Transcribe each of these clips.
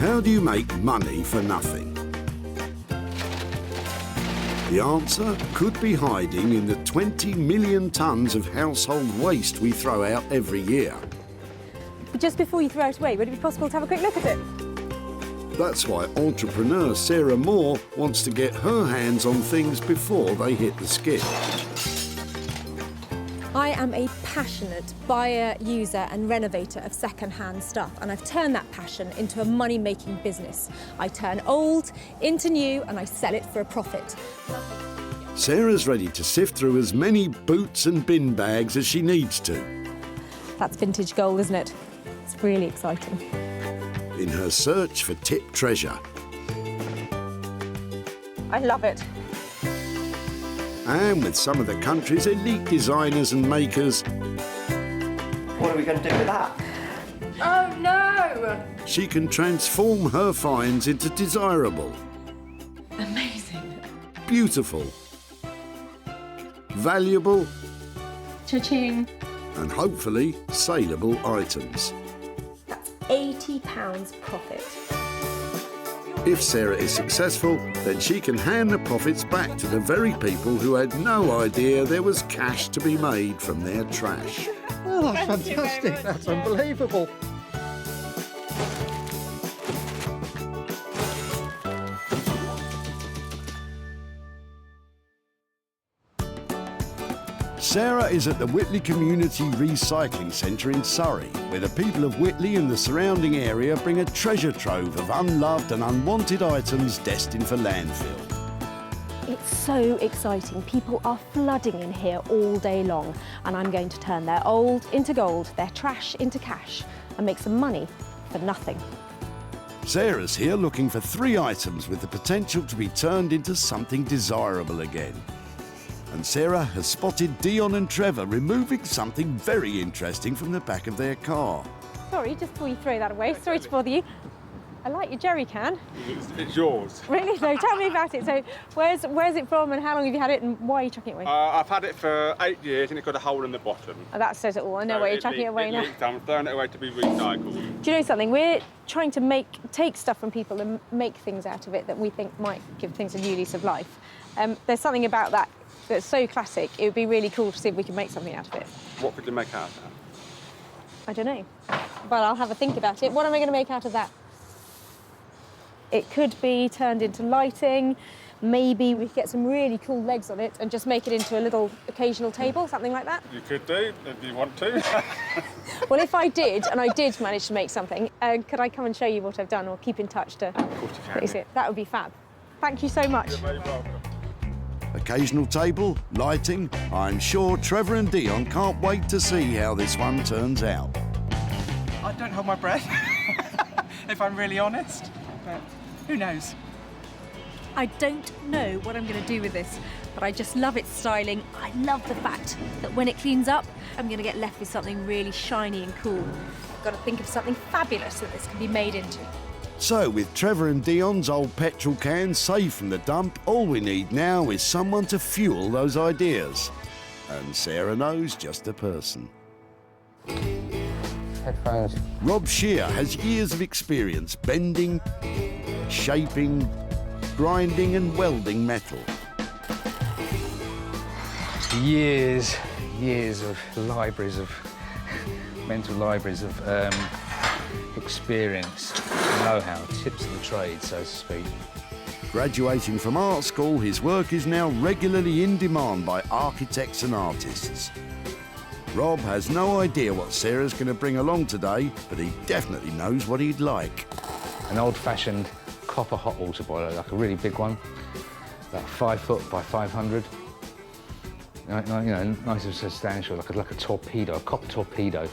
How do you make money for nothing? The answer could be hiding in the 20 million tonnes of household waste we throw out every year. Just before you throw it away, would it be possible to have a quick look at it? That's why entrepreneur Sarah Moore wants to get her hands on things before they hit the skip. I am a passionate buyer, user and renovator of second-hand stuff, and I've turned that passion into a money-making business. I turn old into new and I sell it for a profit. Sarah's ready to sift through as many boots and bin bags as she needs to. That's vintage gold, isn't it? It's really exciting. In her search for tip treasure. I love it. And with some of the country's elite designers and makers, what are we going to do with that? Oh no! she can transform her finds into desirable, Amazing. beautiful, valuable, Cha-ching. and hopefully saleable items. That's £80 profit. If Sarah is successful, then she can hand the profits back to the very people who had no idea there was cash to be made from their trash. Oh, that's fantastic. That's unbelievable. Sarah is at the Whitley Community Recycling Centre in Surrey, where the people of Whitley and the surrounding area bring a treasure trove of unloved and unwanted items destined for landfill. It's so exciting. People are flooding in here all day long, and I'm going to turn their old into gold, their trash into cash, and make some money for nothing. Sarah's here looking for 3 items with the potential to be turned into something desirable again. And Sarah has spotted Dion and Trevor removing something very interesting from the back of their car. Sorry, just before you throw that away, sorry to bother you. I like your jerry can. It's yours. Really? No, tell me about it. So where's it from and how long have you had it and why are you chucking it away? I've had it for 8 years and it's got a hole in the bottom. Oh, that says it all. I know why you're chucking it away now. I'm throwing it away to be recycled. Do you know something? We're trying to take stuff from people and make things out of it that we think might give things a new lease of life. There's something about that that's so classic. It would be really cool to see if we can make something out of it. What could you make out of that? I don't know. Well, I'll have a think about it. What am I going to make out of that? It could be turned into lighting. Maybe we could get some really cool legs on it and just make it into a little occasional table, something like that. You could do, if you want to. Well, if I did, and I did manage to make something, could I come and show you what I've done or keep in touch to... Of course you can. See it? That would be fab. Thank you so much. You're very welcome. Occasional table, lighting. I'm sure Trevor and Dion can't wait to see how this one turns out. I don't hold my breath, if I'm really honest, but who knows? I don't know what I'm going to do with this, but I just love its styling. I love the fact that when it cleans up, I'm going to get left with something really shiny and cool. I've got to think of something fabulous that this can be made into. So, with Trevor and Dion's old petrol cans safe from the dump, all we need now is someone to fuel those ideas. And Sarah knows just the person. Headphones. Rob Shear has years of experience bending, shaping, grinding and welding metal. Years of libraries of mental libraries of experience, know-how, tips of the trade, so to speak. Graduating from art school, his work is now regularly in demand by architects and artists. Rob has no idea what Sarah's going to bring along today, but he definitely knows what he'd like. An old-fashioned copper hot water boiler, like a really big one, about 5 foot by 500. You know, nice and substantial, like a torpedo, a copper torpedo.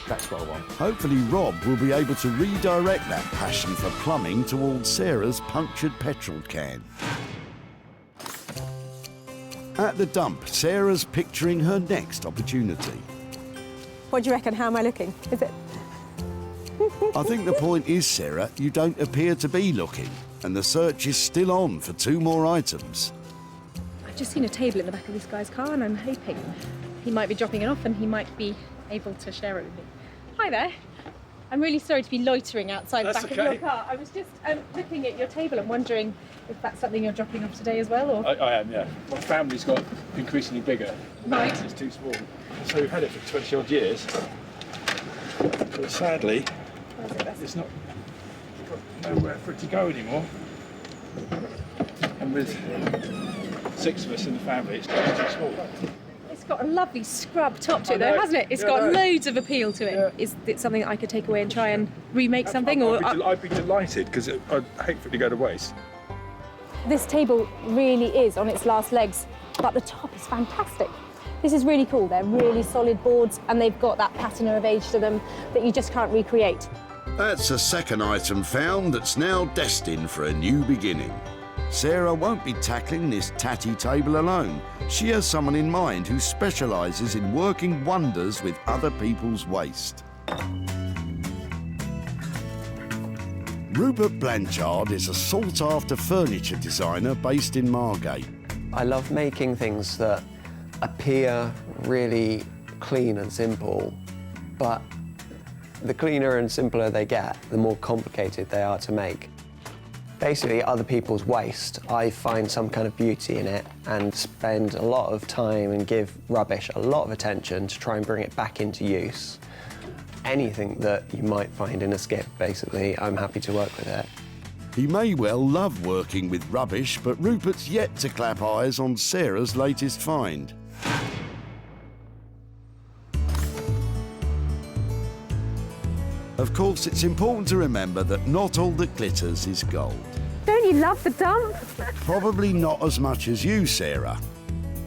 That's what I want. Hopefully Rob will be able to redirect that passion for plumbing towards Sarah's punctured petrol can. At the dump, Sarah's picturing her next opportunity. What do you reckon? How am I looking? Is it? I think the point is, Sarah, you don't appear to be looking, and the search is still on for 2 more items. I've just seen a table in the back of this guy's car and I'm hoping he might be dropping it off and he might be able to share it with me. Hi there. I'm really sorry to be loitering outside the That's back okay. of your car. I was just looking at your table and wondering if that's something you're dropping off today as well, or... I am, yeah. My family's got increasingly bigger. Right. It's too small. So we've had it for 20 odd years. But sadly, it's not got nowhere for it to go anymore. And with 6 of us in the family, it's just too small. It's got a lovely scrub top to it, I know. though, hasn't it? It's Yeah, got I know. loads of appeal to it. Yeah. Is it something that I could take away and try and remake something? I'd be delighted, because I'd hate for it to go to waste. This table really is on its last legs, but the top is fantastic. This is really cool. They're really solid boards, and they've got that patina of age to them that you just can't recreate. That's a second item found that's now destined for a new beginning. Sarah won't be tackling this tatty table alone. She has someone in mind who specialises in working wonders with other people's waste. Rupert Blanchard is a sought-after furniture designer based in Margate. I love making things that appear really clean and simple, but the cleaner and simpler they get, the more complicated they are to make. Basically, other people's waste, I find some kind of beauty in it and spend a lot of time and give rubbish a lot of attention to try and bring it back into use. Anything that you might find in a skip, basically, I'm happy to work with it. He may well love working with rubbish, but Rupert's yet to clap eyes on Sarah's latest find. Of course, it's important to remember that not all that glitters is gold. Don't you love the dump? Probably not as much as you, Sarah.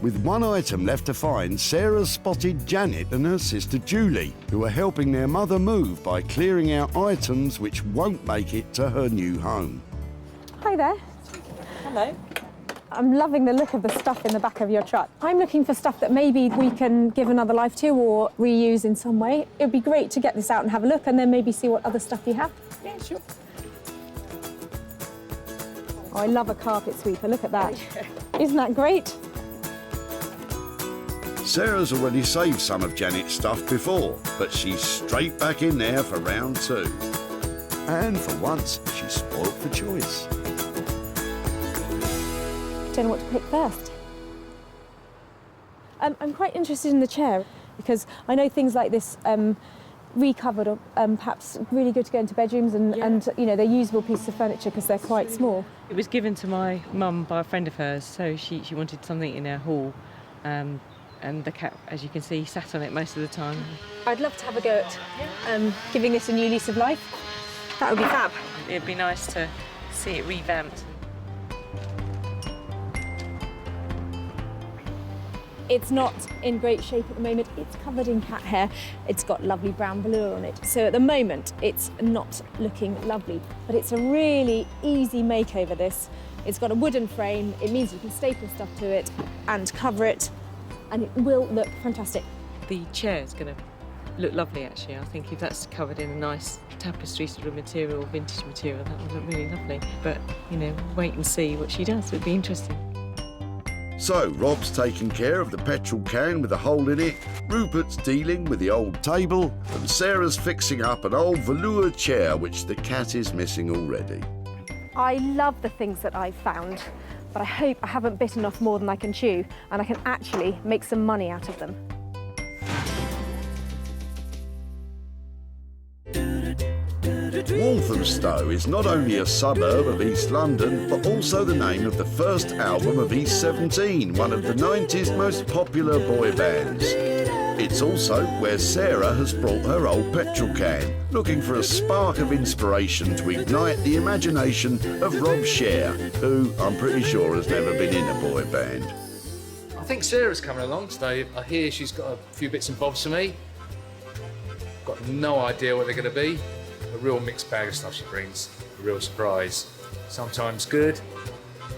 With one item left to find, Sarah spotted Janet and her sister Julie, who are helping their mother move by clearing out items which won't make it to her new home. Hi there. Hello. I'm loving the look of the stuff in the back of your truck. I'm looking for stuff that maybe we can give another life to or reuse in some way. It would be great to get this out and have a look and then maybe see what other stuff you have. Yeah, sure. Oh, I love a carpet sweeper, look at that. Isn't that great? Sarah's already saved some of Janet's stuff before, but she's straight back in there for round 2. And for once, she's spoilt for choice. Don't know what to pick first. I'm quite interested in the chair because I know things like this recovered or perhaps really good to go into bedrooms and you know, they're usable pieces of furniture because they're quite small. It was given to my mum by a friend of hers, so she wanted something in her hall. And the cat, as you can see, sat on it most of the time. I'd love to have a go at giving this a new lease of life. That would be fab. It'd be nice to see it revamped. It's not in great shape at the moment. It's covered in cat hair. It's got lovely brown velour on it. So at the moment, it's not looking lovely. But it's a really easy makeover, this. It's got a wooden frame. It means you can staple stuff to it and cover it, and it will look fantastic. The chair's going to look lovely, actually. I think if that's covered in a nice tapestry sort of material, vintage material, that would look really lovely. But, you know, wait and see what she does. It'd be interesting. So, Rob's taking care of the petrol can with a hole in it, Rupert's dealing with the old table, and Sarah's fixing up an old velour chair which the cat is missing already. I love the things that I've found, but I hope I haven't bitten off more than I can chew and I can actually make some money out of them. Walthamstow is not only a suburb of East London, but also the name of the first album of East 17, one of the 90s most popular boy bands. It's also where Sarah has brought her old petrol can, looking for a spark of inspiration to ignite the imagination of Rob Sher, who I'm pretty sure has never been in a boy band. I think Sarah's coming along today. I hear she's got a few bits and bobs for me. Got no idea what they're going to be. A real mixed bag of stuff she brings. A real surprise. Sometimes good,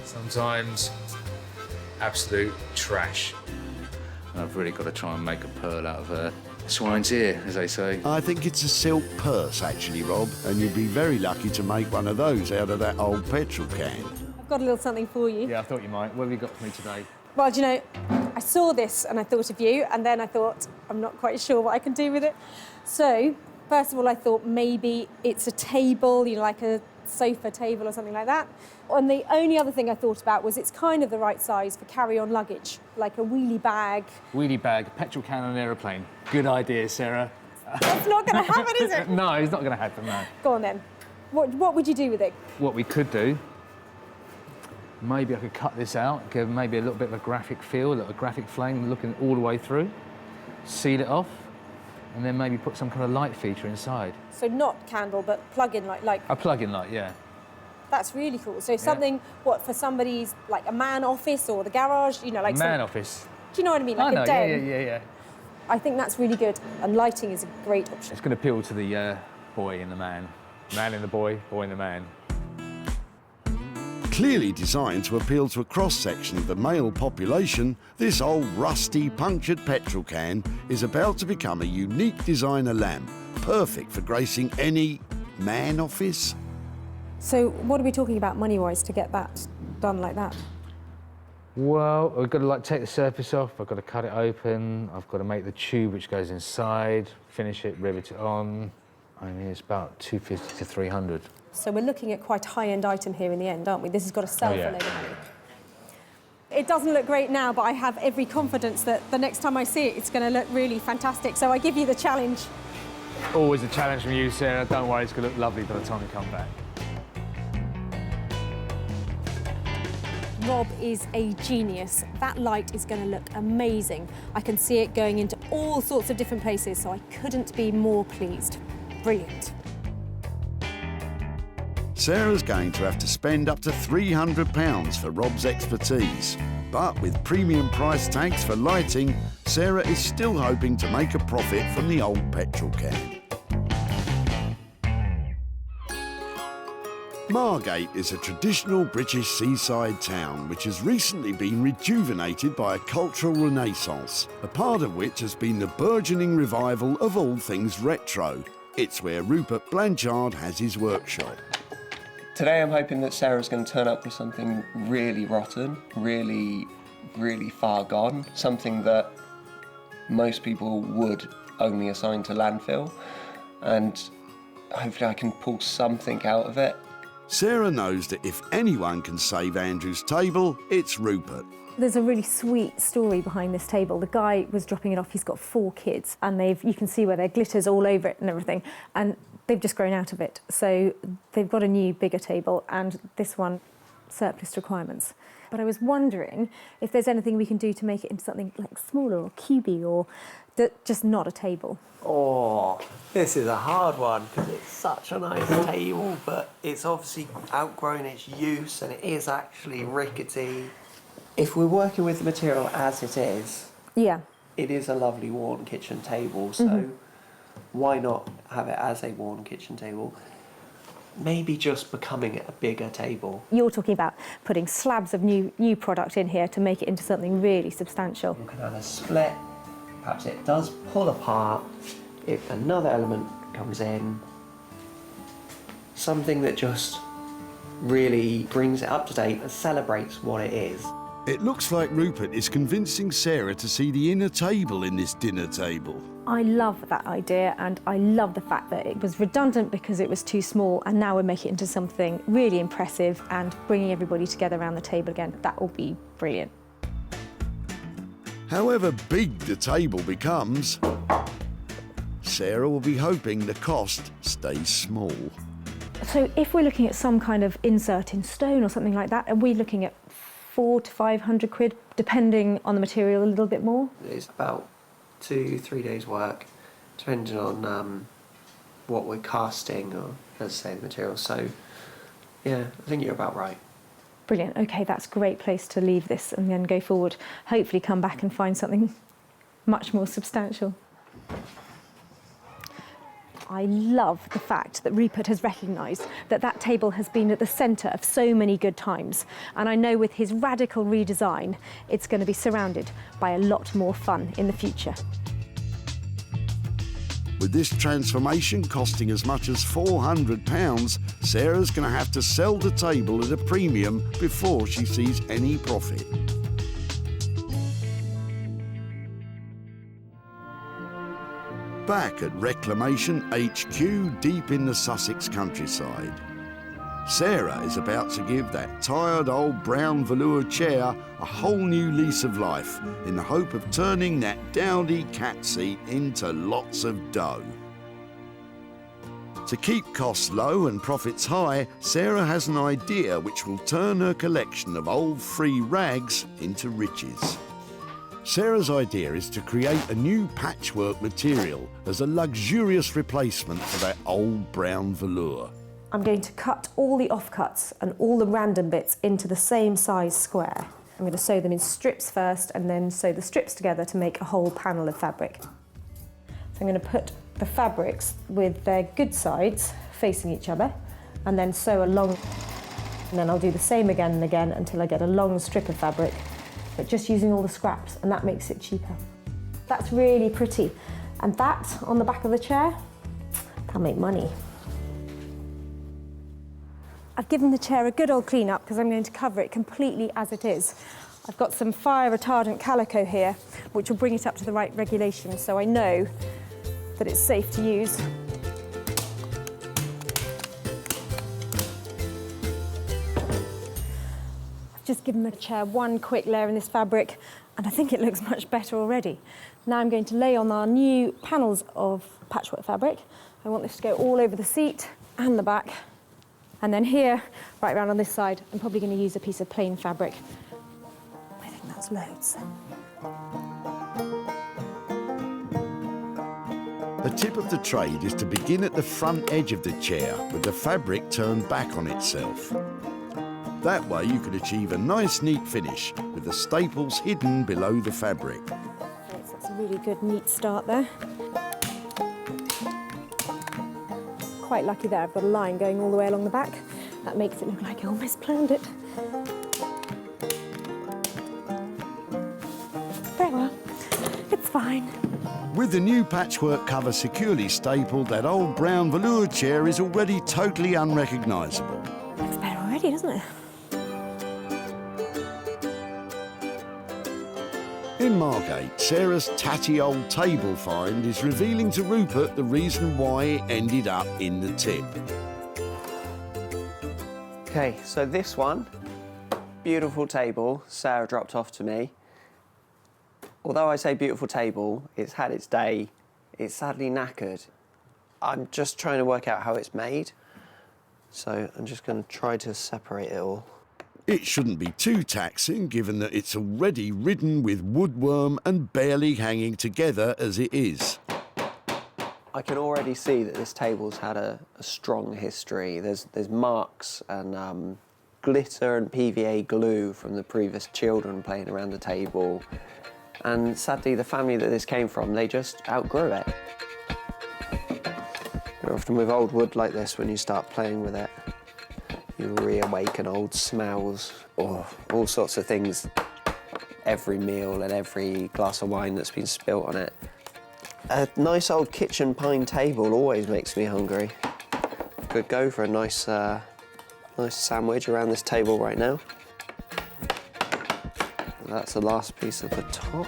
sometimes absolute trash. And I've really got to try and make a pearl out of her swine's ear, as they say. I think it's a silk purse, actually, Rob, and you'd be very lucky to make one of those out of that old petrol can. I've got a little something for you. Yeah, I thought you might. What have you got for me today? Well, do you know, I saw this and I thought of you, and then I thought, I'm not quite sure what I can do with it. So, First of all, I thought maybe it's a table, you know, like a sofa table or something like that. And the only other thing I thought about was it's kind of the right size for carry-on luggage, like a wheelie bag. Wheelie bag, petrol can on an aeroplane. Good idea, Sarah. That's not going to happen, is it? No, it's not going to happen, no. Go on then. What would you do with it? What we could do, maybe I could cut this out, give maybe a little bit of a graphic feel, a little graphic flame looking all the way through, seal it off, and then maybe put some kind of light feature inside. So not candle, but plug-in light, like... A plug-in light, yeah. That's really cool. So something, what, for somebody's, like a man office or the garage, you know, like... Man office. Do you know what I mean? Like I know, a den. yeah. I think that's really good, and lighting is a great option. It's going to appeal to the boy and the man. Man in the boy, boy in the man. Clearly designed to appeal to a cross-section of the male population, this old rusty punctured petrol can is about to become a unique designer lamp, perfect for gracing any man office. So what are we talking about money-wise to get that done like that? Well, I've got to take the surface off, I've got to cut it open, I've got to make the tube which goes inside, finish it, rivet it on. I mean, it's about 250 to 300. So we're looking at quite a high-end item here in the end, aren't we? This has got to sell for a load of money. It doesn't look great now, but I have every confidence that the next time I see it, it's going to look really fantastic. So I give you the challenge. Always a challenge from you, Sarah. Don't worry, it's going to look lovely by the time we come back. Rob is a genius. That light is going to look amazing. I can see it going into all sorts of different places, so I couldn't be more pleased. Brilliant. Sarah's going to have to spend up to £300 for Rob's expertise. But with premium price tags for lighting, Sarah is still hoping to make a profit from the old petrol can. Margate is a traditional British seaside town which has recently been rejuvenated by a cultural renaissance, a part of which has been the burgeoning revival of all things retro. It's where Rupert Blanchard has his workshop. Today I'm hoping that Sarah's going to turn up with something really rotten, really far gone, something that most people would only assign to landfill, and hopefully I can pull something out of it. Sarah knows that if anyone can save Andrew's table, it's Rupert. There's a really sweet story behind this table. The guy was dropping it off. He's got 4 kids, and you can see where there glitters all over it and everything, and they've just grown out of it. So they've got a new, bigger table, and this one, surplus requirements. But I was wondering if there's anything we can do to make it into something like smaller or cubey, or just not a table. Oh, this is a hard one because it's such a nice table, but it's obviously outgrown its use and it is actually rickety. If we're working with the material as it is, it is a lovely worn kitchen table, so why not have it as a worn kitchen table? Maybe just becoming a bigger table. You're talking about putting slabs of new product in here to make it into something really substantial. You can have a split, perhaps it does pull apart, if another element comes in, something that just really brings it up to date and celebrates what it is. It looks like Rupert is convincing Sarah to see the inner table in this dinner table. I love that idea, and I love the fact that it was redundant because it was too small, and now we're making it into something really impressive and bringing everybody together around the table again. That will be brilliant. However big the table becomes, Sarah will be hoping the cost stays small. So if we're looking at some kind of insert in stone or something like that, are we looking at 400 to 500 quid, depending on the material a little bit more? It's about 2-3 days work, depending on what we're casting or, as I say, the material. So, yeah, I think you're about right. Brilliant. OK, that's a great place to leave this and then go forward. Hopefully come back and find something much more substantial. I love the fact that Rupert has recognised that that table has been at the centre of so many good times. And I know with his radical redesign, it's going to be surrounded by a lot more fun in the future. With this transformation costing as much as £400, Sarah's going to have to sell the table at a premium before she sees any profit. back at Reclamation HQ deep in the Sussex countryside. Sarah is about to give that tired old brown velour chair a whole new lease of life in the hope of turning that dowdy cat seat into lots of dough. To keep costs low and profits high, Sarah has an idea which will turn her collection of old free rags into riches. Sarah's idea is to create a new patchwork material as a luxurious replacement for that old brown velour. I'm going to cut all the offcuts and all the random bits into the same size square. I'm going to sew them in strips first and then sew the strips together to make a whole panel of fabric. So I'm going to put the fabrics with their good sides facing each other and then sew along. And then I'll do the same again and again until I get a long strip of fabric, but just using all the scraps, and that makes it cheaper. That's really pretty. And that on the back of the chair, that'll make money. I've given the chair a good old clean up because I'm going to cover it completely as it is. I've got some fire retardant calico here, which will bring it up to the right regulation, so I know that it's safe to use. I've just given the chair one quick layer in this fabric, and I think it looks much better already. Now I'm going to lay on our new panels of patchwork fabric. I want this to go all over the seat and the back. And then here, right around on this side, I'm probably going to use a piece of plain fabric. I think that's loads. The tip of the trade is to begin at the front edge of the chair with the fabric turned back on itself. That way you can achieve a nice neat finish with the staples hidden below the fabric. Okay, so that's a really good neat start there. Quite lucky there, I've got a line going all the way along the back. That makes it look like I almost planned it. Very well, it's fine. With the new patchwork cover securely stapled, that old brown velour chair is already totally unrecognisable. Looks better already, doesn't it? In Margate, Sarah's tatty old table find is revealing to Rupert the reason why it ended up in the tip. Okay, so this one, beautiful table, Sarah dropped off to me. Although I say beautiful table, it's had its day, it's sadly knackered. I'm just trying to work out how it's made, so I'm just going to try to separate it all. It shouldn't be too taxing, given that it's already ridden with woodworm and barely hanging together as it is. I can already see that this table's had a strong history. There's marks and glitter and PVA glue from the previous children playing around the table. And sadly, the family that this came from, they just outgrew it. You're often with old wood like this, when you start playing with it, you reawaken old smells, or all sorts of things. Every meal and every glass of wine that's been spilt on it. A nice old kitchen pine table always makes me hungry. Could go for a nice sandwich around this table right now. That's the last piece of the top.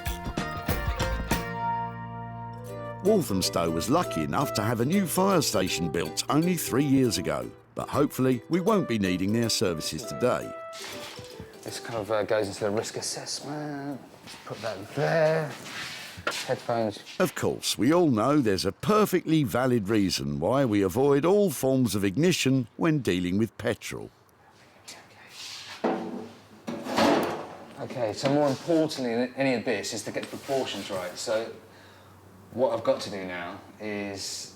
Walthamstow was lucky enough to have a new fire station built only 3 years ago, but hopefully we won't be needing their services today. This kind of goes into the risk assessment. Put that there. Headphones. Of course, we all know there's a perfectly valid reason why we avoid all forms of ignition when dealing with petrol. Okay, so more importantly than any of this is to get the proportions right. So what I've got to do now is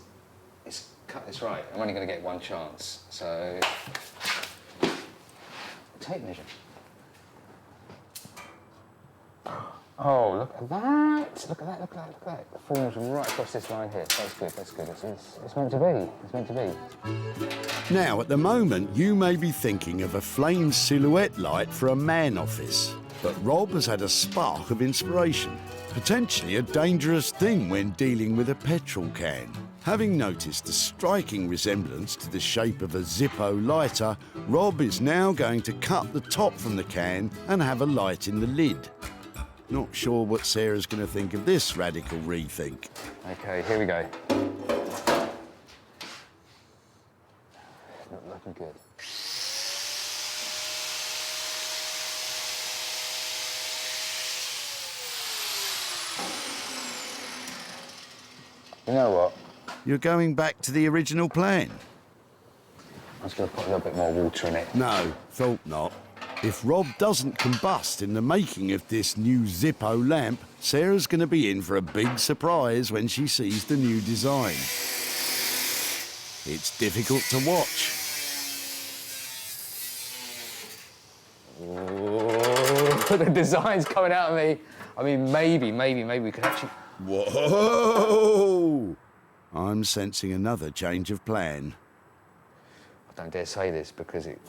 cut this right. I'm only going to get one chance. So tape measure. Oh, look at that! Look at that! Look at that! Look at that! It falls right across this line here. That's good. That's good. It's meant to be. It's meant to be. Now, at the moment, you may be thinking of a flame silhouette light for a man office. But Rob has had a spark of inspiration, potentially a dangerous thing when dealing with a petrol can. Having noticed a striking resemblance to the shape of a Zippo lighter, Rob is now going to cut the top from the can and have a light in the lid. Not sure what Sarah's going to think of this radical rethink. Okay, here we go. Not looking good. You know what? You're going back to the original plan? I was going to put a little bit more water in it. No, thought not. If Rob doesn't combust in the making of this new Zippo lamp, Sarah's going to be in for a big surprise when she sees the new design. It's difficult to watch. Oh, the design's coming out of me. I mean, maybe we could actually... Whoa! I'm sensing another change of plan. I don't dare say this because it...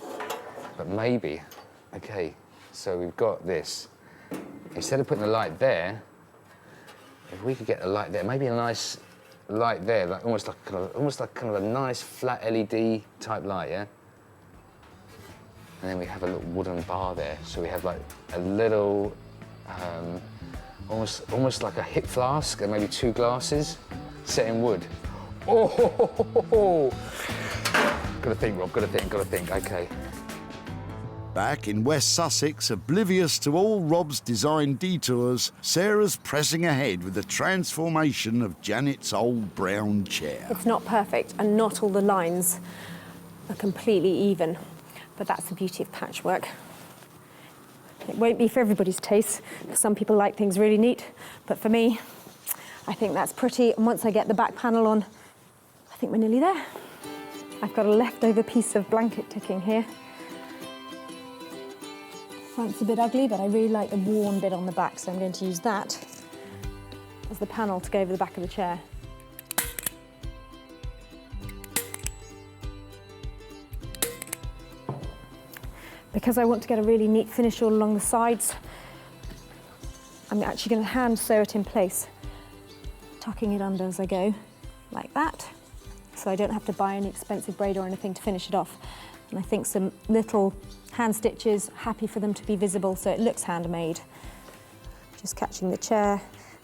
But maybe... Okay, so we've got this. Instead of putting the light there, if we could get the light there, maybe a nice light there, like almost like kind of a nice flat LED type light, yeah? And then we have a little wooden bar there, so we have like a little, almost like a hip flask and maybe 2 glasses set in wood. Oh! Gotta think, Rob. Gotta think. Okay. Back in West Sussex, oblivious to all Rob's design detours, Sarah's pressing ahead with the transformation of Janet's old brown chair. It's not perfect, and not all the lines are completely even, but that's the beauty of patchwork. It won't be for everybody's taste, because some people like things really neat, but for me, I think that's pretty, and once I get the back panel on, I think we're nearly there. I've got a leftover piece of blanket ticking here. Front's a bit ugly, but I really like the worn bit on the back, so I'm going to use that as the panel to go over the back of the chair. Because I want to get a really neat finish all along the sides, I'm actually going to hand sew it in place, tucking it under as I go, like that, so I don't have to buy any expensive braid or anything to finish it off. And I think some little hand stitches, happy for them to be visible so it looks handmade. Just catching the chair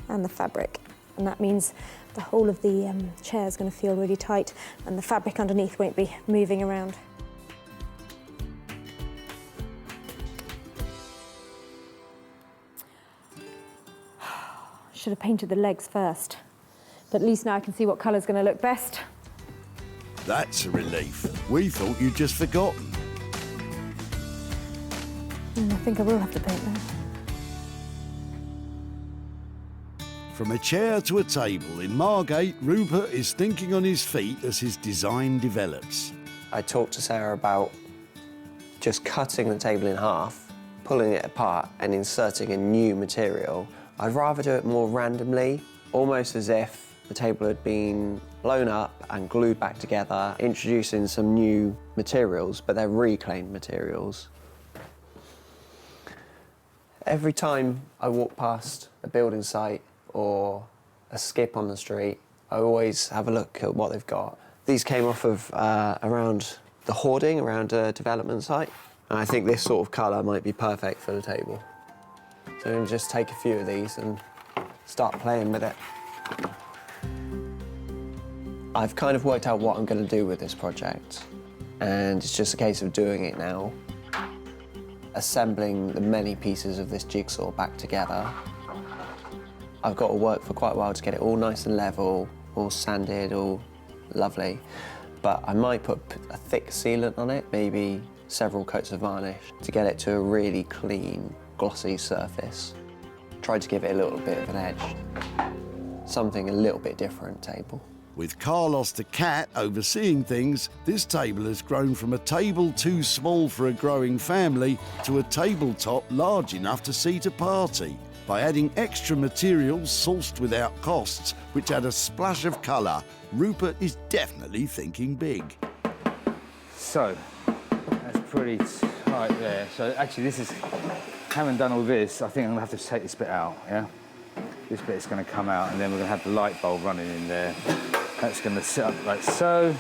and the fabric. And that means the whole of the chair is going to feel really tight and the fabric underneath won't be moving around. Should have painted the legs first, but at least now I can see what colour's going to look best. That's a relief. We thought you'd just forgotten. I think I will have to paint them. From a chair to a table, in Margate, Rupert is thinking on his feet as his design develops. I talked to Sarah about just cutting the table in half, pulling it apart and inserting a new material. I'd rather do it more randomly, almost as if the table had been blown up and glued back together, introducing some new materials, but they're reclaimed materials. Every time I walk past a building site or a skip on the street, I always have a look at what they've got. These came off of around the hoarding, around a development site, and I think this sort of colour might be perfect for the table. So I'm going to just take a few of these and start playing with it. I've kind of worked out what I'm going to do with this project, and it's just a case of doing it now. Assembling the many pieces of this jigsaw back together. I've got to work for quite a while to get it all nice and level, all sanded, all lovely. But I might put a thick sealant on it, maybe several coats of varnish, to get it to a really clean, glossy surface. Try to give it a little bit of an edge. Something a little bit different table. With Carlos the cat overseeing things, this table has grown from a table too small for a growing family to a tabletop large enough to seat a party. By adding extra materials sourced without costs, which add a splash of colour, Rupert is definitely thinking big. So, that's pretty tight there. So actually this is, having done all this, I think I'm gonna have to take this bit out, yeah? This bit's gonna come out and then we're gonna have the light bulb running in there. That's gonna sit up like so.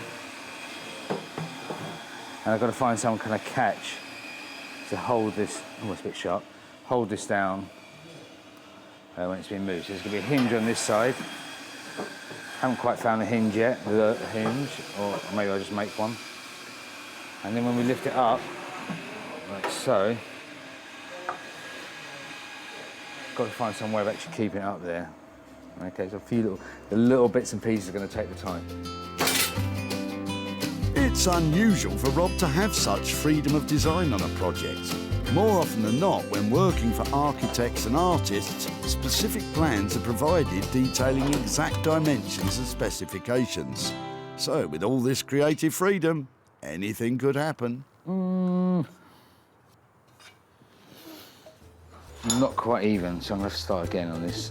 And I've got to find some kind of catch to hold this, almost a bit sharp, hold this down when it's been moved. So there's going to be a hinge on this side. Haven't quite found the hinge yet, the hinge, or maybe I'll just make one. And then when we lift it up, like so, got to find some way of actually keeping it up there. Okay, so a few little bits and pieces are going to take the time. It's unusual for Rob to have such freedom of design on a project. More often than not, when working for architects and artists, specific plans are provided detailing exact dimensions and specifications. So, with all this creative freedom, anything could happen. Not quite even, so I'm going to have to start again on this.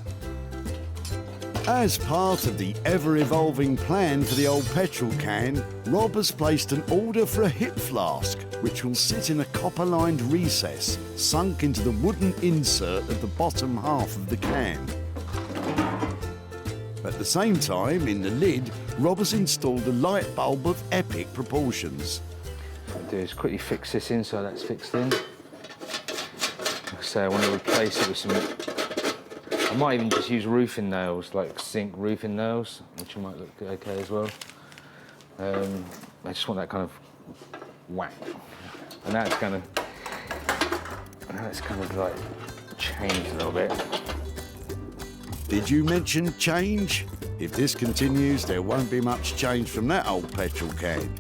As part of the ever-evolving plan for the old petrol can, Rob has placed an order for a hip flask, which will sit in a copper-lined recess, sunk into the wooden insert of the bottom half of the can. At the same time, in the lid, Rob has installed a light bulb of epic proportions. What I'll do is quickly fix this in so that's fixed in. Like I say, I want to replace it with some... I might even just use roofing nails, like zinc roofing nails, which might look okay as well. I just want that kind of whack. And now it's kind of like changed a little bit. Did you mention change? If this continues, there won't be much change from that old petrol can.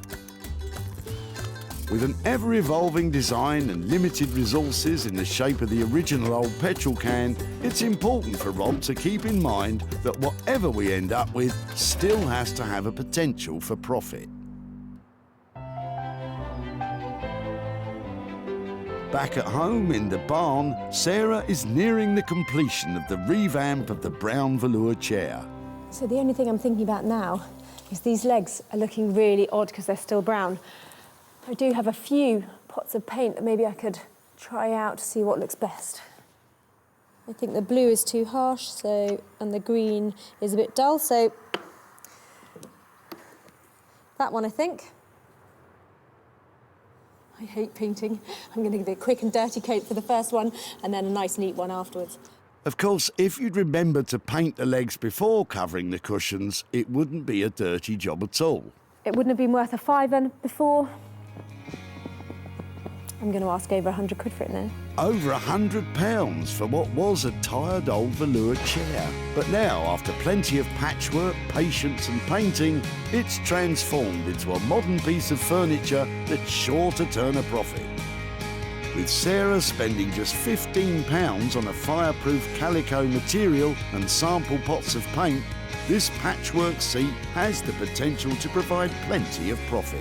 With an ever-evolving design and limited resources in the shape of the original old petrol can, it's important for Rob to keep in mind that whatever we end up with still has to have a potential for profit. Back at home in the barn, Sarah is nearing the completion of the revamp of the brown velour chair. So the only thing I'm thinking about now is these legs are looking really odd because they're still brown. I do have a few pots of paint that maybe I could try out to see what looks best. I think the blue is too harsh, and the green is a bit dull, so that one I think. I hate painting. I'm going to give it a quick and dirty coat for the first one and then a nice neat one afterwards. Of course, if you'd remembered to paint the legs before covering the cushions, it wouldn't be a dirty job at all. It wouldn't have been worth a £5 before. I'm going to ask over 100 quid for it now. Over £100 for what was a tired old velour chair. But now, after plenty of patchwork, patience and painting, it's transformed into a modern piece of furniture that's sure to turn a profit. With Sarah spending just £15 on a fireproof calico material and sample pots of paint, this patchwork seat has the potential to provide plenty of profit.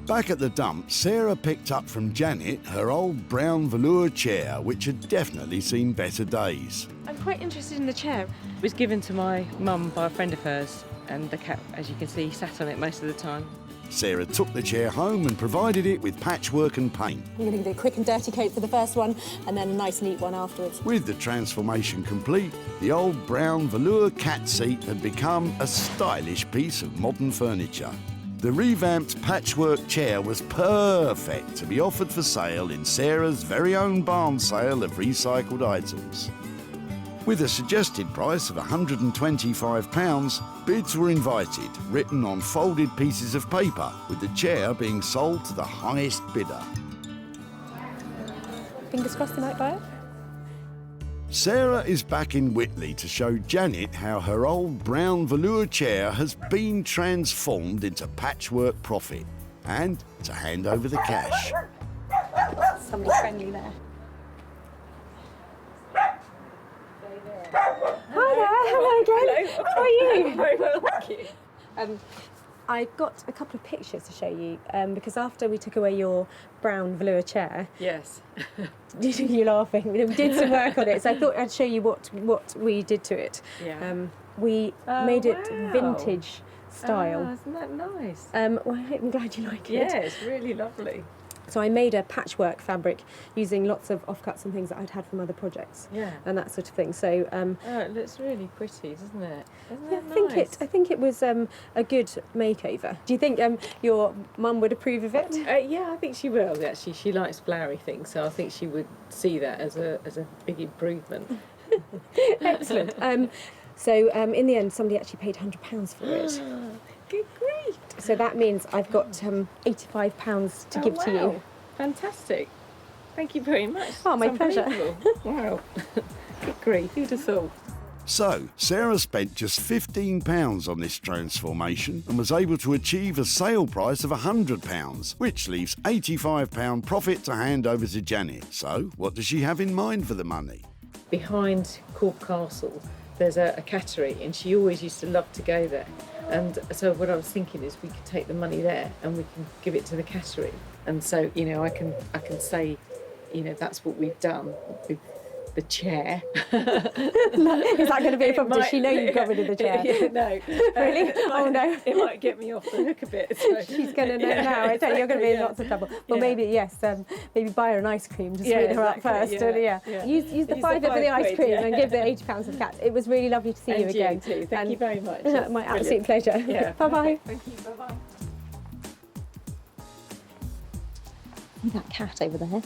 Back at the dump, Sarah picked up from Janet her old brown velour chair, which had definitely seen better days. I'm quite interested in the chair. It was given to my mum by a friend of hers, and the cat, as you can see, sat on it most of the time. Sarah took the chair home and provided it with patchwork and paint. I'm going to give it a quick and dirty coat for the first one and then a nice neat one afterwards. With the transformation complete, the old brown velour cat seat had become a stylish piece of modern furniture. The revamped patchwork chair was perfect to be offered for sale in Sarah's very own barn sale of recycled items. With a suggested price of £125, bids were invited, written on folded pieces of paper, with the chair being sold to the highest bidder. Fingers crossed they might buy it. Sarah is back in Whitley to show Janet how her old brown velour chair has been transformed into patchwork profit, and to hand over the cash. Somebody friendly there. Hi there, hello again. Hello. How are you? I'm very well, thank you. I've got a couple of pictures to show you because after we took away your brown velour chair, Yes. you're laughing. We did some work on it, so I thought I'd show you what we did to it. Yeah. We made it wow. vintage style. Oh, isn't that nice? Well, I'm glad you like it. Yeah, it's really lovely. So I made a patchwork fabric using lots of offcuts and things that I'd had from other projects. Yeah. And that sort of thing. So Oh, it looks really pretty, doesn't it? Isn't yeah, it I think it was a good makeover. Do you think your mum would approve of it? Yeah, I think she will, actually. She likes flowery things, so I think she would see that as a big improvement. Excellent. So in the end, somebody actually paid £100 for it. Good grief. So that means I've got £85 to give to you. Fantastic. Thank you very much. Oh, my It's pleasure. unbelievable. Wow. Good grief, who'd have thought? So, Sarah spent just £15 on this transformation and was able to achieve a sale price of £100, which leaves £85 profit to hand over to Janet. So, what does she have in mind for the money? Behind Cork Castle, there's a cattery, and she always used to love to go there. And so what I was thinking is we could take the money there and we can give it to the cattery. And so, you know, I can say, you know, that's what we've done with the chair. Is that going to be a problem? Does she know you've got rid of the chair? Yeah, no. Really? Oh, no. It might get me off the hook a bit. So. She's going to know now. I tell you, you're going to be in lots of trouble. Well, maybe, yes, maybe buy her an ice cream to sweeten her up first. Use the £5 for the ice cream and give the £80 of cat. It was really lovely to see you again. You too. Thank you very much. My absolute pleasure. Yeah. Bye-bye. Thank you. Bye-bye. See that cat over there?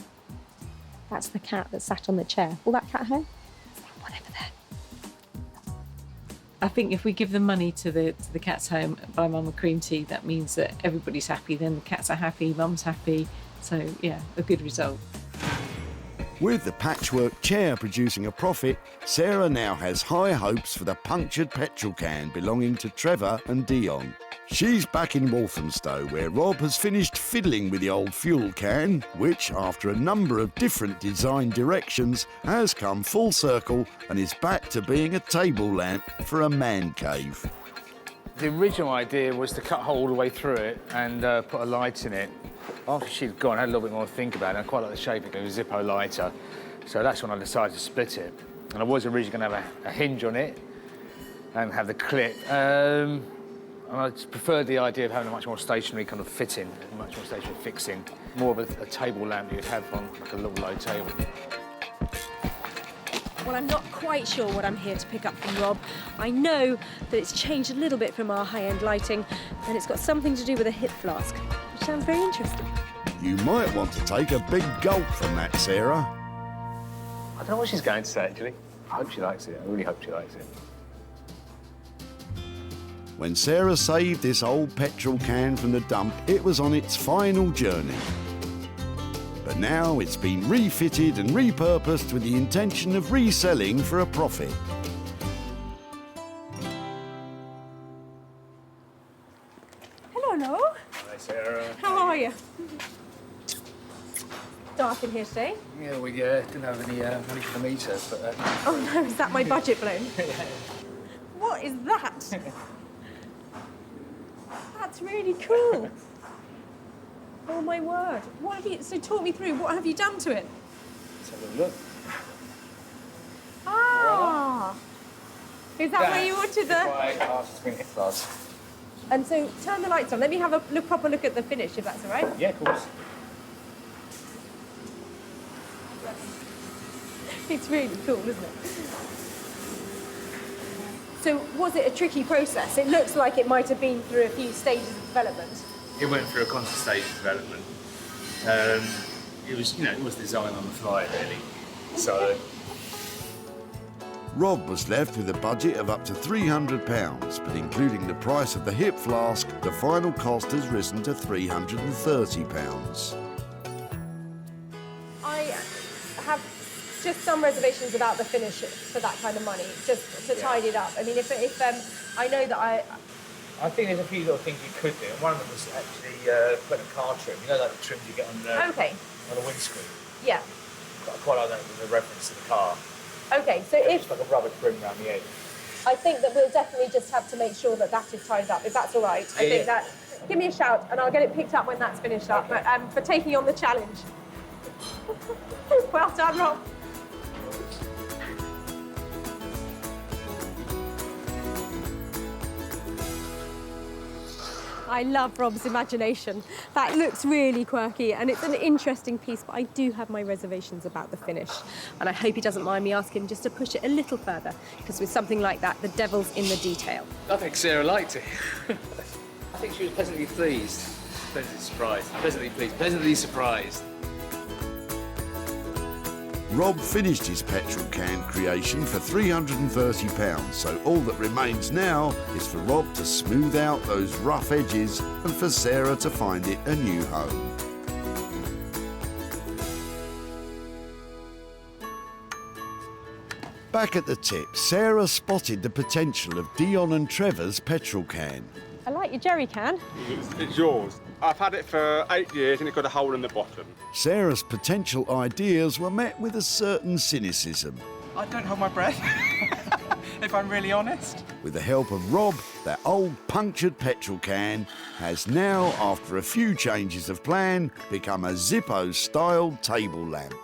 That's the cat that sat on the chair. All that cat hair? Is that one over there? I think if we give the money to the cat's home by Mum a cream tea, that means that everybody's happy. Then the cats are happy, Mum's happy. So yeah, a good result. With the patchwork chair producing a profit, Sarah now has high hopes for the punctured petrol can belonging to Trevor and Dion. She's back in Walthamstow, where Rob has finished fiddling with the old fuel can, which, after a number of different design directions, has come full circle and is back to being a table lamp for a man cave. The original idea was to cut a hole all the way through it and put a light in it. After she'd gone, I had a little bit more to think about it. I quite like the shape of it, a Zippo lighter. So that's when I decided to split it. And I was originally going to have a hinge on it and have the clip. And I just preferred the idea of having a much more stationary kind of fitting, much more stationary fixing. More of a table lamp you'd have on like a little low table. Well, I'm not quite sure what I'm here to pick up from Rob. I know that it's changed a little bit from our high-end lighting, and it's got something to do with a hip flask, which sounds very interesting. You might want to take a big gulp from that, Sarah. I don't know what she's going to say, actually. I hope she likes it. I really hope she likes it. When Sarah saved this old petrol can from the dump, it was on its final journey. But now it's been refitted and repurposed with the intention of reselling for a profit. Hello, Noel. Hi, Sarah. How are you? Dark in here today. Yeah, we didn't have any money for the meter, but... Oh no, is that my budget blown? What is that? That's really cool. Oh my word. What have you, so talk me through, what have you done to it? Let's have a look. Ah! Is that where you wanted the... Right, asked to hip flask. And so turn the lights on. Let me have a proper look at the finish, if that's all right. Yeah, of course. It's really cool, isn't it? So was it a tricky process? It looks like it might have been through a few stages of development. It went through a constant stage of development. It was, it was designed on the fly, really. So. Rob was left with a budget of up to £300, but including the price of the hip flask, the final cost has risen to £330. I have just some reservations about the finish for that kind of money, just to tidy it up. I mean, if I know that I think there's a few little things you could do. And one of them was actually putting a car trim. You know, like the trims you get on the windscreen. Yeah. I quite like that with a reference to the car. Okay, so Just like a rubber trim around the edge. I think that we'll definitely just have to make sure that that is tidied up, if that's all right. I think that. Give me a shout, and I'll get it picked up when that's finished up. But for taking on the challenge. Well done, Rob. I love Rob's imagination. That looks really quirky and it's an interesting piece, but I do have my reservations about the finish. And I hope he doesn't mind me asking him just to push it a little further, because with something like that, the devil's in the detail. I think Sarah liked it. I think she was pleasantly pleased. Pleasantly surprised. Pleasantly pleased. Pleasantly surprised. Rob finished his petrol can creation for £330, so all that remains now is for Rob to smooth out those rough edges and for Sarah to find it a new home. Back at the tip, Sarah spotted the potential of Dion and Trevor's petrol can. I like your jerry can. It's yours. I've had it for 8 years and it's got a hole in the bottom. Sarah's potential ideas were met with a certain cynicism. I don't hold my breath, if I'm really honest. With the help of Rob, that old punctured petrol can has now, after a few changes of plan, become a Zippo-style table lamp.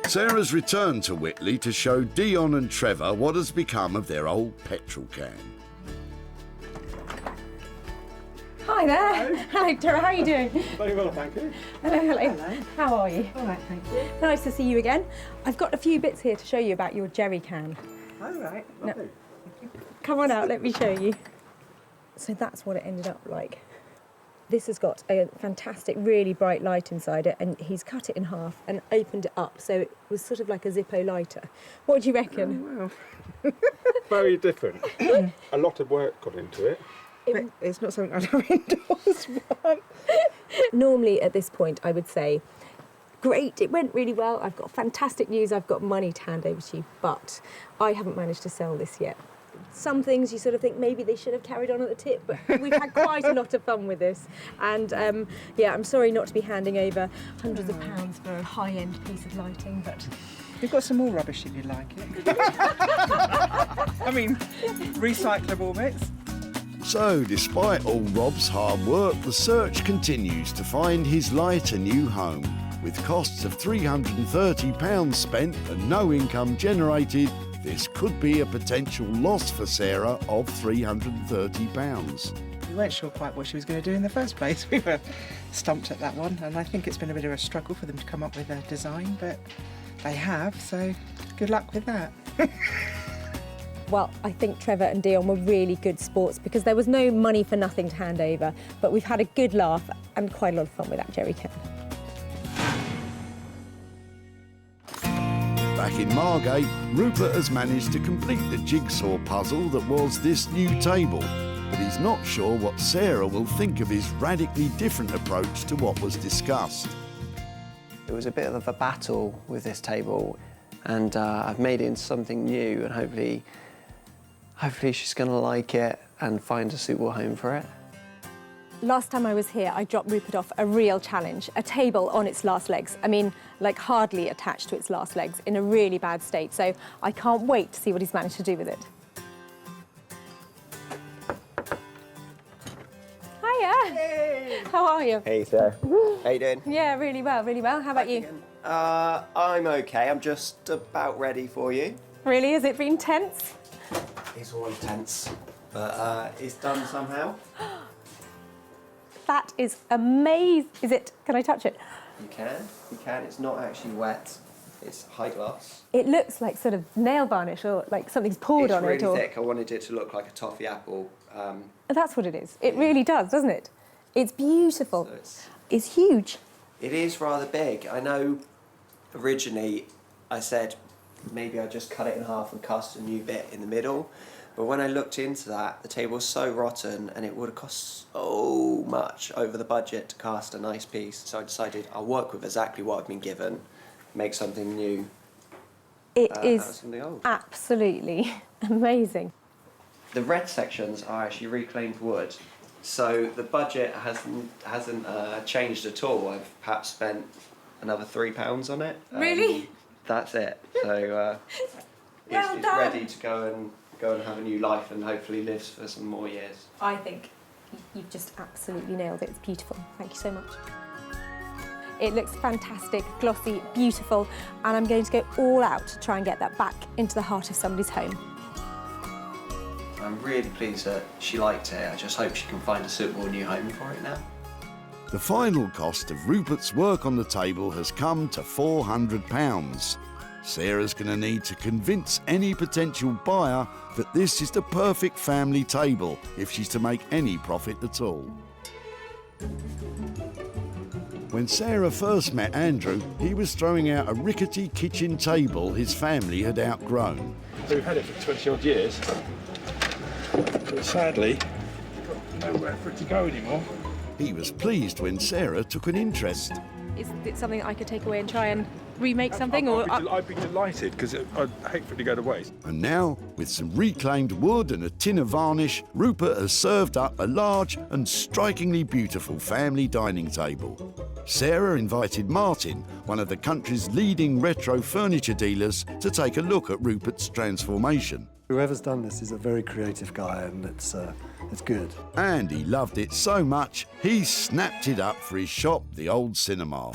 Sarah's returned to Whitley to show Dion and Trevor what has become of their old petrol can. Hi there. Hello, Tara. How are you doing? Very well, thank you. Hello, hello. How are you? All right, thank you. Nice to see you again. I've got a few bits here to show you about your jerry can. All right. No. Come on out, let me show you. So that's what it ended up like. This has got a fantastic, really bright light inside it, and he's cut it in half and opened it up, so it was sort of like a Zippo lighter. What do you reckon? Well, very different. A lot of work got into it. It's not something I'd have indoors. Normally at this point I would say, great, it went really well, I've got fantastic news, I've got money to hand over to you, but I haven't managed to sell this yet. Some things you sort of think maybe they should have carried on at the tip, but we've had quite a lot of fun with this. And yeah, I'm sorry not to be handing over hundreds of pounds for a high-end piece of lighting, but... We've got some more rubbish if you like it. I mean, recyclable bits. So, despite all Rob's hard work, the search continues to find his light a new home. With costs of £330 spent and no income generated, this could be a potential loss for Sarah of £330. We weren't sure quite what she was going to do in the first place. We were stumped at that one, and I think it's been a bit of a struggle for them to come up with a design, but they have, so good luck with that. Well, I think Trevor and Dion were really good sports because there was no money for nothing to hand over, but we've had a good laugh and quite a lot of fun with that jerry can. Back in Margate, Rupert has managed to complete the jigsaw puzzle that was this new table, but he's not sure what Sarah will think of his radically different approach to what was discussed. It was a bit of a battle with this table, and I've made it into something new, and hopefully she's going to like it and find a suitable home for it. Last time I was here, I dropped Rupert off a real challenge, a table on its last legs. I mean, like hardly attached to its last legs, in a really bad state. So I can't wait to see what he's managed to do with it. Hiya. Hey. How are you? Hey, Sarah. How you doing? Yeah, really well, really well. How about you? I'm okay. I'm just about ready for you. Really? Has it been tense? It's always tense, but it's done somehow. That is amazing. Is it? Can I touch it? You can. It's not actually wet. It's high gloss. It looks like sort of nail varnish or like something's poured on it. It's really thick. I wanted it to look like a toffee apple. That's what it is. It really does, doesn't it? It's beautiful. So it's huge. It is rather big. I know originally I said maybe I'd just cut it in half and cast a new bit in the middle. But when I looked into that, the table was so rotten and it would have cost so much over the budget to cast a nice piece. So I decided I'll work with exactly what I've been given, make something new. It is something old. Absolutely amazing. The red sections are actually reclaimed wood. So the budget hasn't changed at all. I've perhaps spent another £3 on it. Really? That's it. So it's ready to go and have a new life and hopefully live for some more years. I think you've just absolutely nailed it. It's beautiful. Thank you so much. It looks fantastic, glossy, beautiful, and I'm going to go all out to try and get that back into the heart of somebody's home. I'm really pleased that she liked it. I just hope she can find a suitable new home for it now. The final cost of Rupert's work on the table has come to £400. Sarah's going to need to convince any potential buyer that this is the perfect family table if she's to make any profit at all. When Sarah first met Andrew, he was throwing out a rickety kitchen table his family had outgrown. So we've had it for 20 odd years, but sadly, we've got nowhere for it to go anymore. He was pleased when Sarah took an interest. Is it something I could take away and try and remake something? I'd be delighted, because I'd hate for it to go to waste. And now, with some reclaimed wood and a tin of varnish, Rupert has served up a large and strikingly beautiful family dining table. Sarah invited Martin, one of the country's leading retro furniture dealers, to take a look at Rupert's transformation. Whoever's done this is a very creative guy, and it's good. And he loved it so much, he snapped it up for his shop, the Old Cinema.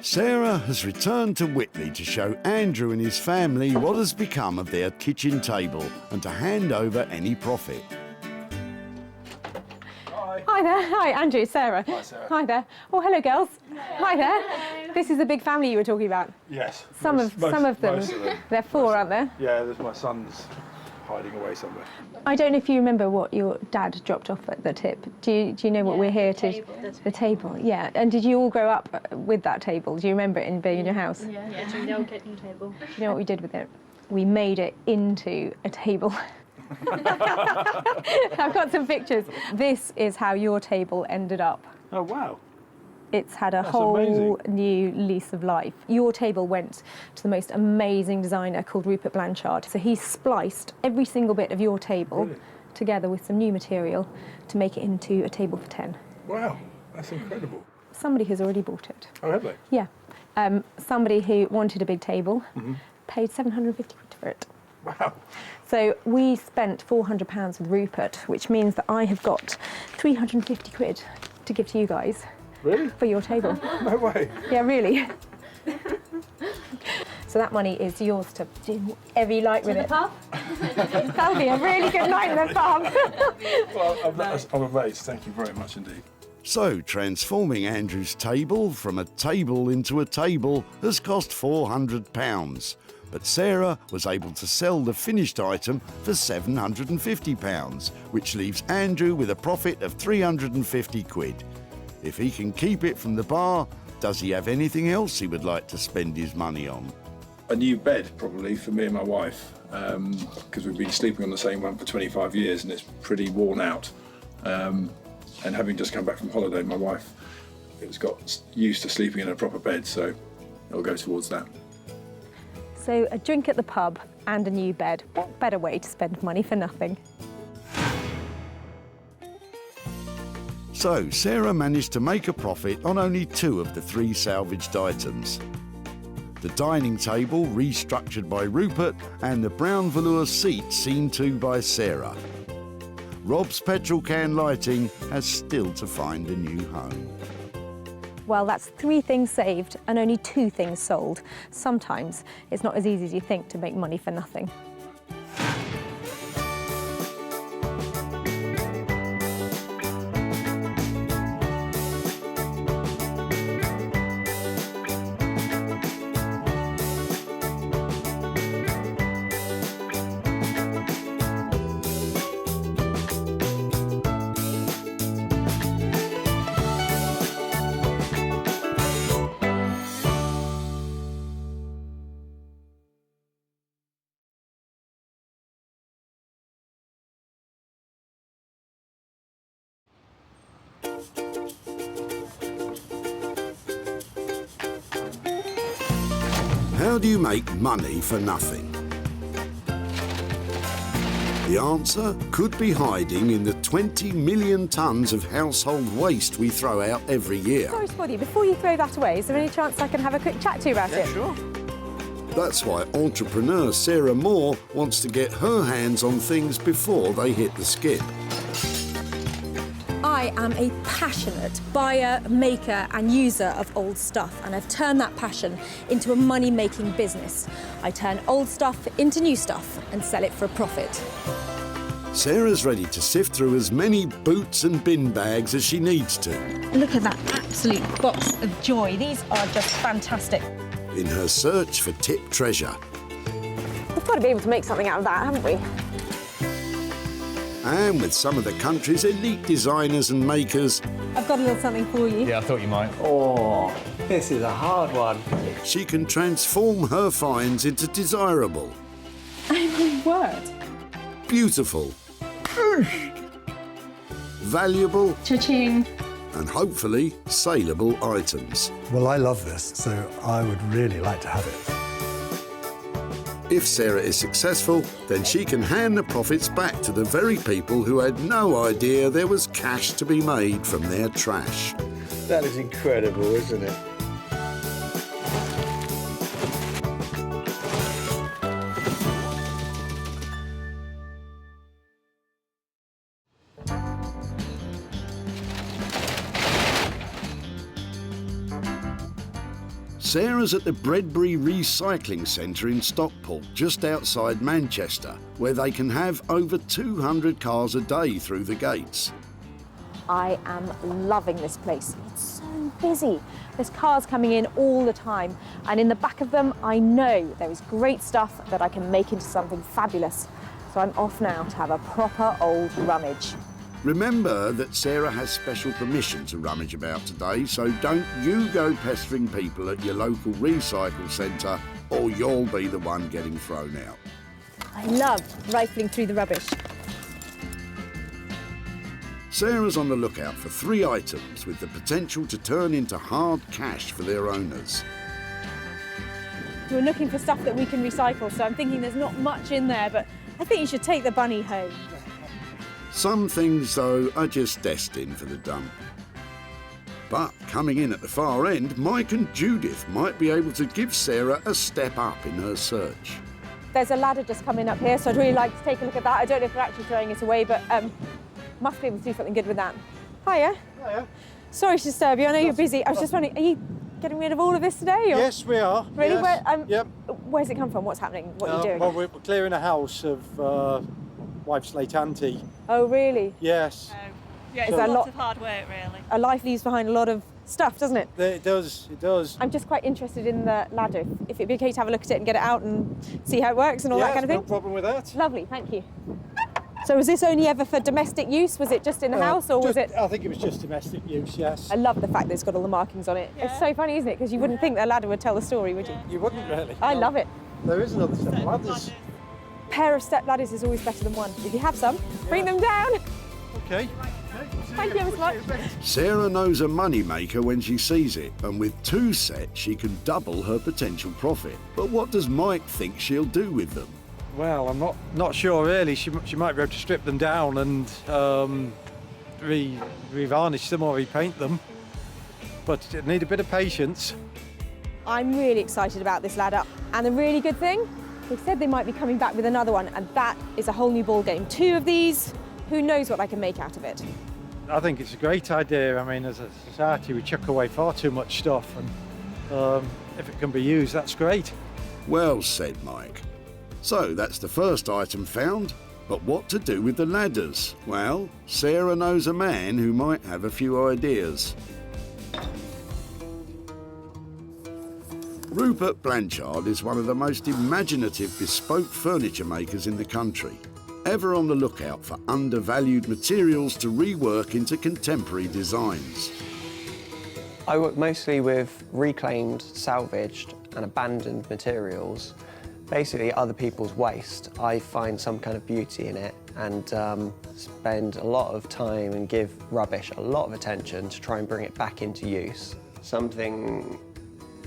Sarah has returned to Whitley to show Andrew and his family what has become of their kitchen table and to hand over any profit. Hi there. Hi, Andrew, Sarah. Hi, Sarah. Hi there. Oh, hello, girls. Hi there. This is the big family you were talking about. Yes. Some of them. Most of them. They're four, aren't there? Yeah, there's my son's hiding away somewhere. I don't know if you remember what your dad dropped off at the tip. Do you know what we're here to? The table. Yeah. And did you all grow up with that table? Do you remember it being in your house? Yeah, the old kitchen table. Do you know what we did with it? We made it into a table. I've got some pictures. This is how your table ended up. Oh, wow. It's had a That's whole amazing. new lease of life. Your table went to the most amazing designer called Rupert Blanchard. So he spliced every single bit of your table together with some new material to make it into a table for 10. Wow, that's incredible. Somebody has already bought it. Oh, have they? Yeah. Somebody who wanted a big table paid 750 quid for it. Wow. So we spent £400 with Rupert, which means that I have got 350 quid to give to you guys. Really? For your table. No way. Yeah, really. So that money is yours to do whatever you like with it. That'll be a really good night in the pub. Well, I'm amazed. Thank you very much indeed. So, transforming Andrew's table from a table into a table has cost £400. But Sarah was able to sell the finished item for £750, which leaves Andrew with a profit of 350 quid. If he can keep it from the bar, does he have anything else he would like to spend his money on? A new bed, probably, for me and my wife, because we've been sleeping on the same one for 25 years and it's pretty worn out. And having just come back from holiday, my wife has got used to sleeping in a proper bed, so it'll go towards that. So a drink at the pub and a new bed. What better way to spend money for nothing? So, Sarah managed to make a profit on only 2 of the 3 salvaged items. The dining table restructured by Rupert and the brown velour seat seen to by Sarah. Rob's petrol can lighting has still to find a new home. Well, that's 3 things saved and only 2 things sold. Sometimes it's not as easy as you think to make money for nothing. How do you make money for nothing? The answer could be hiding in the 20 million tonnes of household waste we throw out every year. Sorry, Spotty, before you throw that away, is there any chance I can have a quick chat to you about it? Sure. That's why entrepreneur Sarah Moore wants to get her hands on things before they hit the skip. I am a passionate buyer, maker and user of old stuff, and I've turned that passion into a money-making business. I turn old stuff into new stuff and sell it for a profit. Sarah's ready to sift through as many boots and bin bags as she needs to. Look at that absolute box of joy. These are just fantastic. In her search for tip treasure. We've got to be able to make something out of that, haven't we? And with some of the country's elite designers and makers, I've got a little something for you. Yeah, I thought you might. Oh, this is a hard one. she can transform her finds into desirable, Oh my word. beautiful, valuable, Cha-ching. and hopefully saleable items. Well, I love this, so I would really like to have it. If Sarah is successful, then she can hand the profits back to the very people who had no idea there was cash to be made from their trash. That is incredible, isn't it? Sarah's at the Bredbury Recycling Centre in Stockport, just outside Manchester, where they can have over 200 cars a day through the gates. I am loving this place. It's so busy. There's cars coming in all the time, and in the back of them, I know there is great stuff that I can make into something fabulous. So I'm off now to have a proper old rummage. Remember that Sarah has special permission to rummage about today, so don't you go pestering people at your local recycle centre, or you'll be the one getting thrown out. I love rifling through the rubbish. Sarah's on the lookout for 3 items with the potential to turn into hard cash for their owners. We're looking for stuff that we can recycle, so I'm thinking there's not much in there, but I think you should take the bunny home. Some things, though, are just destined for the dump. But coming in at the far end, Mike and Judith might be able to give Sarah a step up in her search. There's a ladder just coming up here, so I'd really like to take a look at that. I don't know if they're actually throwing it away, but must be able to do something good with that. Hiya. Hiya. Sorry to disturb you, I know you're busy. I was just wondering, are you getting rid of all of this today? Or? Yes, we are. Really? Yes. Yep. Where's it come from? What's happening? What are you doing? Well, we're clearing a house of wife's late auntie. Oh, really? Yes. Yeah, it's a a lot lot of hard work, really. A life leaves behind a lot of stuff, doesn't it? It does, it does. I'm just quite interested in the ladder. If it'd be okay to have a look at it and get it out and see how it works and all that kind of thing. No problem with that. Lovely, thank you. So was this only ever for domestic use? Was it just in the house, or was it? I think it was just domestic use, yes. I love the fact that it's got all the markings on it. Yeah. It's so funny, isn't it? Because you wouldn't think that ladder would tell the story, would you? You wouldn't really. I love it. There is another set of ladders. Pair of step ladders is always better than one. If you have some, bring them down. Okay. Thank you ever so much. Sarah knows a moneymaker when she sees it, and with 2 sets, she can double her potential profit. But what does Mike think she'll do with them? Well, I'm not sure really. She might be able to strip them down and re-varnish them or repaint them. But it need a bit of patience. I'm really excited about this ladder. And the really good thing, they said they might be coming back with another one, and that is a whole new ball game. 2 of these, who knows what I can make out of it. I think it's a great idea. I mean, as a society, we chuck away far too much stuff, and if it can be used, that's great. Well said, Mike. So that's the first item found, but what to do with the ladders? Well, Sarah knows a man who might have a few ideas. Rupert Blanchard is one of the most imaginative bespoke furniture makers in the country, ever on the lookout for undervalued materials to rework into contemporary designs. I work mostly with reclaimed, salvaged and abandoned materials. Basically other people's waste. I find some kind of beauty in it and spend a lot of time and give rubbish a lot of attention to try and bring it back into use. Something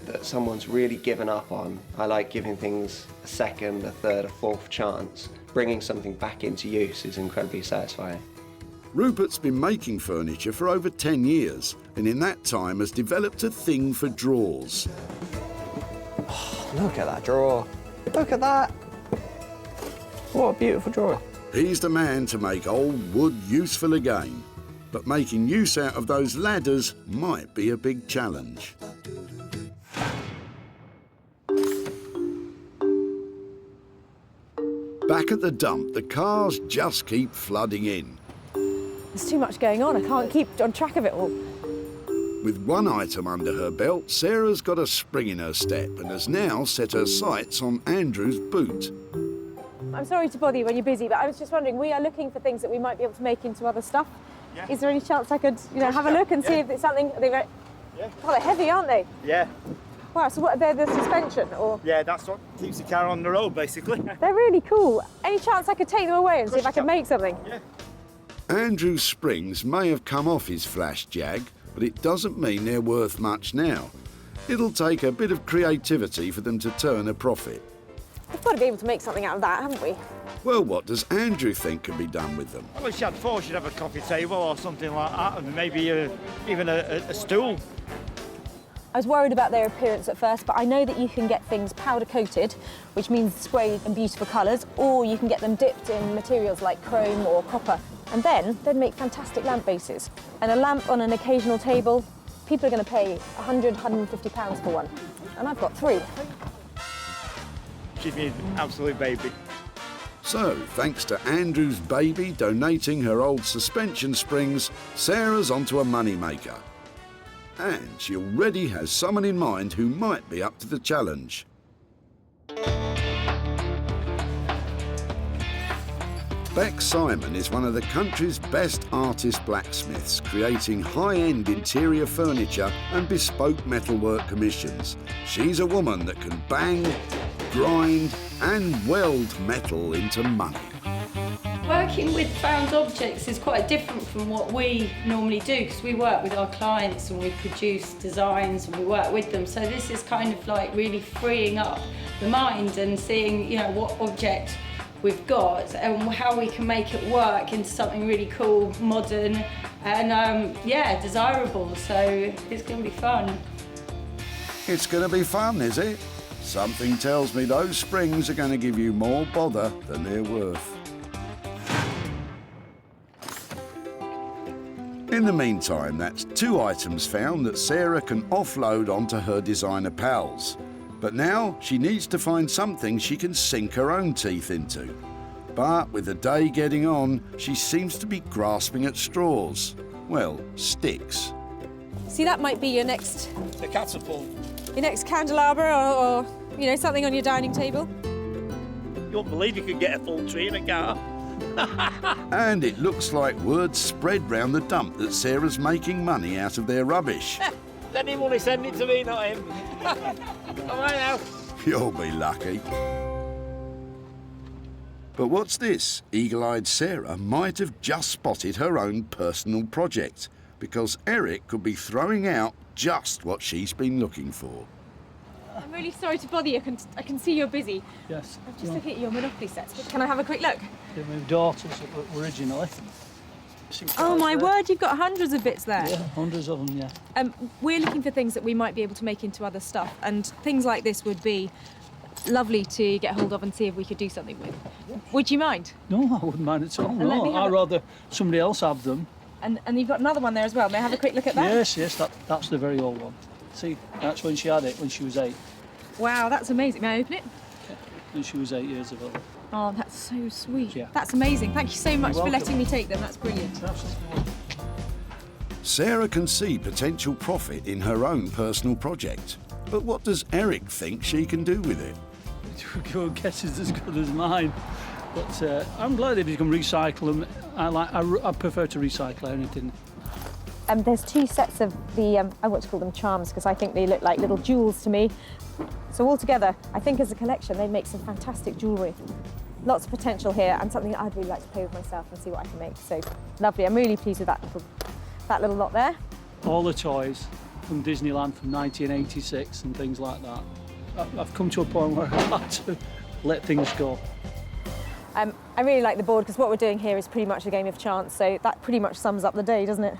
that someone's really given up on. I like giving things a second, a third, a fourth chance. Bringing something back into use is incredibly satisfying. Rupert's been making furniture for over 10 years, and in that time has developed a thing for drawers. Oh, look at that drawer. Look at that. What a beautiful drawer. He's the man to make old wood useful again, but making use out of those ladders might be a big challenge. Back at the dump, the cars just keep flooding in. There's too much going on. I can't keep on track of it all. With one item under her belt, Sarah's got a spring in her step and has now set her sights on Andrew's boot. I'm sorry to bother you when you're busy, but I was just wondering, we are looking for things that we might be able to make into other stuff. Yeah. Is there any chance I could, have a look and see if it's something? Are they very... Yeah. Oh, they're heavy, aren't they? Yeah. Wow, so what, they're the suspension, or? Yeah, that's what keeps the car on the road, basically. They're really cool. Any chance I could take them away and see if I could make something? Yeah. Andrew's springs may have come off his flash Jag, but it doesn't mean they're worth much now. It'll take a bit of creativity for them to turn a profit. We've got to be able to make something out of that, haven't we? Well, what does Andrew think can be done with them? Well, she had four, she'd have a coffee table or something like that, and maybe even a stool. I was worried about their appearance at first, but I know that you can get things powder coated, which means sprayed in beautiful colours, or you can get them dipped in materials like chrome or copper. And then they'd make fantastic lamp bases. And a lamp on an occasional table, people are going to pay £100, £150 for one. And I've got 3. She's an absolute baby. So, thanks to Andrew's baby donating her old suspension springs, Sarah's onto a moneymaker. And she already has someone in mind who might be up to the challenge. Beck Simon is one of the country's best artist blacksmiths, creating high-end interior furniture and bespoke metalwork commissions. She's a woman that can bang, grind and weld metal into money. Working with found objects is quite different from what we normally do, because we work with our clients and we produce designs and we work with them. So this is kind of like really freeing up the mind and seeing, what object we've got and how we can make it work into something really cool, modern and desirable. So it's going to be fun. It's going to be fun, is it? Something tells me those springs are going to give you more bother than they're worth. In the meantime, that's 2 items found that Sarah can offload onto her designer pals. But now she needs to find something she can sink her own teeth into. But with the day getting on, she seems to be grasping at straws. Well, sticks. See, that might be your next... The catapult. Your next candelabra or something on your dining table. You won't believe you could get a full tree in a car. And it looks like word spread round the dump that Sarah's making money out of their rubbish. Then he only send it to me, not him. All right now. You'll be lucky. But what's this? Eagle-eyed Sarah might have just spotted her own personal project, because Eric could be throwing out just what she's been looking for. I'm really sorry to bother you. I can see you're busy. Yes. I'm just looking at your Monopoly sets. Can I have a quick look? They're my daughter's originally. Oh my word, you've got hundreds of bits there. Yeah, hundreds of them, yeah. We're looking for things that we might be able to make into other stuff, and things like this would be lovely to get hold of and see if we could do something with. Would you mind? No, I wouldn't mind at all. And let me No, have I'd rather somebody else have them. And you've got another one there as well. May I have a quick look at that? Yes, that's the very old one. See, that's when she had it, when she was 8. Wow, that's amazing. May I open it? Yeah, when she was 8 years old. Oh, that's so sweet. Yeah. That's amazing. Thank you so much for welcome. letting me take them. That's brilliant. Sarah can see potential profit in her own personal project. But what does Eric think she can do with it? Your guess is as good as mine. But I'm glad if you can recycle them. I prefer to recycle anything. There's 2 sets of the, I want to call them charms, because I think they look like little jewels to me. So altogether, I think as a collection, they make some fantastic jewellery. Lots of potential here, and something that I'd really like to play with myself and see what I can make. So lovely. I'm really pleased with that little lot there. All the toys from Disneyland from 1986 and things like that. I've come to a point where I've had to let things go. I really like the board, because what we're doing here is pretty much a game of chance, so that pretty much sums up the day, doesn't it?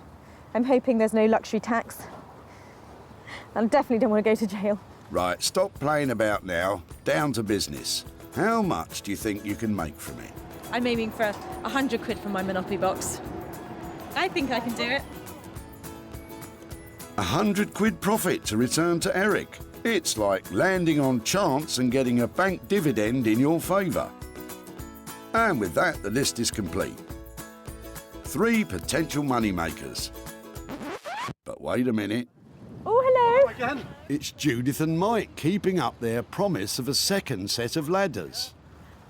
I'm hoping there's no luxury tax. I definitely don't want to go to jail. Right, stop playing about now. Down to business. How much do you think you can make from it? I'm aiming for 100 quid from my Monopoly box. I think I can do it. 100 quid profit to return to Eric. It's like landing on chance and getting a bank dividend in your favour. And with that, the list is complete. 3 potential money makers. But wait a minute. Oh, hello. Again. It's Judith and Mike keeping up their promise of a second set of ladders.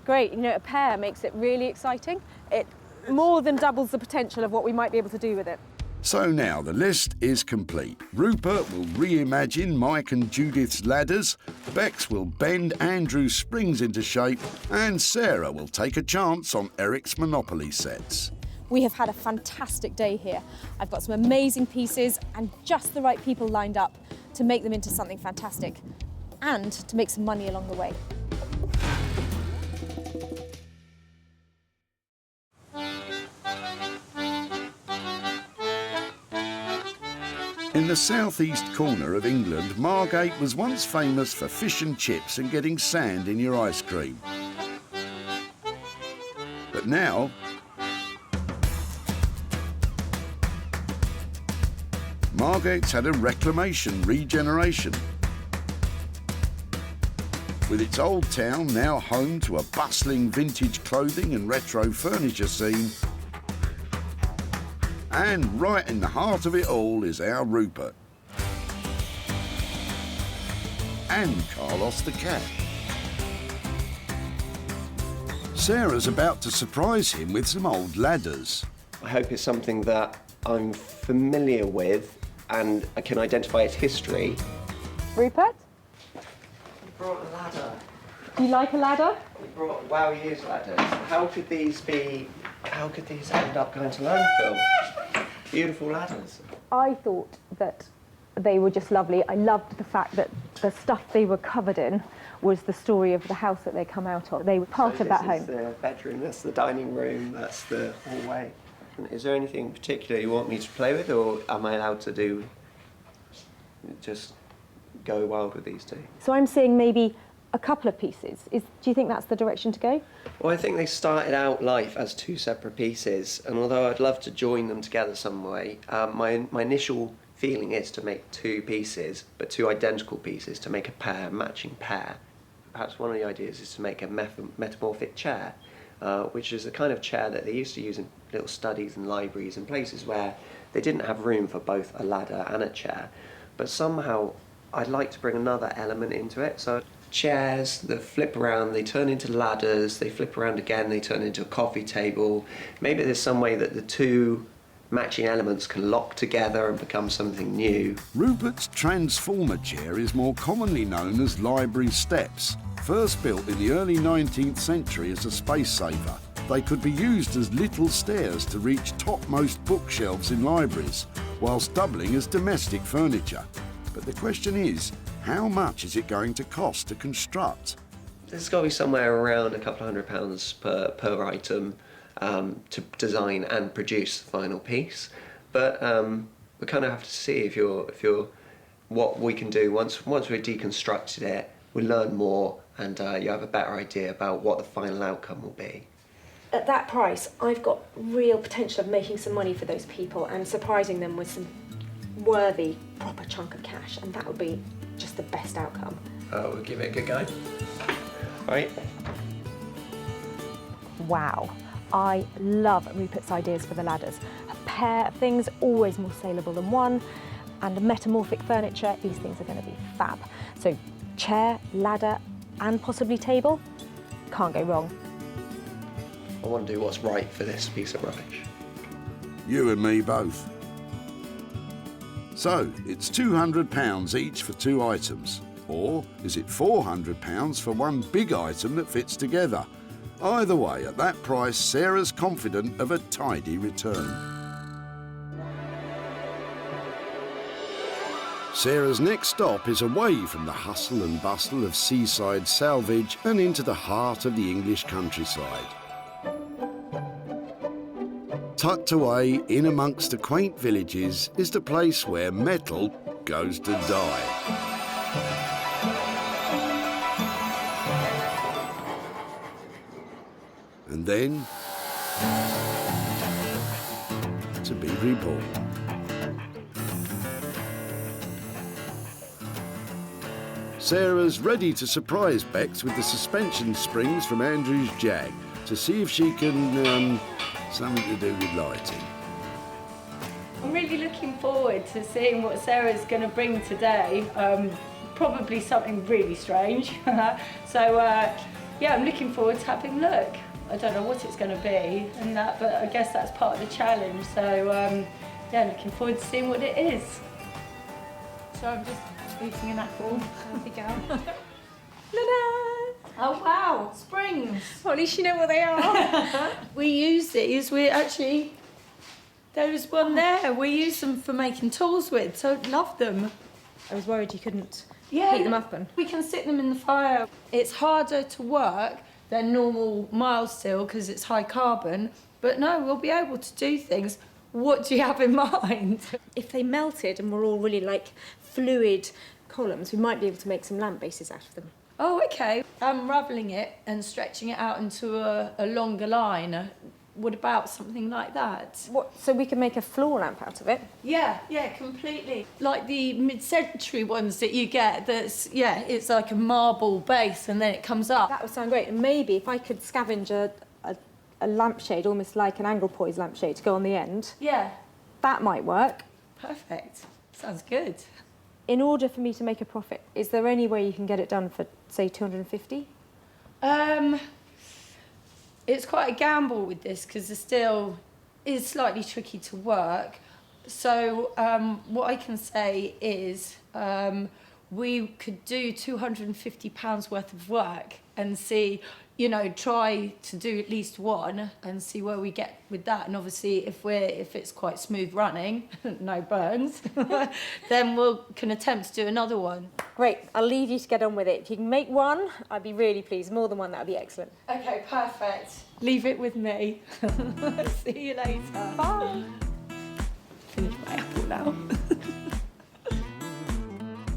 Great, you know, a pair makes it really exciting. It more than doubles the potential of what we might be able to do with it. So now the list is complete. Rupert will reimagine Mike and Judith's ladders, Bex will bend Andrew's springs into shape, and Sarah will take a chance on Eric's Monopoly sets. We have had a fantastic day here. I've got some amazing pieces and just the right people lined up to make them into something fantastic and to make some money along the way. In the southeast corner of England, Margate was once famous for fish and chips and getting sand in your ice cream. But now, Margate's had a reclamation regeneration. With its old town now home to a bustling vintage clothing and retro furniture scene. And right in the heart of it all is our Rupert. And Carlos the cat. Sarah's about to surprise him with some old ladders. I hope it's something that I'm familiar with and I can identify its history. Rupert, We brought a ladder. do you like a ladder? We brought Wow Years ladders. How could these end up going to landfill? Beautiful ladders. I thought that they were just lovely. I loved the fact that the stuff they were covered in was the story of the house that they come out of. They were part of that home. This is the bedroom, that's the dining room, that's the hallway. Is there anything particular you want me to play with, or am I allowed to just go wild with these two? So I'm seeing maybe a couple of pieces. Do you think that's the direction to go? Well, I think they started out life as 2 separate pieces, and although I'd love to join them together some way, my initial feeling is to make 2 pieces, but 2 identical pieces to make a matching pair. Perhaps one of the ideas is to make a metamorphic chair, which is a kind of chair that they used to use in little studies and libraries and places where they didn't have room for both a ladder and a chair. But somehow I'd like to bring another element into it. So chairs that flip around, they turn into ladders, they flip around again, they turn into a coffee table. Maybe there's some way that the 2 matching elements can lock together and become something new. Rupert's transformer chair is more commonly known as library steps. First built in the early 19th century as a space saver, they could be used as little stairs to reach topmost bookshelves in libraries, whilst doubling as domestic furniture. But the question is, how much is it going to cost to construct? There's got to be somewhere around a couple of £100 per item to design and produce the final piece. But we kind of have to see if you're what we can do once we've deconstructed it. We learn more, and you have a better idea about what the final outcome will be. At that price, I've got real potential of making some money for those people and surprising them with some worthy, proper chunk of cash, and that would be just the best outcome. We'll give it a good go. Right. Wow, I love Rupert's ideas for the ladders. A pair of things, always more saleable than one, and a metamorphic furniture, these things are going to be fab. So chair, ladder, and possibly table, can't go wrong. I want to do what's right for this piece of rubbish. You and me both. So, it's £200 each for 2 items. Or is it £400 for one big item that fits together? Either way, at that price, Sarah's confident of a tidy return. Sarah's next stop is away from the hustle and bustle of seaside salvage and into the heart of the English countryside. Tucked away in amongst the quaint villages is the place where metal goes to die. And then to be reborn. Sarah's ready to surprise Bex with the suspension springs from Andrew's Jag, to see if she can, something to do with lighting. I'm really looking forward to seeing what Sarah's going to bring today. Probably something really strange. So, yeah, I'm looking forward to having a look. I don't know what it's going to be and that, but I guess that's part of the challenge. So, yeah, looking forward to seeing what it is. So I'm just eating an apple. There we go. Oh wow, springs. Well, at least you know what they are. We use these, there was one there, we use them for making tools with, so love them. I was worried you couldn't Yeah, heat them up and... we can stick them in the fire. It's harder to work than normal mild steel because it's high carbon, but no, we'll be able to do things. What do you have in mind? If they melted and were all really like fluid columns, we might be able to make some lamp bases out of them. Oh, okay. Unravelling it and stretching it out into a longer line. What about something like that? What? So we can make a floor lamp out of it? Yeah, completely. Like the mid-century ones that you get, it's like a marble base and then it comes up. That would sound great. And maybe if I could scavenge a lampshade, almost like an angle poise lampshade, to go on the end. Yeah. That might work. Perfect. Sounds good. In order for me to make a profit, is there any way you can get it done for, say, 250? It's quite a gamble with this because the steel is slightly tricky to work. So what I can say is we could do £250 worth of work and see, try to do at least one and see where we get with that. And obviously, if it's quite smooth running, no burns, then we can attempt to do another one. Great, I'll leave you to get on with it. If you can make one, I'd be really pleased. More than one, that would be excellent. Okay, perfect. Leave it with me. See you later. Bye. Finish my apple now.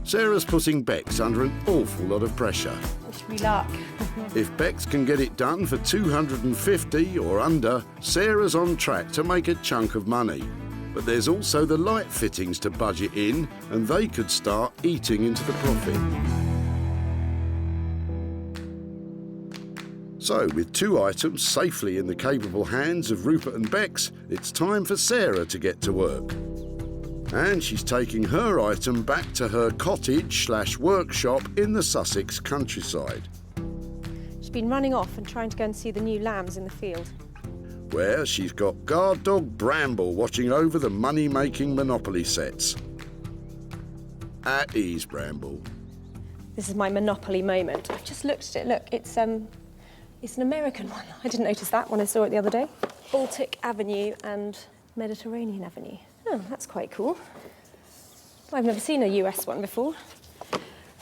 Sarah's putting Bex under an awful lot of pressure. Wish me luck. If Bex can get it done for 250 or under, Sarah's on track to make a chunk of money. But there's also the light fittings to budget in, and they could start eating into the profit. So, with 2 items safely in the capable hands of Rupert and Bex, it's time for Sarah to get to work. And she's taking her item back to her cottage/workshop in the Sussex countryside, She's been running off and trying to go and see the new lambs in the field. where she's got guard dog Bramble watching over the money-making Monopoly sets. At ease, Bramble. This is my Monopoly moment. I've just looked at it. Look, it's an American one. I didn't notice that when I saw it the other day. Baltic Avenue and Mediterranean Avenue. Oh, that's quite cool. I've never seen a US one before.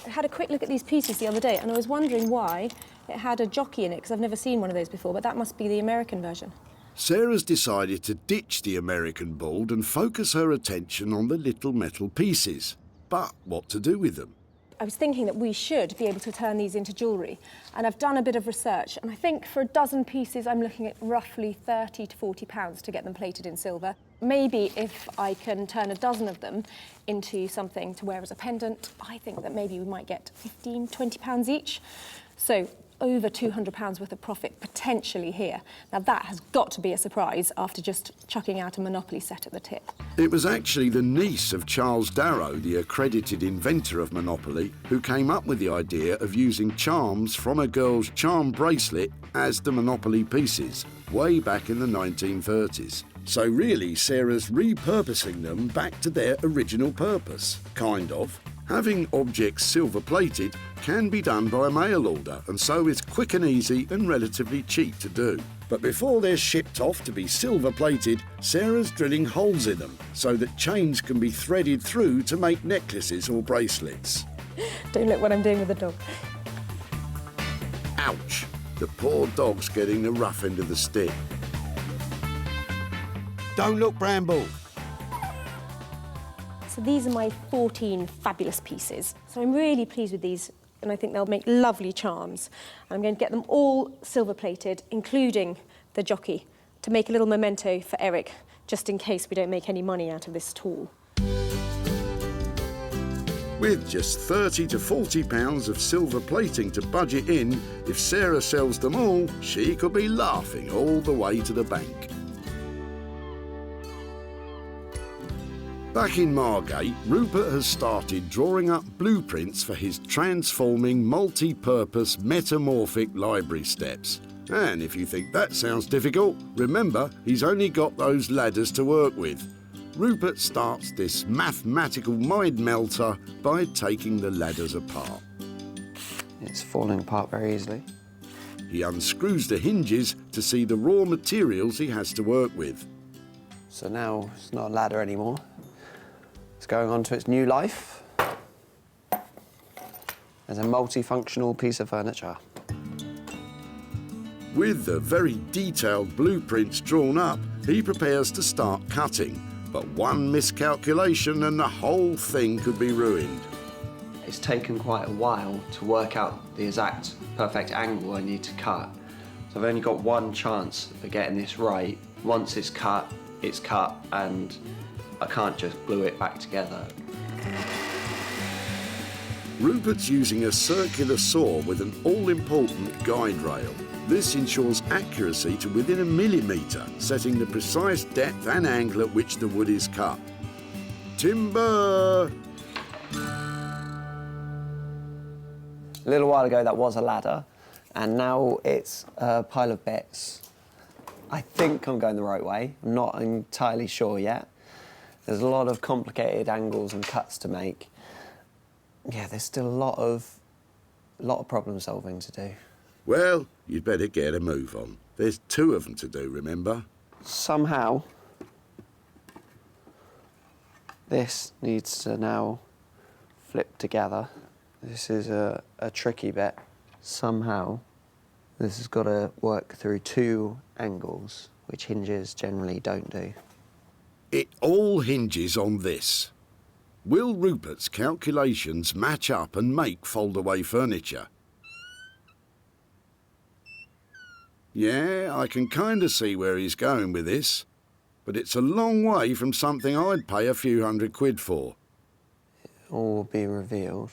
I had a quick look at these pieces the other day and I was wondering why it had a jockey in it, because I've never seen one of those before, but that must be the American version. Sarah's decided to ditch the American board and focus her attention on the little metal pieces. But what to do with them? I was thinking that we should be able to turn these into jewellery, and I've done a bit of research, and I think for a dozen pieces I'm looking at roughly £30 to £40 to get them plated in silver. Maybe if I can turn a dozen of them into something to wear as a pendant, I think that maybe we might get £15, £20 each. So over £200 worth of profit potentially here. Now that has got to be a surprise after just chucking out a Monopoly set at the tip. It was actually the niece of Charles Darrow, the accredited inventor of Monopoly, who came up with the idea of using charms from a girl's charm bracelet as the Monopoly pieces, way back in the 1930s. So really, Sarah's repurposing them back to their original purpose, kind of. Having objects silver-plated can be done by mail order, and so is quick and easy and relatively cheap to do. But before they're shipped off to be silver-plated, Sarah's drilling holes in them so that chains can be threaded through to make necklaces or bracelets. Don't look what I'm doing with the dog. Ouch! The poor dog's getting the rough end of the stick. Don't look, Bramble! So these are my 14 fabulous pieces. So I'm really pleased with these, and I think they'll make lovely charms. And I'm going to get them all silver-plated, including the jockey, to make a little memento for Eric, just in case we don't make any money out of this tool. With just 30 to 40 pounds of silver plating to budget in, if Sarah sells them all, she could be laughing all the way to the bank. Back in Margate, Rupert has started drawing up blueprints for his transforming multi-purpose metamorphic library steps. And if you think that sounds difficult, remember he's only got those ladders to work with. Rupert starts this mathematical mind melter by taking the ladders apart. It's falling apart very easily. He unscrews the hinges to see the raw materials he has to work with. So now it's not a ladder anymore. It's going on to its new life as a multifunctional piece of furniture. With the very detailed blueprints drawn up, he prepares to start cutting. But one miscalculation and the whole thing could be ruined. It's taken quite a while to work out the exact perfect angle I need to cut. So I've only got one chance of getting this right. Once it's cut, and I can't just glue it back together. Rupert's using a circular saw with an all-important guide rail. This ensures accuracy to within a millimetre, setting the precise depth and angle at which the wood is cut. Timber! A little while ago that was a ladder, and now it's a pile of bits. I think I'm going the right way. I'm not entirely sure yet. There's a lot of complicated angles and cuts to make. Yeah, there's still a lot of problem solving to do. Well, you'd better get a move on. There's 2 of them to do, remember? Somehow, this needs to now flip together. This is a tricky bit. Somehow, this has got to work through 2 angles, which hinges generally don't do. It all hinges on this. Will Rupert's calculations match up and make fold-away furniture? Yeah, I can kind of see where he's going with this, but it's a long way from something I'd pay a few £100 for. It all will be revealed.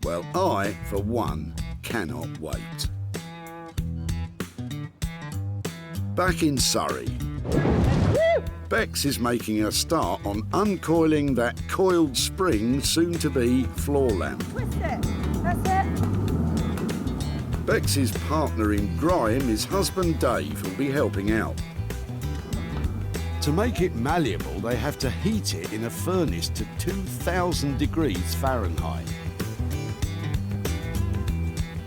Well, I, for one, cannot wait. Back in Surrey, Bex is making a start on uncoiling that coiled spring, soon-to-be floor lamp. Twist it. That's it. Bex's partner in grime, his husband Dave, will be helping out. To make it malleable, they have to heat it in a furnace to 2,000 degrees Fahrenheit.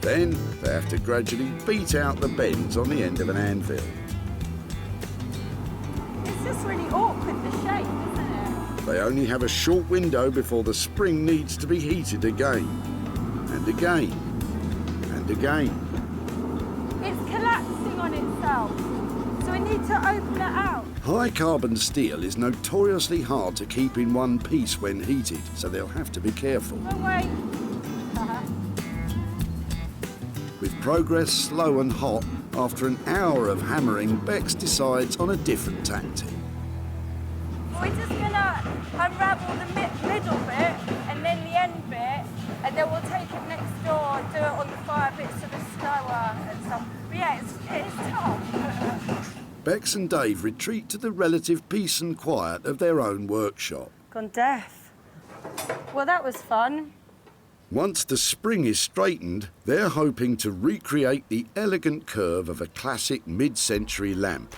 Then they have to gradually beat out the bends on the end of an anvil. It's just really awkward, the shape, isn't it? They only have a short window before the spring needs to be heated again, and again, and again. It's collapsing on itself, so we need to open it out. High carbon steel is notoriously hard to keep in one piece when heated, so they'll have to be careful. Oh, wait. With progress slow and hot, after an hour of hammering, Bex decides on a different tactic. We're just gonna unravel the middle bit and then the end bit, and then we'll take it next door and do it on the fire bit sort of slower and stuff. But yeah, it's tough. Bex and Dave retreat to the relative peace and quiet of their own workshop. Gone deaf. Well, that was fun. Once the spring is straightened, they're hoping to recreate the elegant curve of a classic mid-century lamp.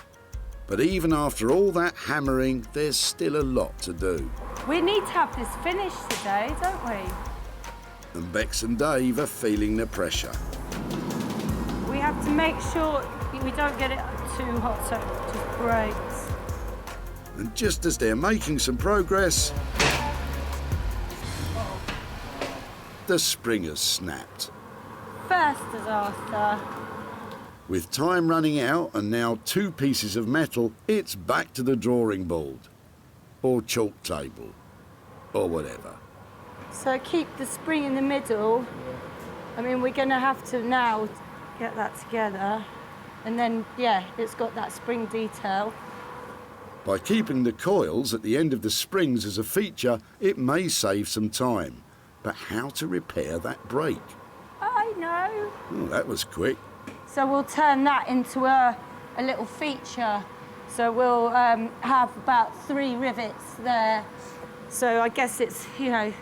But even after all that hammering, there's still a lot to do. We need to have this finished today, don't we? And Bex and Dave are feeling the pressure. We have to make sure we don't get it too hot so it just breaks. And just as they're making some progress, the spring has snapped. First disaster. With time running out and now 2 pieces of metal, it's back to the drawing board, or chalk table, or whatever. So keep the spring in the middle. I mean, we're going to have to now get that together. And then, yeah, it's got that spring detail. By keeping the coils at the end of the springs as a feature, it may save some time. But how to repair that break? I know. Oh, that was quick. So we'll turn that into a little feature. So we'll have about 3 rivets there. So I guess it's, you know,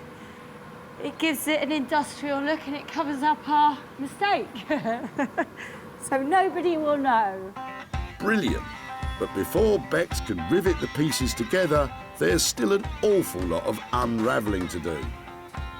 it gives it an industrial look and it covers up our mistake. So nobody will know. Brilliant. But before Bex can rivet the pieces together, there's still an awful lot of unravelling to do.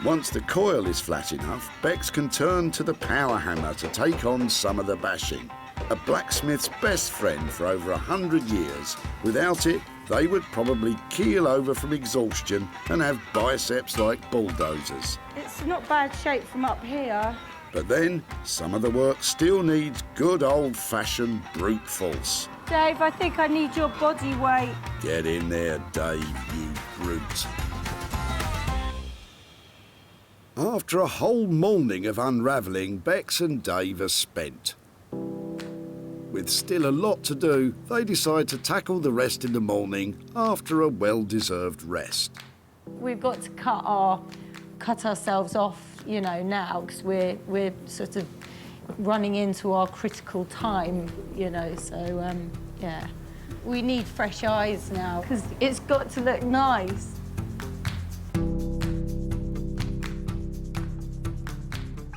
Once the coil is flat enough, Bex can turn to the power hammer to take on some of the bashing. A blacksmith's best friend for over 100 years. Without it, they would probably keel over from exhaustion and have biceps like bulldozers. It's not bad shape from up here. But then, some of the work still needs good old-fashioned brute force. Dave, I think I need your body weight. Get in there, Dave, you brute. After a whole morning of unravelling, Bex and Dave are spent. With still a lot to do, they decide to tackle the rest in the morning after a well-deserved rest. We've got to cut ourselves off, you know, now, because we're sort of running into our critical time, you know, so, yeah. We need fresh eyes now, because it's got to look nice.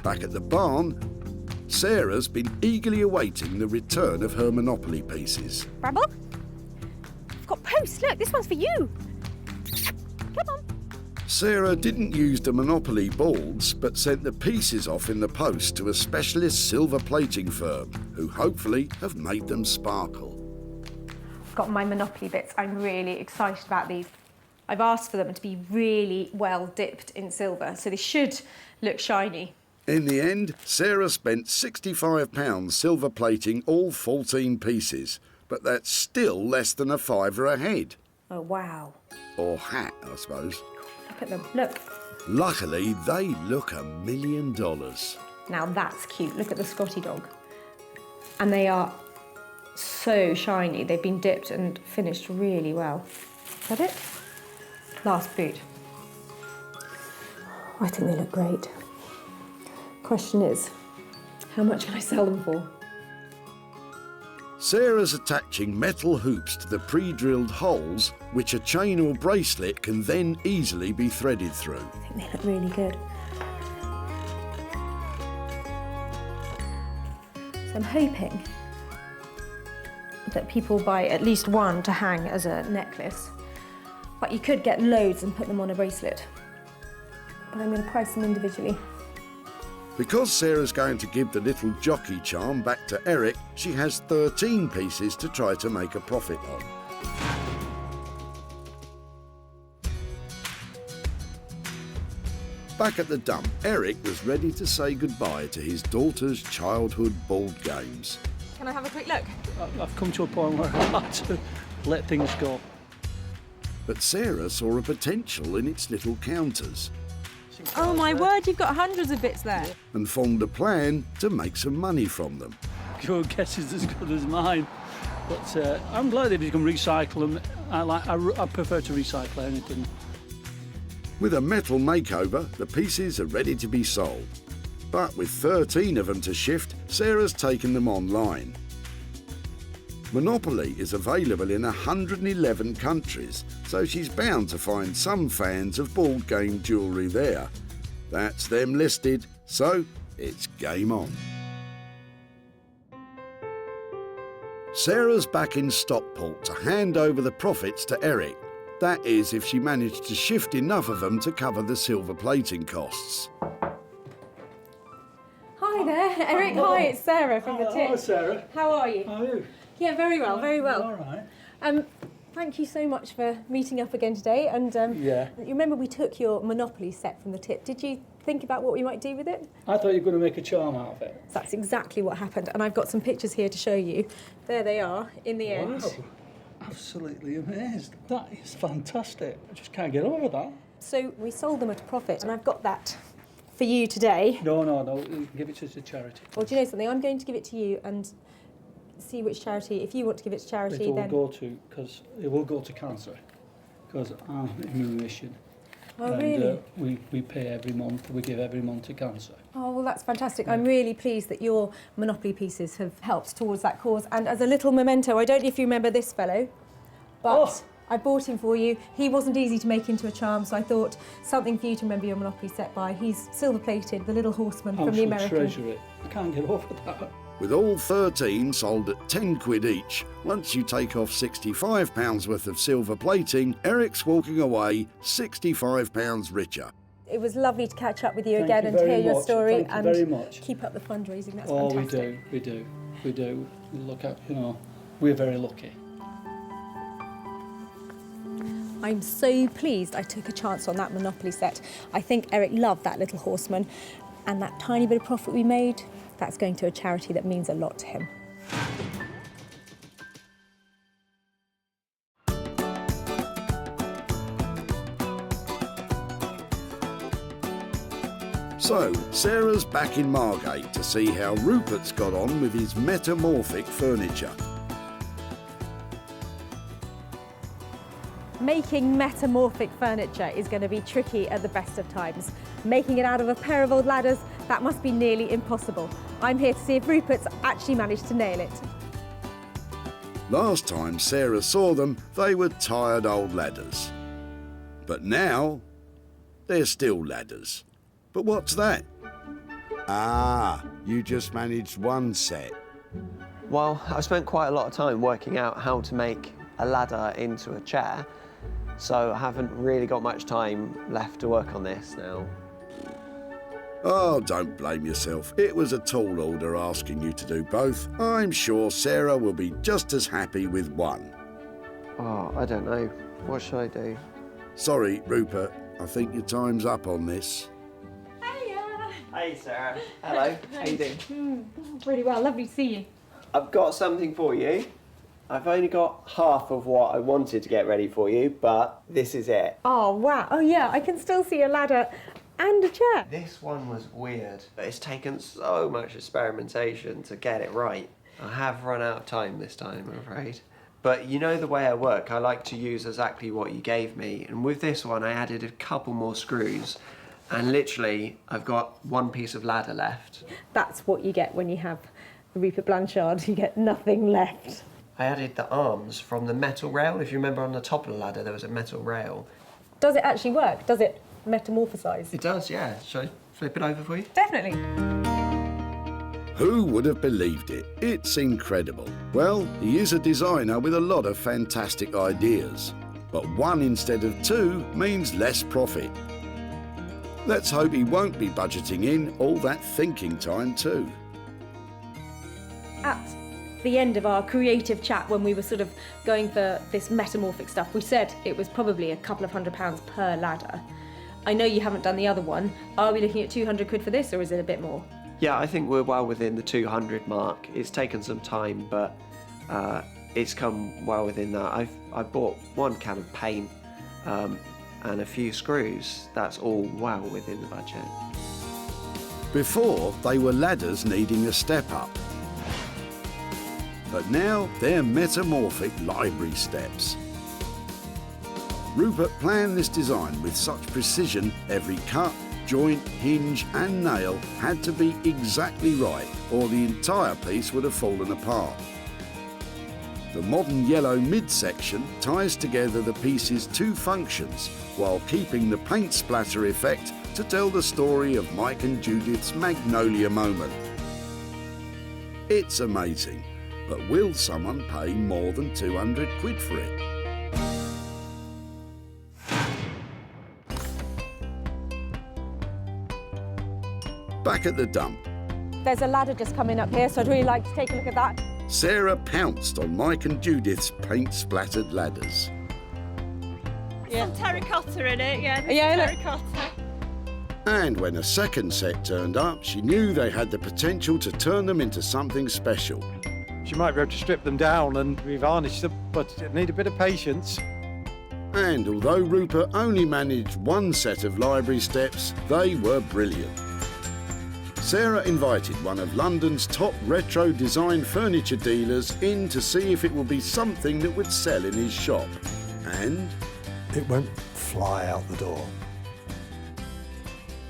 Back at the barn, Sarah's been eagerly awaiting the return of her Monopoly pieces. Bramble? I've got posts. Look, this one's for you. Come on. Sarah didn't use the Monopoly boards, but sent the pieces off in the post to a specialist silver plating firm, who hopefully have made them sparkle. I've got my Monopoly bits. I'm really excited about these. I've asked for them to be really well dipped in silver, so they should look shiny. In the end, Sarah spent £65 silver plating all 14 pieces, but that's still less than a £5 a head. Oh, wow. Or hat, I suppose. Look at them, look. Luckily, they look $1 million. Now that's cute. Look at the Scotty dog. And they are so shiny. They've been dipped and finished really well. Is that it? Last boot. I think they look great. Question is, how much can I sell them for? Sarah's attaching metal hoops to the pre-drilled holes, which a chain or bracelet can then easily be threaded through. I think they look really good. So I'm hoping that people buy at least one to hang as a necklace, but you could get loads and put them on a bracelet. But I'm going to price them individually. Because Sarah's going to give the little jockey charm back to Eric, she has 13 pieces to try to make a profit on. Back at the dump, Eric was ready to say goodbye to his daughter's childhood board games. Can I have a quick look? I've come to a point where I like to let things go. But Sarah saw a potential in its little counters. Oh my word, you've got hundreds of bits there. And formed a plan to make some money from them. Your guess is as good as mine. But I'm glad if you can recycle them. I prefer to recycle anything. With a metal makeover, the pieces are ready to be sold. But with 13 of them to shift, Sarah's taken them online. Monopoly is available in 111 countries, so she's bound to find some fans of board game jewellery there. That's them listed, so it's game on. Sarah's back in Stockport to hand over the profits to Eric. That is, if she managed to shift enough of them to cover the silver plating costs. Hi there, Eric. Hi, it's Sarah from the tip. Hello, Sarah. How are you? How are you? Yeah, very well, very well. All right. Thank you so much for meeting up again today. And Yeah. you remember we took your Monopoly set from the tip. Did you think about what we might do with it? I thought you were going to make a charm out of it. That's exactly what happened. And I've got some pictures here to show you. There they are in the end. Wow. Absolutely amazed. That is fantastic. I just can't get over that. So we sold them at a profit, and I've got that for you today. No. You can give it to the charity. Well, do you know something? I'm going to give it to you, and see which charity. If you want to give it to charity, It will then... go to, because it will go to cancer, because I'm in remission. Oh, and, really? We pay every month, we give every month to cancer. Oh, well, that's fantastic. I'm really pleased that your Monopoly pieces have helped towards that cause. And as a little memento, I don't know if you remember this fellow, but I bought him for you. He wasn't easy to make into a charm, so I thought something for you to remember your Monopoly set by. He's silver-plated, the little horseman from the American... I shall treasure it. I can't get over that. With all 13 sold at 10 quid each, once you take off £65 worth of silver plating, Eric's walking away £65 richer. It was lovely to catch up with you Thank again you and very hear your much. story Thank you and very much. keep up the fundraising. That's Oh, fantastic. we do. We look at, we're very lucky. I'm so pleased I took a chance on that Monopoly set. I think Eric loved that little horseman, and that tiny bit of profit we made, that's going to a charity that means a lot to him. So, Sarah's back in Margate to see how Rupert's got on with his metamorphic furniture. Making metamorphic furniture is going to be tricky at the best of times. Making it out of a pair of old ladders, that must be nearly impossible. I'm here to see if Rupert's actually managed to nail it. Last time Sarah saw them, they were tired old ladders. But now, they're still ladders. But what's that? Ah, you just managed one set. Well, I've spent quite a lot of time working out how to make a ladder into a chair, so I haven't really got much time left to work on this now. Oh, don't blame yourself. It was a tall order asking you to do both. I'm sure Sarah will be just as happy with one. Oh, I don't know. What should I do? Sorry, Rupert. I think your time's up on this. Hey, Sarah. Hello. How you doing? Really well, lovely to see you. I've got something for you. I've only got half of what I wanted to get ready for you, but this is it. Oh, wow. Oh, yeah, I can still see a ladder and a chair. This one was weird, but it's taken so much experimentation to get it right. I have run out of time this time, I'm afraid. But you know the way I work, I like to use exactly what you gave me, and with this one I added a couple more screws, and literally I've got one piece of ladder left. That's what you get when you have Rupert Blanchard. You get nothing left. I added the arms from the metal rail. If you remember, on the top of the ladder there was a metal rail. Does it actually work? Does it metamorphosise? It does, yeah. Shall I flip it over for you? Definitely. Who would have believed it? It's incredible. Well, he is a designer with a lot of fantastic ideas. But one instead of two means less profit. Let's hope he won't be budgeting in all that thinking time too. At the end of our creative chat, when we were sort of going for this metamorphic stuff, we said it was probably a couple of £100 per ladder. I know you haven't done the other one. Are we looking at 200 quid for this, or is it a bit more? Yeah, I think we're well within the 200 mark. It's taken some time, but it's come well within that. I bought one can of paint and a few screws. That's all well within the budget. Before, they were ladders needing a step up. But now they're metamorphic library steps. Rupert planned this design with such precision, every cut, joint, hinge and nail had to be exactly right, or the entire piece would have fallen apart. The modern yellow midsection ties together the piece's two functions while keeping the paint splatter effect to tell the story of Mike and Judith's Magnolia moment. It's amazing, but will someone pay more than 200 quid for it? Back at the dump, There's a ladder just coming up here, so I'd really like to take a look at that. Sarah pounced on Mike and Judith's paint-splattered ladders. Some terracotta in it, yeah. Yeah, terracotta. And when a second set turned up, she knew they had the potential to turn them into something special. She might be able to strip them down and revarnish them, but it need a bit of patience. And although Rupert only managed one set of library steps, they were brilliant. Sarah invited one of London's top retro design furniture dealers in to see if it would be something that would sell in his shop. And it won't fly out the door,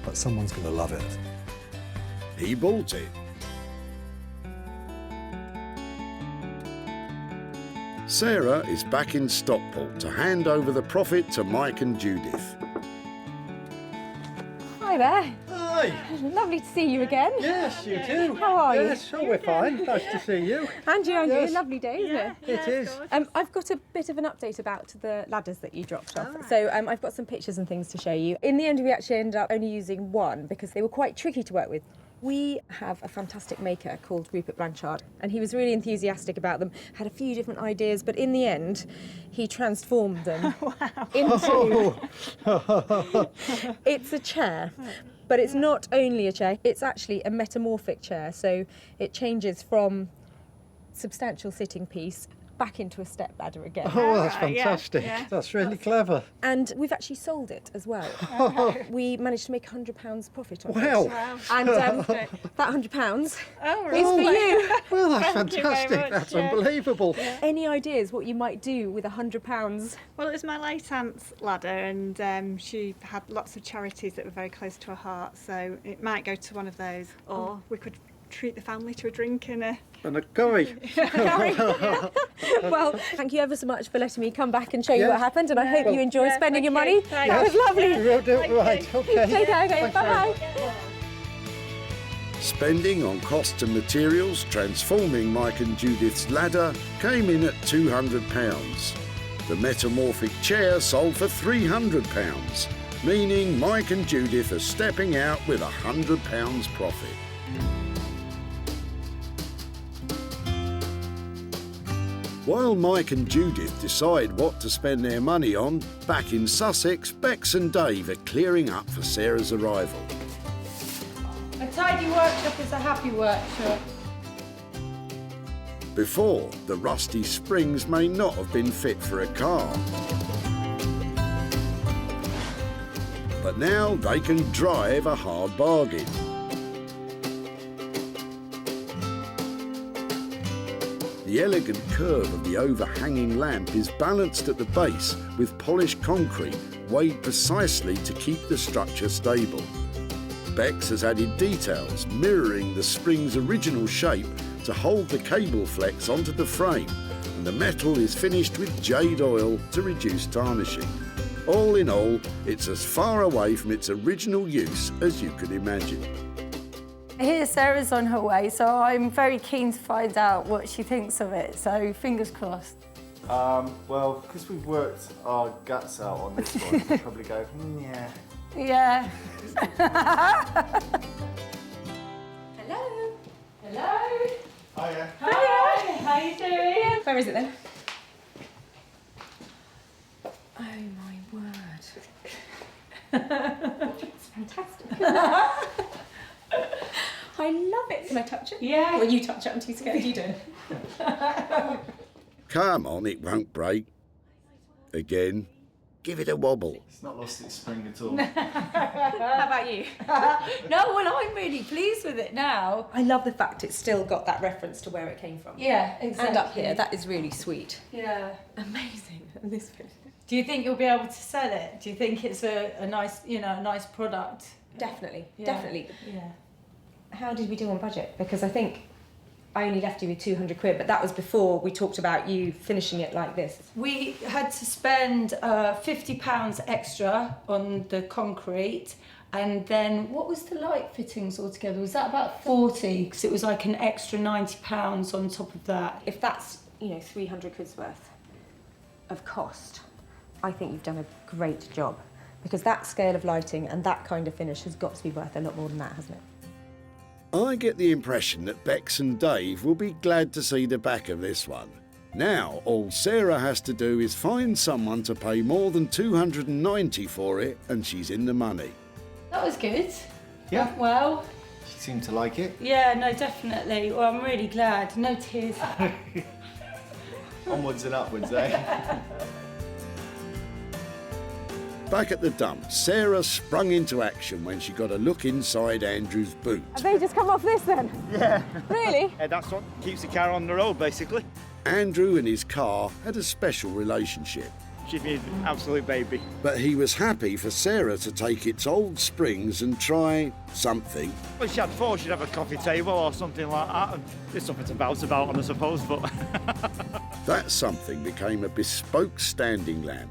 but someone's going to love it. He bought it. Sarah is back in Stockport to hand over the profit to Mike and Judith. Hi there. Hi. Lovely to see you again. Yes, you too. How are you? Yes, oh, we're fine. Nice to see you. And you, Yes. lovely day, isn't it? It is. I've got a bit of an update about the ladders that you dropped off. So I've got some pictures and things to show you. In the end, we actually ended up only using one because they were quite tricky to work with. We have a fantastic maker called Rupert Blanchard, and he was really enthusiastic about them, had a few different ideas, but in the end, he transformed them into... It's a chair. But it's not only a chair, it's actually a metamorphic chair. So it changes from substantial sitting piece back into a step ladder again. Oh, that's fantastic. That's really clever. And we've actually sold it as well. We managed to make £100 profit on Wow. it. And that £100 is for really? you. Well, that's Thank you very fantastic. much, That's yeah. unbelievable. Any ideas what you might do with £100? Well, it was my late aunt's ladder, and she had lots of charities that were very close to her heart, so it might go to one of those, or we could treat the family to a drink and a... And a curry. Well, thank you ever so much for letting me come back and show you Yes. what happened, and I hope you enjoy spending your money. Thank That was lovely. You will do it right. Okay. Take care, okay, Thanks very bye-bye. much. Spending on costs and materials transforming Mike and Judith's ladder came in at £200. The metamorphic chair sold for £300, meaning Mike and Judith are stepping out with £100 profit. While Mike and Judith decide what to spend their money on, back in Sussex, Bex and Dave are clearing up for Sarah's arrival. A tidy workshop is a happy workshop. Before, the rusty springs may not have been fit for a car. But now they can drive a hard bargain. The elegant curve of the overhanging lamp is balanced at the base with polished concrete weighed precisely to keep the structure stable. Bex has added details mirroring the spring's original shape to hold the cable flex onto the frame, and the metal is finished with jade oil to reduce tarnishing. All in all, it's as far away from its original use as you could imagine. I hear Sarah's on her way, so I'm very keen to find out what she thinks of it, so fingers crossed. Well, because we've worked our guts out on this one, we'll probably go, yeah. Yeah. Hello. Hello. Hiya. Hi. How you doing? Where is it then? Oh my word. It's fantastic. I love it. Can I touch it? Yeah. Well, you touch it. I'm too scared. You do. Come on, it won't break. Again, give it a wobble. It's not lost its spring at all. How about you? No, well, I'm really pleased with it now. I love the fact it's still got that reference to where it came from. Yeah, exactly. And up here, that is really sweet. Yeah. Amazing. And this bit. Do you think you'll be able to sell it? Do you think it's a nice, a nice product? Definitely, Yeah. definitely. Yeah. How did we do on budget? Because I think I only left you with 200 quid, but that was before we talked about you finishing it like this. We had to spend £50 extra on the concrete, and then what was the light fittings altogether? Was that about 40? Because it was like an extra £90 on top of that. If that's, 300 quid's worth of cost, I think you've done a great job. Because that scale of lighting and that kind of finish has got to be worth a lot more than that, hasn't it? I get the impression that Bex and Dave will be glad to see the back of this one. Now, all Sarah has to do is find someone to pay more than $290 for it, and she's in the money. That was good. Yeah. Went well. She seemed to like it. Yeah, no, definitely. Well, I'm really glad. No tears. Onwards and upwards, eh? Back at the dump, Sarah sprung into action when she got a look inside Andrew's boot. Have they just come off this then? Yeah. Really? Yeah, that's what keeps the car on the road, basically. Andrew and his car had a special relationship. She's an absolute baby. But he was happy for Sarah to take its old springs and try something. Well, she had thought she'd have a coffee table or something like that, and there's something to bounce about on, I suppose, but... That something became a bespoke standing lamp.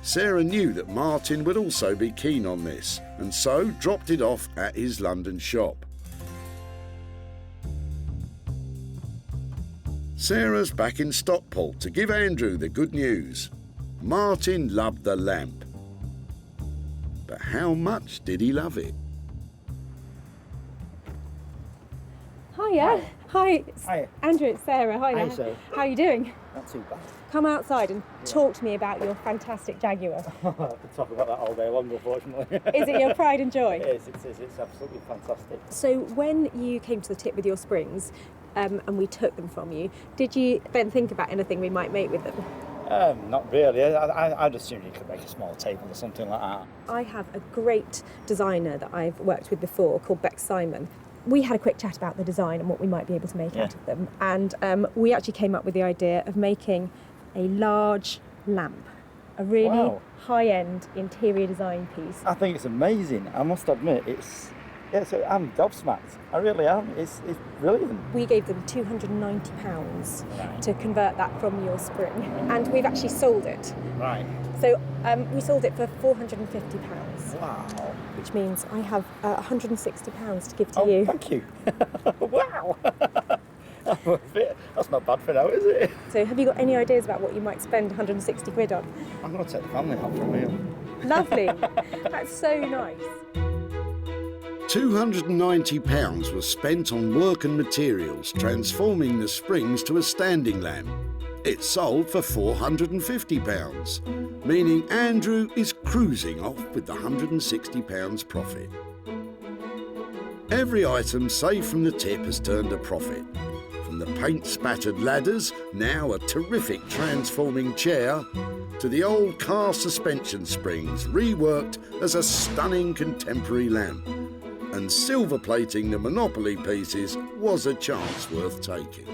Sarah knew that Martin would also be keen on this, and so dropped it off at his London shop. Sarah's back in Stockport to give Andrew the good news. Martin loved the lamp. But how much did he love it? Hiya. Hi. Hiya. Andrew, it's Sarah. Hi there. Hi, Sarah. How are you doing? Not too bad. Come outside and talk to me about your fantastic Jaguar. I could talk about that all day long, unfortunately. Is it your pride and joy? It is, it's absolutely fantastic. So when you came to the tip with your springs and we took them from you, did you then think about anything we might make with them? Not really. I'd assume you could make a small table or something like that. I have a great designer that I've worked with before called Beck Simon. We had a quick chat about the design and what we might be able to make out of them, and we actually came up with the idea of making a large lamp, a really high-end interior design piece. I think it's amazing. I must admit, I'm gobsmacked. I really am. It's brilliant. We gave them £290 to convert that from your spring, and we've actually sold it. Right. So we sold it for £450. Wow. Which means I have £160 to give to you. Thank you. Wow. That's not bad for now, is it? So have you got any ideas about what you might spend 160 quid on? I'm going to take the family out for a meal. Lovely. That's so nice. £290 was spent on work and materials, transforming the springs to a standing lamp. It sold for £450, meaning Andrew is cruising off with the £160 profit. Every item saved from the tip has turned a profit. From the paint-spattered ladders, now a terrific transforming chair, to the old car suspension springs reworked as a stunning contemporary lamp. And silver plating the Monopoly pieces was a chance worth taking.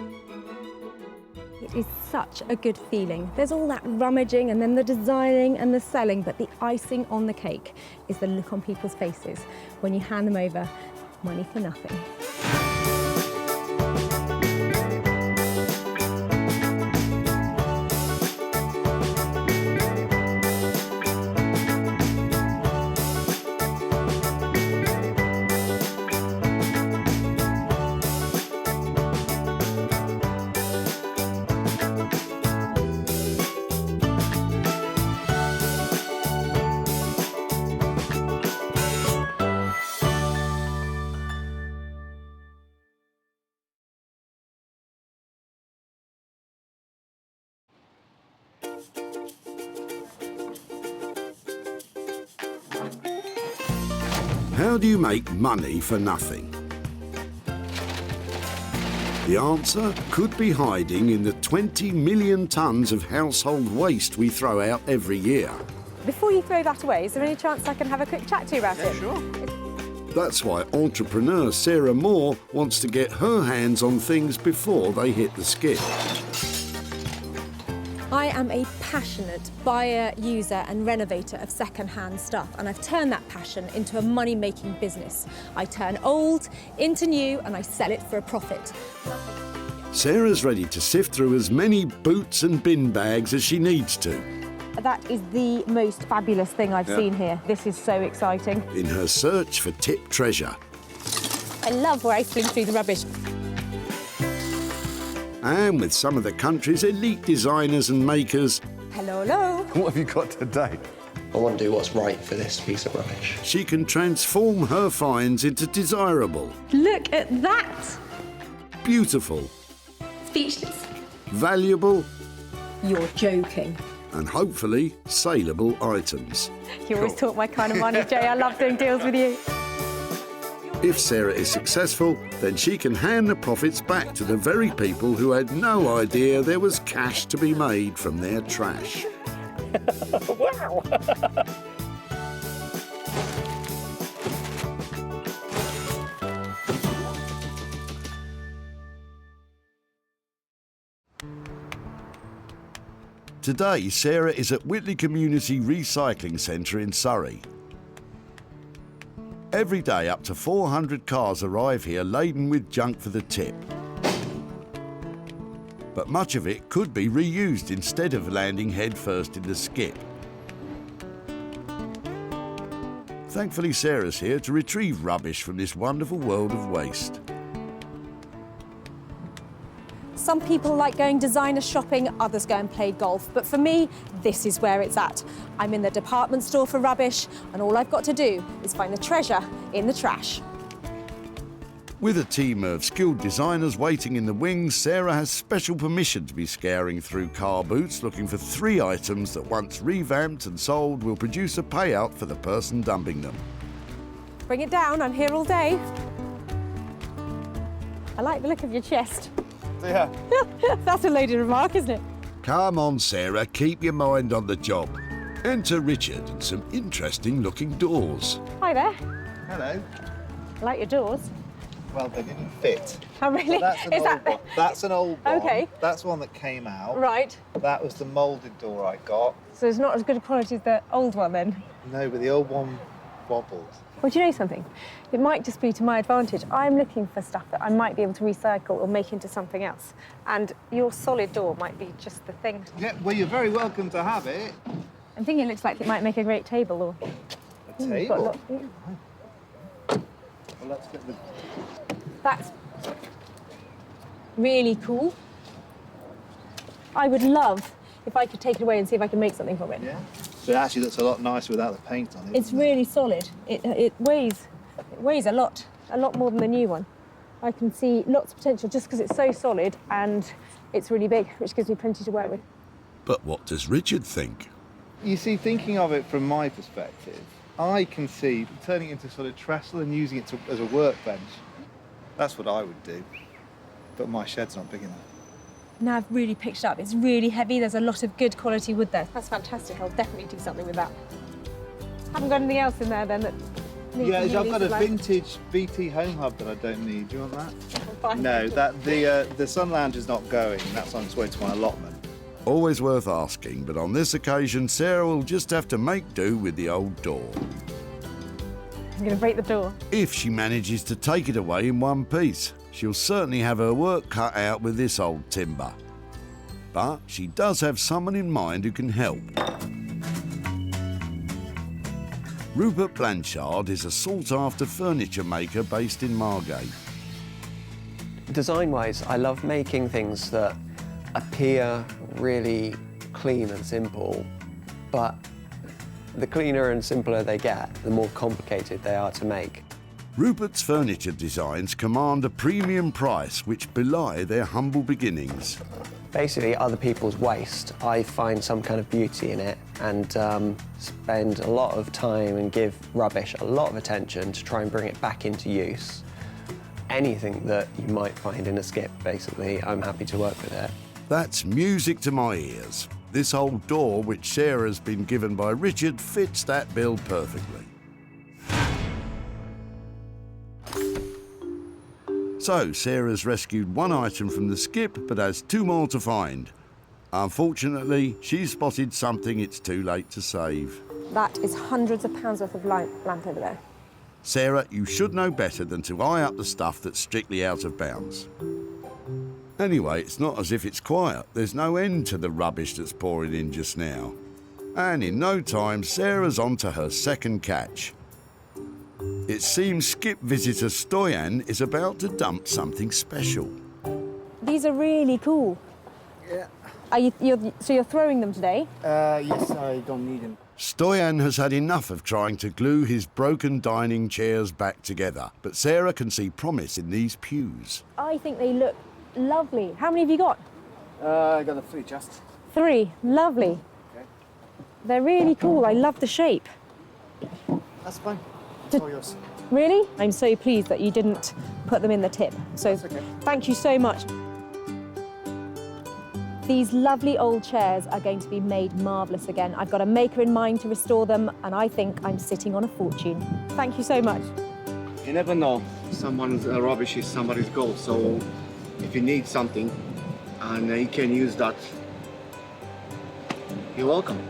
It is such a good feeling. There's all that rummaging and then the designing and the selling, but the icing on the cake is the look on people's faces when you hand them over money for nothing. How do you make money for nothing? The answer could be hiding in the 20 million tonnes of household waste we throw out every year. Before you throw that away, is there any chance I can have a quick chat to you about it? Sure. That's why entrepreneur Sarah Moore wants to get her hands on things before they hit the skip. I am a passionate buyer, user and renovator of second-hand stuff, and I've turned that passion into a money-making business. I turn old into new and I sell it for a profit. Sarah's ready to sift through as many boots and bin bags as she needs to. That is the most fabulous thing I've seen here. This is so exciting. In her search for tip treasure. I love where I fling through the rubbish. And with some of the country's elite designers and makers. Hello, hello. What have you got today? I want to do what's right for this piece of rubbish. She can transform her finds into desirable, Look at that. beautiful, Speechless. valuable, You're joking. and hopefully saleable items. You always talk my kind of money, Jay. I love doing deals with you. If Sarah is successful, then she can hand the profits back to the very people who had no idea there was cash to be made from their trash. Wow! Today, Sarah is at Whitley Community Recycling Centre in Surrey. Every day, up to 400 cars arrive here laden with junk for the tip. But much of it could be reused instead of landing headfirst in the skip. Thankfully, Sarah's here to retrieve rubbish from this wonderful world of waste. Some people like going designer shopping, others go and play golf. But for me, this is where it's at. I'm in the department store for rubbish, and all I've got to do is find the treasure in the trash. With a team of skilled designers waiting in the wings, Sarah has special permission to be scouring through car boots looking for 3 items that, once revamped and sold, will produce a payout for the person dumping them. Bring it down, I'm here all day. I like the look of your chest. Yeah. That's a loaded remark, isn't it? Come on, Sarah, keep your mind on the job. Enter Richard and some interesting looking doors. Hi there. Hello. I like your doors. Well, they didn't fit. Oh, really? That's an old one. That's an old one. Okay. That's one that came out. Right. That was the moulded door I got. So it's not as good a quality as the old one, then? No, but the old one wobbled. Well, do you know something? It might just be to my advantage. I'm looking for stuff that I might be able to recycle or make into something else. And your solid door might be just the thing. Yeah, well, you're very welcome to have it. I'm thinking it looks like it might make a great table or... A table? You've got a lot... Well, let's get the... That's really cool. I would love if I could take it away and see if I can make something from it. Yeah. So it actually looks a lot nicer without the paint on it. It's really solid. It weighs a lot more than the new one. I can see lots of potential just because it's so solid and it's really big, which gives me plenty to work with. But what does Richard think? You see, thinking of it from my perspective, I can see turning it into sort of trestle and using it as a workbench. That's what I would do. But my shed's not big enough. Now I've really picked it up. It's really heavy. There's a lot of good quality wood there. That's fantastic. I'll definitely do something with that. Haven't got anything else in there then that needs Yeah, to I've got a like... vintage VT home hub that I don't need. Do you want that? Fine. No, the sun lounge is not going. That's on its way to my allotment. Always worth asking, but on this occasion, Sarah will just have to make do with the old door. I'm going to break the door. If she manages to take it away in one piece, she'll certainly have her work cut out with this old timber. But she does have someone in mind who can help. Rupert Blanchard is a sought-after furniture maker based in Margate. Design-wise, I love making things that appear really clean and simple, but the cleaner and simpler they get, the more complicated they are to make. Rupert's furniture designs command a premium price which belie their humble beginnings. Basically, other people's waste, I find some kind of beauty in it and spend a lot of time and give rubbish a lot of attention to try and bring it back into use. Anything that you might find in a skip, basically, I'm happy to work with it. That's music to my ears. This old door, which Sarah's been given by Richard, fits that bill perfectly. So, Sarah's rescued 1 item from the skip, but has 2 more to find. Unfortunately, she's spotted something it's too late to save. That is hundreds of pounds worth of lamp over there. Sarah, you should know better than to eye up the stuff that's strictly out of bounds. Anyway, it's not as if it's quiet. There's no end to the rubbish that's pouring in just now. And in no time, Sarah's on to her second catch. It seems skip visitor Stoyan is about to dump something special. These are really cool. Yeah. So you're throwing them today? Yes, I don't need them. Stoyan has had enough of trying to glue his broken dining chairs back together, but Sarah can see promise in these pews. I think they look lovely. How many have you got? I got 3 just. 3. Lovely. Okay. They're really cool. I love the shape. That's fine. It's all yours. Really? I'm so pleased that you didn't put them in the tip. So That's okay. Thank you so much. These lovely old chairs are going to be made marvellous again. I've got a maker in mind to restore them, and I think I'm sitting on a fortune. Thank you so much. You never know. Someone's rubbish is somebody's gold. So if you need something and you can use that, You're welcome.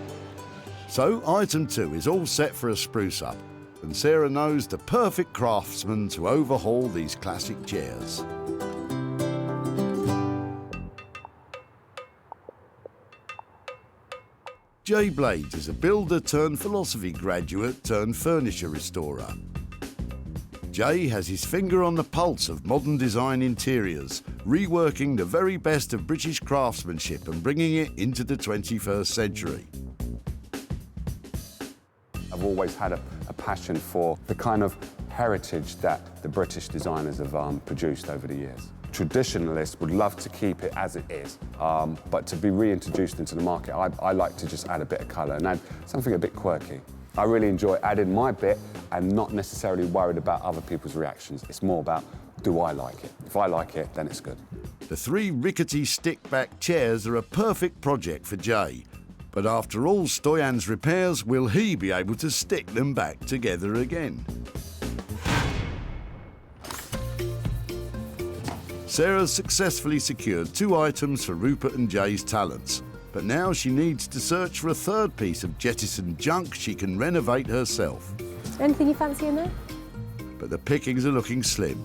So item 2 is all set for a spruce up, and Sarah knows the perfect craftsman to overhaul these classic chairs. Jay Blades is a builder turned philosophy graduate turned furniture restorer. Jay has his finger on the pulse of modern design interiors, reworking the very best of British craftsmanship and bringing it into the 21st century. I've always had a passion for the kind of heritage that the British designers have produced over the years. Traditionalists would love to keep it as it is, but to be reintroduced into the market, I like to just add a bit of colour and add something a bit quirky. I really enjoy adding my bit and not necessarily worried about other people's reactions. It's more about, do I like it? If I like it, then it's good. The 3 rickety stick-back chairs are a perfect project for Jay. But after all Stoyan's repairs, will he be able to stick them back together again? Sarah's successfully secured 2 items for Rupert and Jay's talents, but now she needs to search for a 3rd piece of jettisoned junk she can renovate herself. Anything you fancy in there? But the pickings are looking slim.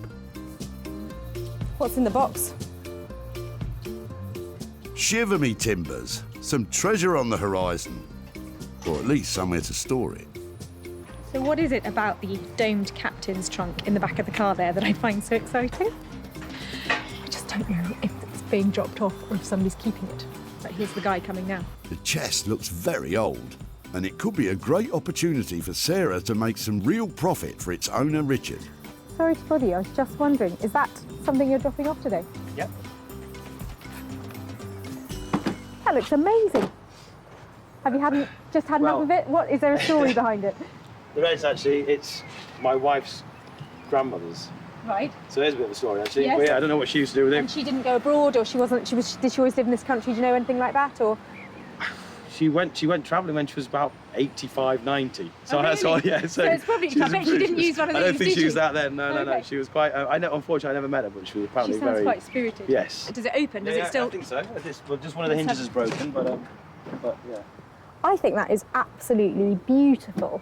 What's in the box? Shiver me timbers, some treasure on the horizon, or at least somewhere to store it. So what is it about the domed captain's trunk in the back of the car there that I find so exciting? I just don't know if it's being dropped off or if somebody's keeping it. But here's the guy coming now. The chest looks very old, and it could be a great opportunity for Sarah to make some real profit for its owner, Richard. Sorry to bother you, I was just wondering, is that something you're dropping off today? Yep. That looks amazing. Have you just had enough of it? What, is there a story behind it? There is actually, it's my wife's grandmother's. Right. So there's a bit of a story actually. Yes. But yeah, I don't know what she used to do with him. And she didn't go abroad, or did she always live in this country? Do you know anything like that, or? She went travelling when she was about 85, 90. So Oh, that's really? all, yeah. So it's probably, I bet she didn't use one of these, I don't think did she she? was that then, no. Okay. She was quite, unfortunately I never met her, but she was apparently She sounds very... quite spirited. Yes. Does it open? Does Yeah, it still? I think so. Just one of the hinges is broken, but yeah. I think that is absolutely beautiful.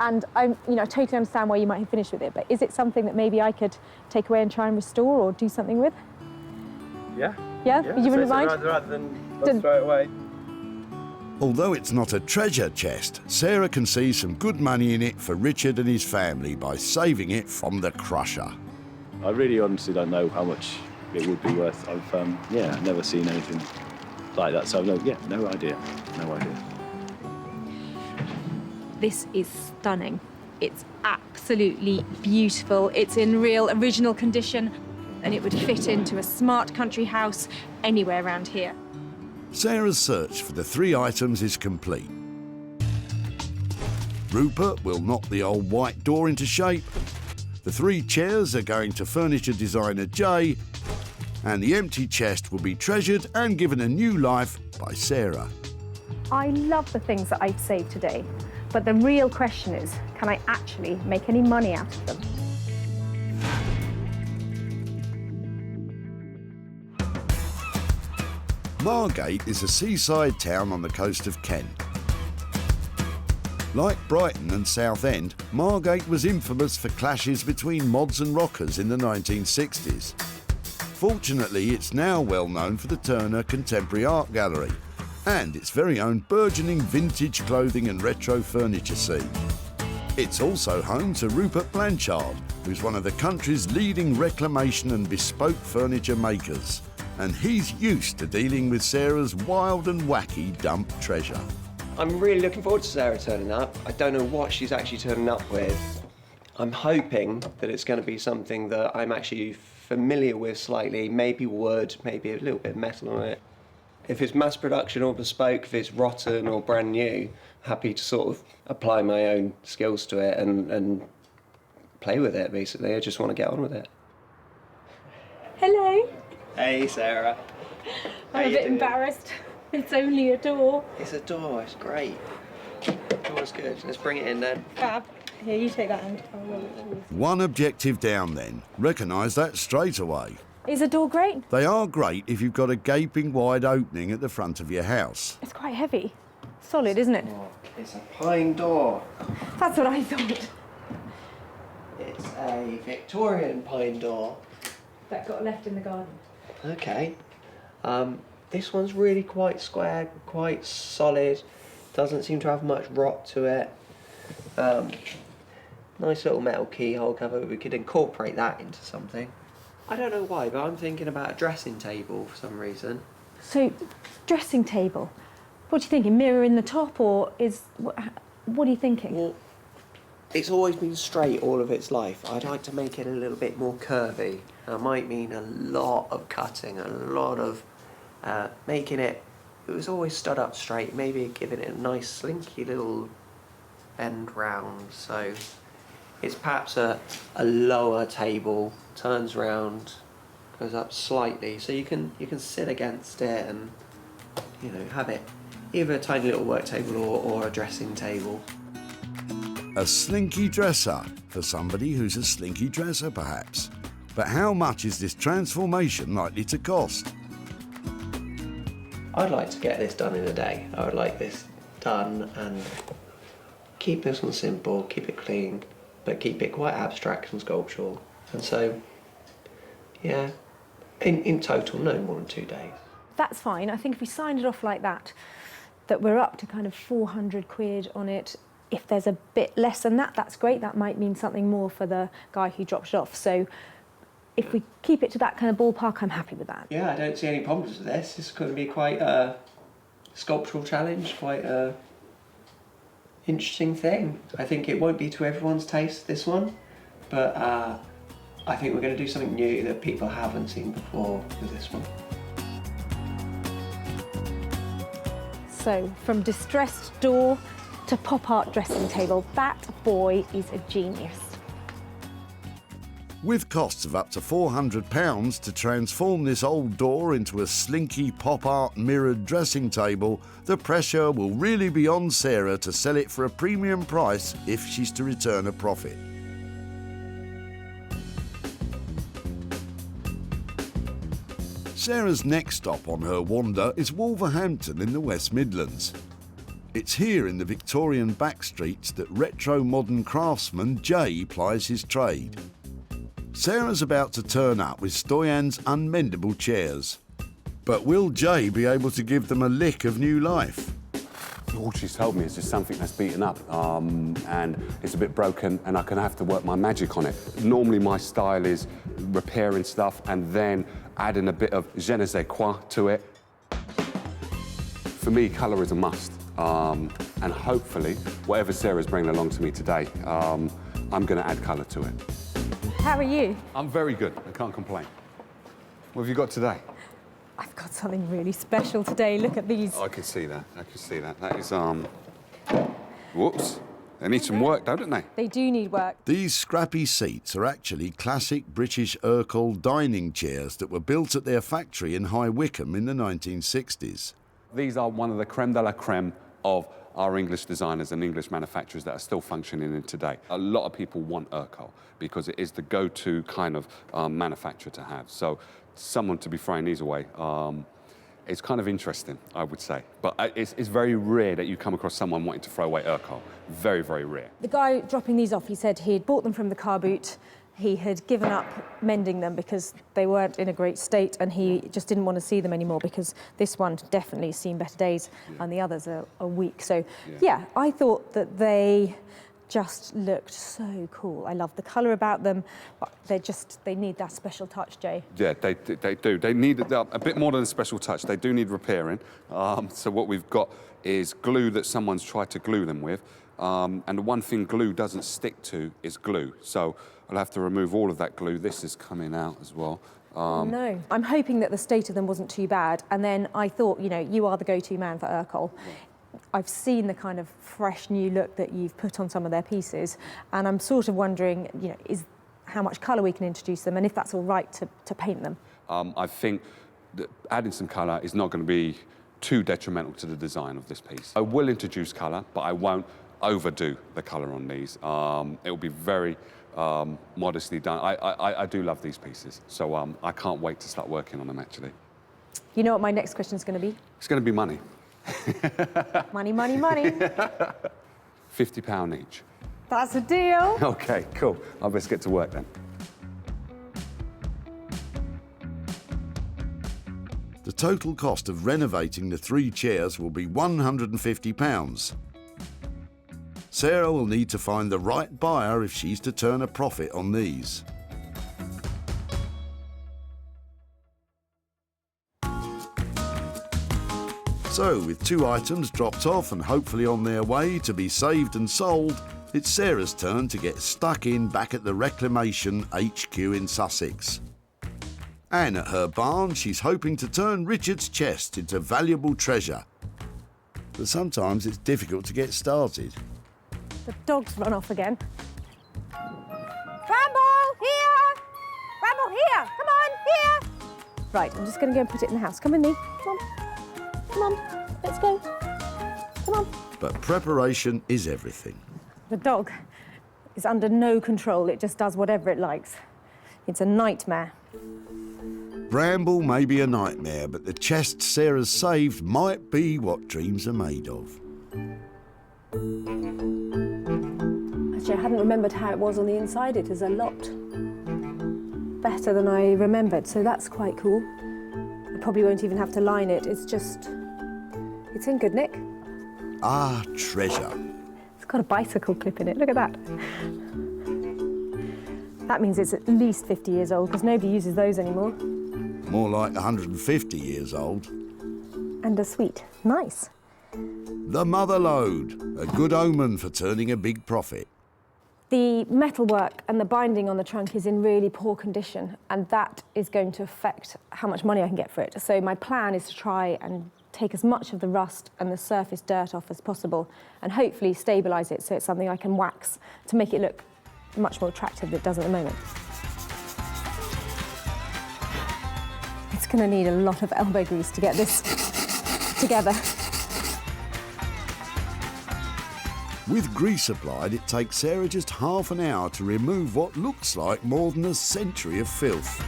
And I totally understand why you might have finished with it, but is it something that maybe I could take away and try and restore or do something with? Yeah. Yeah? You wouldn't mind? Rather than throw it away. Although it's not a treasure chest, Sarah can see some good money in it for Richard and his family by saving it from the crusher. I really honestly don't know how much it would be worth. I've never seen anything like that, so no idea. This is stunning. It's absolutely beautiful. It's in real original condition, and it would fit into a smart country house anywhere around here. Sarah's search for the 3 items is complete. Rupert will knock the old white door into shape. The 3 chairs are going to furniture designer Jay, and the empty chest will be treasured and given a new life by Sarah. I love the things that I've saved today, but the real question is, can I actually make any money out of them? Margate is a seaside town on the coast of Kent. Like Brighton and Southend, Margate was infamous for clashes between mods and rockers in the 1960s. Fortunately, it's now well known for the Turner Contemporary Art Gallery and its very own burgeoning vintage clothing and retro furniture scene. It's also home to Rupert Blanchard, who's one of the country's leading reclamation and bespoke furniture makers. And he's used to dealing with Sarah's wild and wacky dump treasure. I'm really looking forward to Sarah turning up. I don't know what she's actually turning up with. I'm hoping that it's going to be something that I'm actually familiar with slightly, maybe wood, maybe a little bit of metal on it. If it's mass production or bespoke, if it's rotten or brand new, happy to sort of apply my own skills to it and play with it, basically. I just want to get on with it. Hello. Hey, Sarah. I'm a bit embarrassed. It's only a door. It's a door, it's great. The door's good. Let's bring it in then. Fab. Here, you take that end. One objective down then. Recognise that straight away. Is a door great? They are great if you've got a gaping wide opening at the front of your house. It's quite heavy. solid, isn't it? Oh, it's a pine door. That's what I thought. It's a Victorian pine door. That got left in the garden. Okay. This one's really quite square, quite solid. Doesn't seem to have much rot to it. Nice little metal keyhole cover. We could incorporate that into something. I don't know why, but I'm thinking about a dressing table for some reason. So, dressing table. What are you thinking? Mirror in the top, or is what are you thinking? Well, it's always been straight all of its life. I'd like to make it a little bit more curvy. That might mean a lot of cutting, a lot of making it. It was always stood up straight. Maybe giving it a nice slinky little bend round. So it's perhaps a lower table, turns round, goes up slightly, so you can sit against it and have it either a tiny little work table or a dressing table. A slinky dresser for somebody who's a slinky dresser, perhaps. But how much is this transformation likely to cost? I'd like to get this done in a day. I would like this done and keep this one simple, keep it clean, but keep it quite abstract and sculptural. And so, yeah, in total, no more than 2 days. That's fine. I think if we signed it off like that we're up to kind of 400 quid on it. If there's a bit less than that, that's great. That might mean something more for the guy who dropped it off. So if we keep it to that kind of ballpark, I'm happy with that. Yeah, I don't see any problems with this. It's going to be quite a sculptural challenge, quite a interesting thing. I think it won't be to everyone's taste, this one, but I think we're going to do something new that people haven't seen before with this one. So from distressed door to pop art dressing table, that boy is a genius. With costs of up to £400 to transform this old door into a slinky pop art mirrored dressing table, the pressure will really be on Sarah to sell it for a premium price if she's to return a profit. Sarah's next stop on her wander is Wolverhampton in the West Midlands. It's here in the Victorian back streets that retro modern craftsman Jay plies his trade. Sarah's about to turn up with Stoyan's unmendable chairs. But will Jay be able to give them a lick of new life? All she's told me is just something that's beaten up and it's a bit broken and I can have to work my magic on it. Normally my style is repairing stuff and then adding a bit of je ne sais quoi to it. For me, colour is a must. And hopefully, whatever Sarah's bringing along to me today, I'm going to add colour to it. How are you? I'm very good. I can't complain. What have you got today? I've got something really special today. Look at these. Oh, I can see that. I can see that. That is, whoops. They need some work, don't they? They do need work. These scrappy seats are actually classic British Urkel dining chairs that were built at their factory in High Wycombe in the 1960s. These are one of the creme de la creme of our English designers and English manufacturers that are still functioning in today. A lot of people want Urkel because it is the go-to kind of manufacturer to have. So someone to be throwing these away, it's kind of interesting, I would say. But it's very rare that you come across someone wanting to throw away Urkel. Very, very rare. The guy dropping these off, he said he had bought them from the car boot. He had given up mending them because they weren't in a great state and he just didn't want to see them anymore because this one definitely seen better days and the others are weak. So, yeah, I thought that they just looked so cool. I love the colour about them, but they need that special touch, Jay. Yeah, they do. They need a bit more than a special touch. They do need repairing. So what we've got is glue that someone's tried to glue them with. And the one thing glue doesn't stick to is glue. So I'll have to remove all of that glue. This is coming out as well. No. I'm hoping that the state of them wasn't too bad. And then I thought, you are the go-to man for Urkel. I've seen the kind of fresh new look that you've put on some of their pieces, and I'm sort of wondering, is how much colour we can introduce them, and if that's all right to paint them. I think that adding some colour is not going to be too detrimental to the design of this piece. I will introduce colour, but I won't overdo the colour on these. It will be very modestly done. I do love these pieces, so I can't wait to start working on them, actually. You know what my next question is going to be? It's going to be money. Money, money, money. £50 each. That's a deal. OK, cool. I'll best get to work then. The total cost of renovating the 3 chairs will be £150. Sarah will need to find the right buyer if she's to turn a profit on these. So, with 2 items dropped off and hopefully on their way to be saved and sold, it's Sarah's turn to get stuck in back at the Reclamation HQ in Sussex. And at her barn, she's hoping to turn Richard's chest into valuable treasure. But sometimes it's difficult to get started. The dog's run off again. Bramble, here! Bramble, here! Come on, here! Right, I'm just going to go and put it in the house. Come with me. Come on. Come on, let's go. Come on. But preparation is everything. The dog is under no control. It just does whatever it likes. It's a nightmare. Bramble may be a nightmare, but the chest Sarah's saved might be what dreams are made of. Actually, I hadn't remembered how it was on the inside. It is a lot better than I remembered, so that's quite cool. I probably won't even have to line it. It's in good nick. Ah, treasure. It's got a bicycle clip in it. Look at that. That means it's at least 50 years old, because nobody uses those anymore. More like 150 years old. And a sweet. Nice. The mother load, a good omen for turning a big profit. The metalwork and the binding on the trunk is in really poor condition, and that is going to affect how much money I can get for it. So my plan is to try and take as much of the rust and the surface dirt off as possible, and hopefully stabilise it so it's something I can wax to make it look much more attractive than it does at the moment. It's going to need a lot of elbow grease to get this together. With grease applied, it takes Sarah just half an hour to remove what looks like more than a century of filth.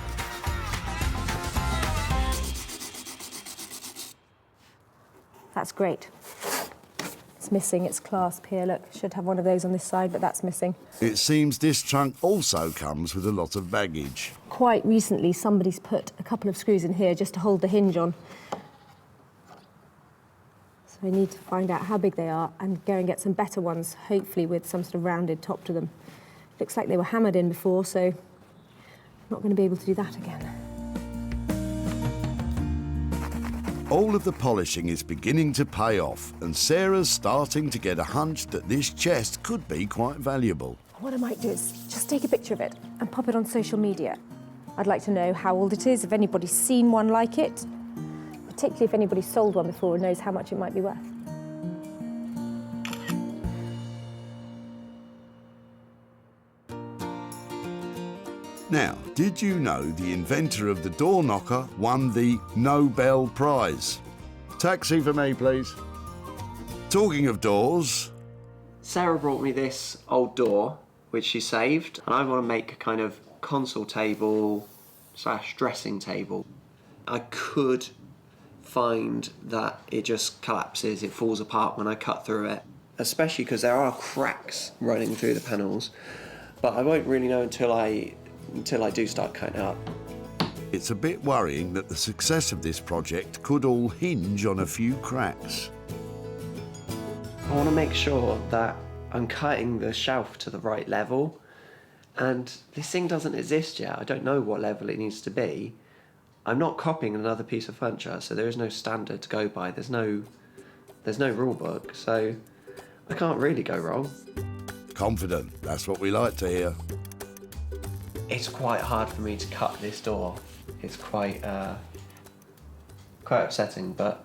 That's great. It's missing its clasp here, look. Should have one of those on this side, but that's missing. It seems this trunk also comes with a lot of baggage. Quite recently, somebody's put a couple of screws in here just to hold the hinge on. So I need to find out how big they are and go and get some better ones, hopefully with some sort of rounded top to them. Looks like they were hammered in before, so I'm not going to be able to do that again. All of the polishing is beginning to pay off, and Sarah's starting to get a hunch that this chest could be quite valuable. What I might do is just take a picture of it and pop it on social media. I'd like to know how old it is, if anybody's seen one like it, particularly if anybody's sold one before and knows how much it might be worth. Now, did you know the inventor of the door knocker won the Nobel Prize? Taxi for me, please. Talking of doors... Sarah brought me this old door, which she saved, and I want to make a kind of console table / dressing table. I could find that it just collapses, it falls apart when I cut through it, especially because there are cracks running through the panels, but I won't really know until I do start cutting up. It's a bit worrying that the success of this project could all hinge on a few cracks. I want to make sure that I'm cutting the shelf to the right level, and this thing doesn't exist yet. I don't know what level it needs to be. I'm not copying another piece of furniture, so there is no standard to go by. There's no rule book, so I can't really go wrong. Confident, that's what we like to hear. It's quite hard for me to cut this door. It's quite upsetting, but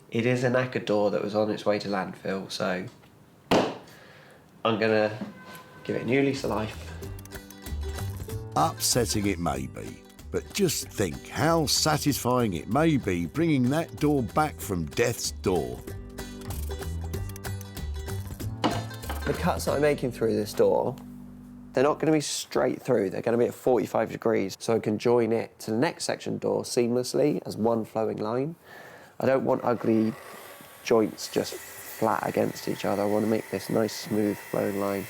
it is a knackered door that was on its way to landfill, so I'm gonna give it a new lease of life. Upsetting it may be, but just think how satisfying it may be bringing that door back from death's door. The cuts that I'm making through this door, they're not going to be straight through, they're going to be at 45 degrees, so I can join it to the next section door seamlessly as one flowing line. I don't want ugly joints just flat against each other. I want to make this nice, smooth, flowing line.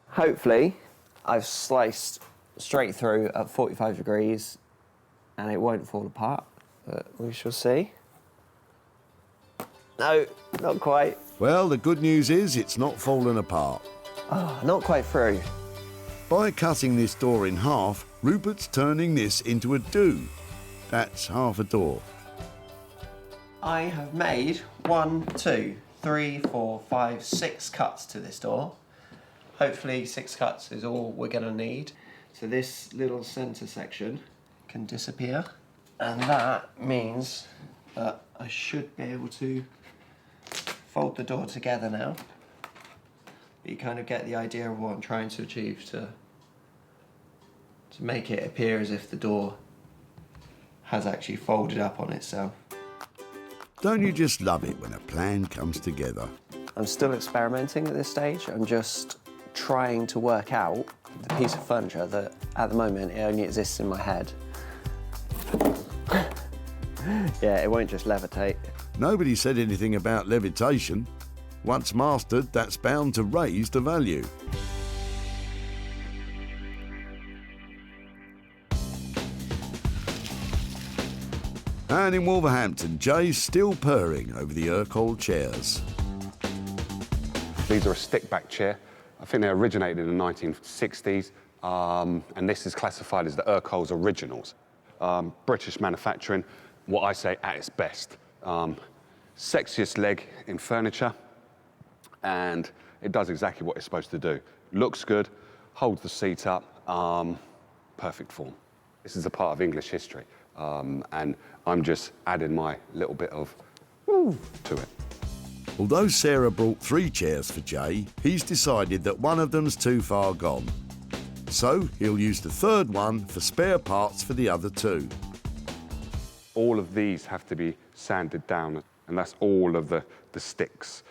Hopefully, I've sliced straight through at 45 degrees and it won't fall apart, but we shall see. No, not quite. Well, the good news is it's not fallen apart. Oh, not quite through. By cutting this door in half, Rupert's turning this into a do. That's half a door. I have made 1, 2, 3, 4, 5, 6 cuts to this door. Hopefully 6 cuts is all we're going to need. So this little centre section can disappear, and that means that I should be able to fold the door together now. But you kind of get the idea of what I'm trying to achieve, to make it appear as if the door has actually folded up on itself. Don't you just love it when a plan comes together? I'm still experimenting at this stage. I'm just trying to work out the piece of furniture that at the moment it only exists in my head. Yeah, it won't just levitate. Nobody said anything about levitation. Once mastered, that's bound to raise the value. And in Wolverhampton, Jay's still purring over the Urquhart chairs. These are a stick-back chair. I think they originated in the 1960s, and this is classified as the Urquhart's originals. British manufacturing, what I say at its best. Sexiest leg in furniture, and it does exactly what it's supposed to do. Looks good, holds the seat up, perfect form. This is a part of English history, and I'm just adding my little bit of to it. Although Sarah brought 3 chairs for Jay, he's decided that one of them's too far gone. So he'll use the 3rd one for spare parts for the other 2. All of these have to be sanded down, and that's all of the sticks,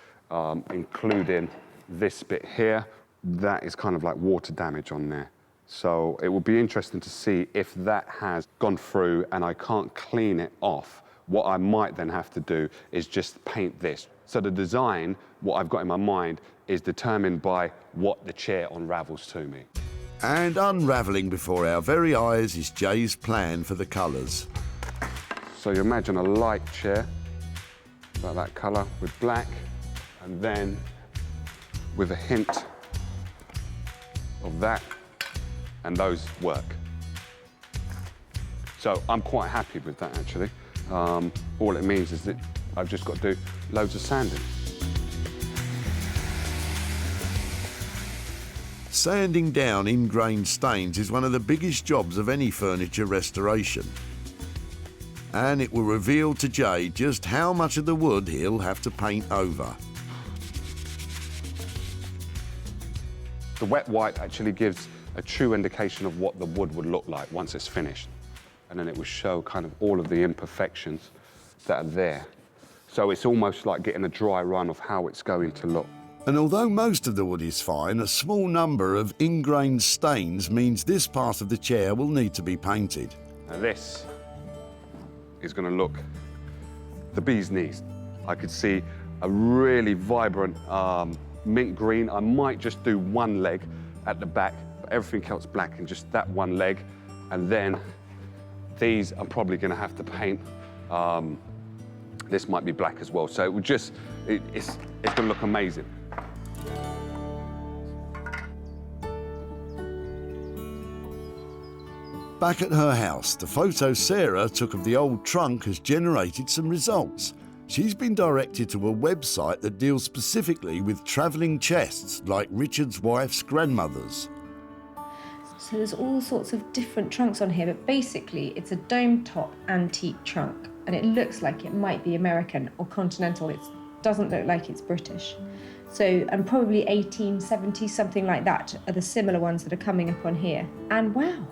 including this bit here. That is kind of like water damage on there. So it will be interesting to see if that has gone through and I can't clean it off. What I might then have to do is just paint this. So the design, what I've got in my mind, is determined by what the chair unravels to me. And unravelling before our very eyes is Jay's plan for the colours. So you imagine a light chair, like that colour, with black, and then with a hint of that, and those work. So I'm quite happy with that, actually. All it means is that I've just got to do loads of sanding. Sanding down ingrained stains is one of the biggest jobs of any furniture restoration. And it will reveal to Jay just how much of the wood he'll have to paint over. The wet wipe actually gives a true indication of what the wood would look like once it's finished. And then it will show kind of all of the imperfections that are there. So it's almost like getting a dry run of how it's going to look. And although most of the wood is fine, a small number of ingrained stains means this part of the chair will need to be painted. Now this is going to look the bee's knees. I could see a really vibrant mint green. I might just do one leg at the back, but everything else black and just that one leg. And then these I'm probably going to have to paint. This might be black as well. So it would just, it's going to look amazing. Back at her house, the photo Sarah took of the old trunk has generated some results. She's been directed to a website that deals specifically with travelling chests like Richard's wife's grandmother's. So there's all sorts of different trunks on here, but basically it's a dome top antique trunk, and it looks like it might be American or continental. It doesn't look like it's British. So, and probably 1870, something like that, are the similar ones that are coming up on here. And wow,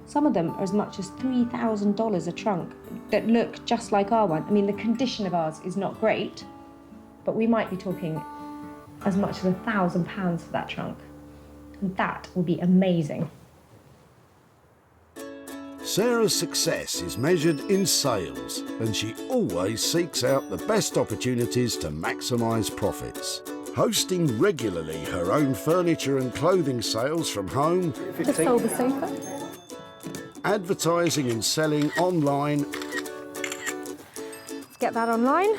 some of them are as much as $3,000 a trunk that look just like our one. I mean, the condition of ours is not great, but we might be talking as much as £1,000 for that trunk. And that will be amazing. Sarah's success is measured in sales, and she always seeks out the best opportunities to maximise profits. Hosting regularly her own furniture and clothing sales from home, Just sold the sofa. advertising and selling online, Get that online.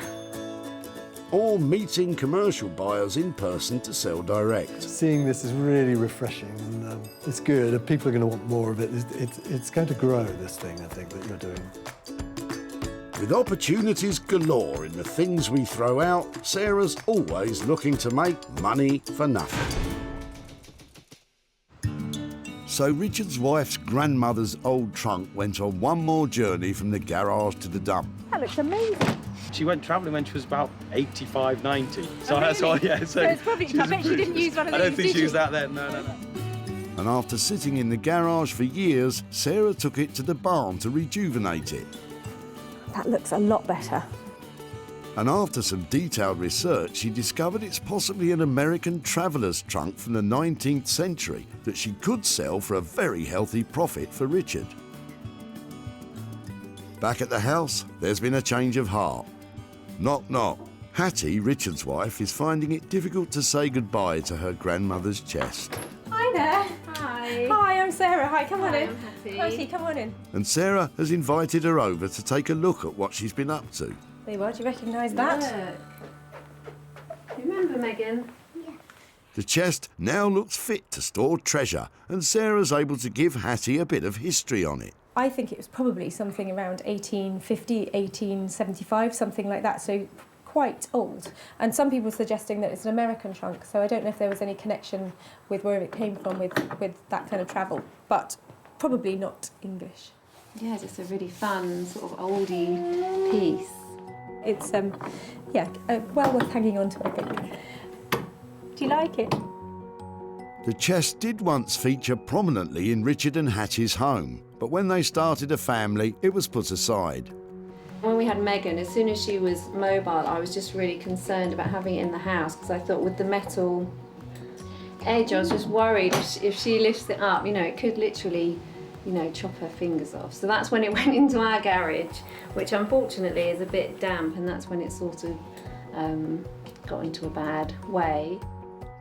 or meeting commercial buyers in person to sell direct. Seeing this is really refreshing, and it's good. And people are going to want more of it. It's going to grow, this thing, I think, that you're doing. With opportunities galore in the things we throw out, Sarah's always looking to make money for nothing. So Richard's wife's grandmother's old trunk went on one more journey from the garage to the dump. That looks amazing. She went travelling when she was about 85, 90. So Oh, that's why, really? yeah. So it's probably, I bet she didn't use one of I these, don't think did she used that then, no. And after sitting in the garage for years, Sarah took it to the barn to rejuvenate it. That looks a lot better. And after some detailed research, she discovered it's possibly an American traveller's trunk from the 19th century that she could sell for a very healthy profit for Richard. Back at the house, there's been a change of heart. Knock, knock. Hattie, Richard's wife, is finding it difficult to say goodbye to her grandmother's chest. Hi there. Hi. Hi, I'm Sarah. Hi, come on Hi, in. I'm Hattie. Hattie, come on in. And Sarah has invited her over to take a look at what she's been up to. There you are. Do you recognise that? Look. Remember, Megan? The chest now looks fit to store treasure, and Sarah's able to give Hattie a bit of history on it. I think it was probably something around 1850, 1875, something like that, so quite old. And some people are suggesting that it's an American trunk, so I don't know if there was any connection with where it came from with that kind of travel, but probably not English. Yeah, just a really fun sort of oldie piece. It's, well worth hanging on to, I think. Do you like it? The chest did once feature prominently in Richard and Hattie's home, but when they started a family, it was put aside. When we had Megan, as soon as she was mobile, I was just really concerned about having it in the house because I thought with the metal edge, I was just worried if she lifts it up, it could literally, chop her fingers off. So that's when it went into our garage, which unfortunately is a bit damp, and that's when it sort of got into a bad way.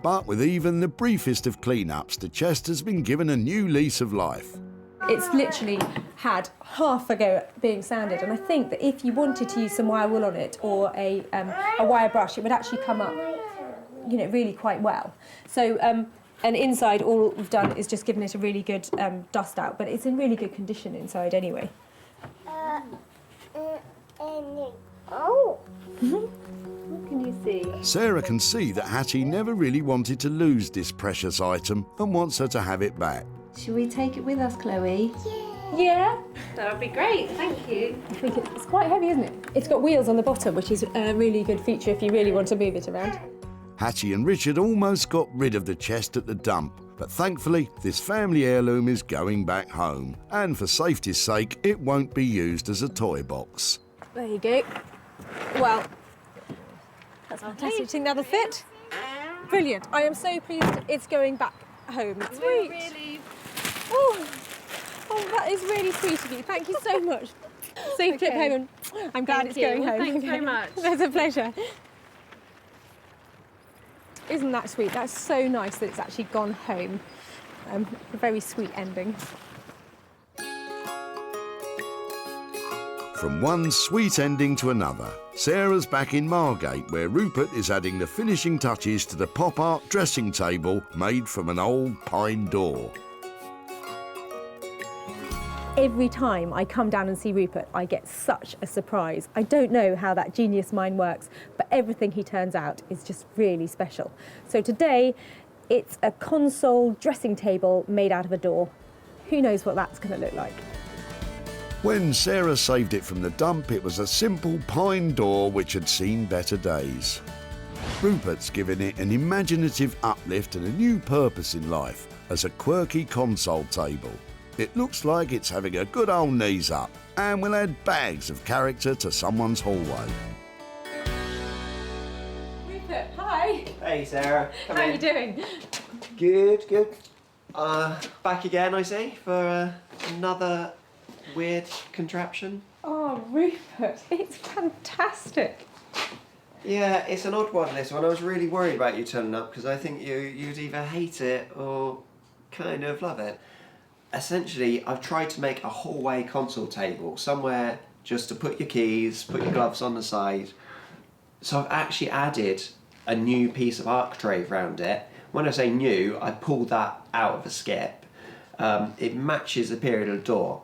But with even the briefest of clean-ups, the chest has been given a new lease of life. It's literally had half a go at being sanded, and I think that if you wanted to use some wire wool on it or a wire brush, it would actually come up, really quite well. So, and inside, all we've done is just given it a really good dust out, but it's in really good condition inside anyway. What can you see? Sarah can see that Hattie never really wanted to lose this precious item and wants her to have it back. Should we take it with us, Chloe? Yeah. That would be great, thank you. I think it's quite heavy, isn't it? It's got wheels on the bottom, which is a really good feature if you really want to move it around. Hattie and Richard almost got rid of the chest at the dump, but thankfully this family heirloom is going back home, and for safety's sake, it won't be used as a toy box. There you go. Well, that's fantastic. Do you think that'll fit? Brilliant. I am so pleased it's going back home. Sweet. Really... Oh, that is really sweet of you. Thank you so much. Safe trip home, and I'm glad it's going home. Thanks very much. That's a pleasure. Isn't that sweet? That's so nice that it's actually gone home. A very sweet ending. From one sweet ending to another, Sarah's back in Margate, where Rupert is adding the finishing touches to the pop art dressing table made from an old pine door. Every time I come down and see Rupert, I get such a surprise. I don't know how that genius mind works, but everything he turns out is just really special. So today, it's a console dressing table made out of a door. Who knows what that's going to look like? When Sarah saved it from the dump, it was a simple pine door which had seen better days. Rupert's given it an imaginative uplift and a new purpose in life as a quirky console table. It looks like it's having a good old knees up and will add bags of character to someone's hallway. Rupert, hi. Hey, Sarah. Come How in. are you doing? Good, good. Back again, I see, for another weird contraption? Oh, Rupert, it's fantastic. Yeah, it's an odd one, this one. I was really worried about you turning up because I think you'd either hate it or kind of love it. Essentially, I've tried to make a hallway console table, somewhere just to put your keys, put your gloves on the side. So I've actually added a new piece of architrave around it. When I say new, I pulled that out of a skip. It matches the period of the door.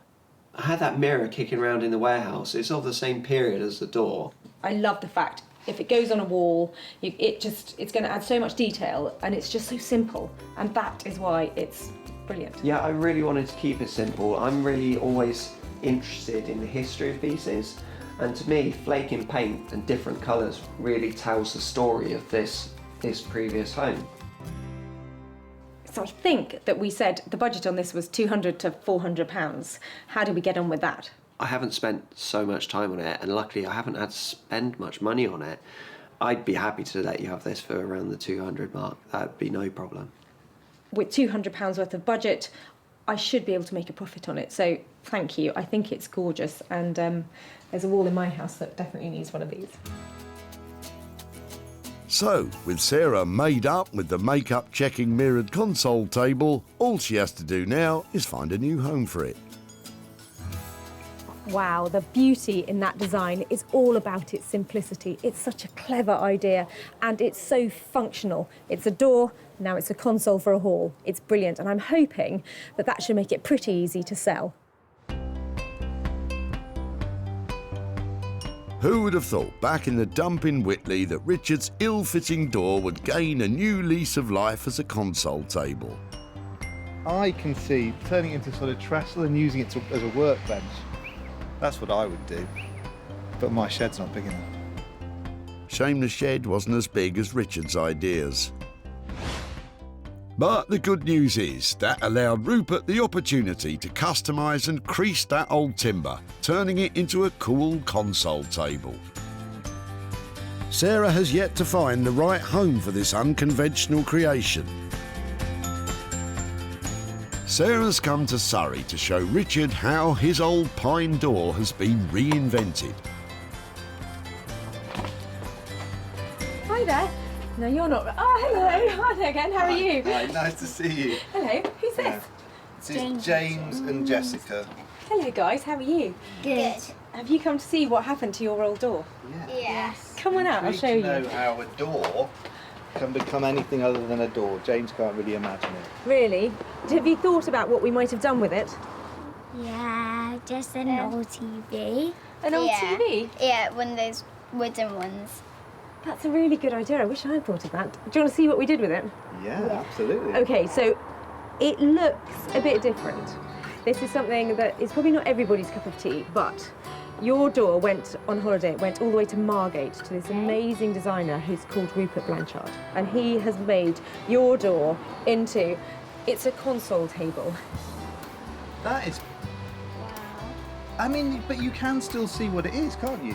I had that mirror kicking around in the warehouse. It's of the same period as the door. I love the fact if it goes on a wall, it's going to add so much detail, and it's just so simple, and that is why it's brilliant. Yeah, I really wanted to keep it simple. I'm really always interested in the history of pieces, and to me, flaking paint and different colours really tells the story of this previous home. So I think that we said the budget on this was £200 to £400. How do we get on with that? I haven't spent so much time on it, and luckily I haven't had to spend much money on it. I'd be happy to let you have this for around the 200 mark. That'd be no problem. With £200 worth of budget, I should be able to make a profit on it. So thank you. I think it's gorgeous, and there's a wall in my house that definitely needs one of these. So, with Sarah made up with the makeup checking mirrored console table, all she has to do now is find a new home for it. Wow, the beauty in that design is all about its simplicity. It's such a clever idea and it's so functional. It's a door, now it's a console for a hall. It's brilliant, and I'm hoping that that should make it pretty easy to sell. Who would have thought back in the dump in Whitley that Richard's ill-fitting door would gain a new lease of life as a console table? I can see turning it into sort of trestle and using it as a workbench. That's what I would do, but my shed's not big enough. Shame the shed wasn't as big as Richard's ideas. But the good news is that allowed Rupert the opportunity to customise and crease that old timber, turning it into a cool console table. Sarah has yet to find the right home for this unconventional creation. Sarah's come to Surrey to show Richard how his old pine door has been reinvented. Hi there. No, you're not. Oh, hello. Hi there again. How are you? Hi, nice to see you. Hello. Who's this? This is James and Jessica. Hello, guys. How are you? Good. Have you come to see what happened to your old door? Yes. Come on out. I'll show you. know how a door can become anything other than a door. James can't really imagine it. Really? Have you thought about what we might have done with it? Yeah, just an old TV. An old TV? Yeah, one of those wooden ones. That's a really good idea. I wish I'd thought of that. Do you want to see what we did with it? Yeah, absolutely. Okay, so it looks a bit different. This is something that is probably not everybody's cup of tea, but your door went on holiday. It went all the way to Margate to this amazing designer who's called Rupert Blanchard. And he has made your door into, it's a console table. That is... I mean, but you can still see what it is, can't you?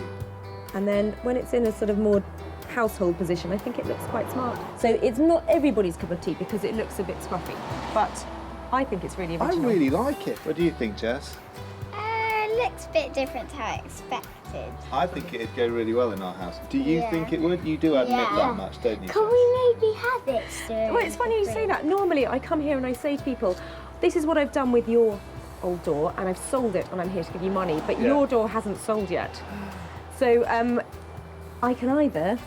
And then when it's in a sort of more household position, I think it looks quite smart. So it's not everybody's cup of tea because it looks a bit scruffy, but I think it's really original. I really like it. What do you think, Jess? It looks a bit different to how I expected. I think it'd go really well in our house. Do you think it would? You do admit that much, don't you? Can we maybe have it soon? Well, it's funny you say that. Normally I come here and I say to people, this is what I've done with your old door and I've sold it and I'm here to give you money, but your door hasn't sold yet. So I can either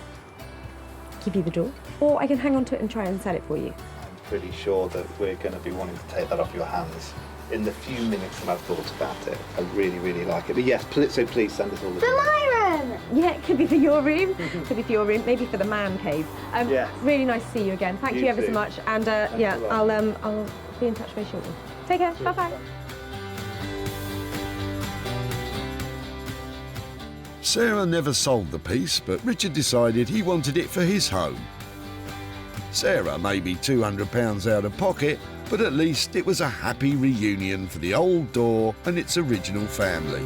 give you the door or I can hang on to it and try and sell it for you. I'm pretty sure that we're going to be wanting to take that off your hands in the few minutes that I've thought about it. I really, really like it. But yes, so please send us all the... For my room! Yeah, it could be for your room, could be for your room, maybe for the man cave. Really nice to see you again. Thank you ever so much. And yeah, I'll be in touch very shortly. Take care. Bye-bye. Sarah never sold the piece, but Richard decided he wanted it for his home. Sarah may be £200 out of pocket, but at least it was a happy reunion for the old door and its original family.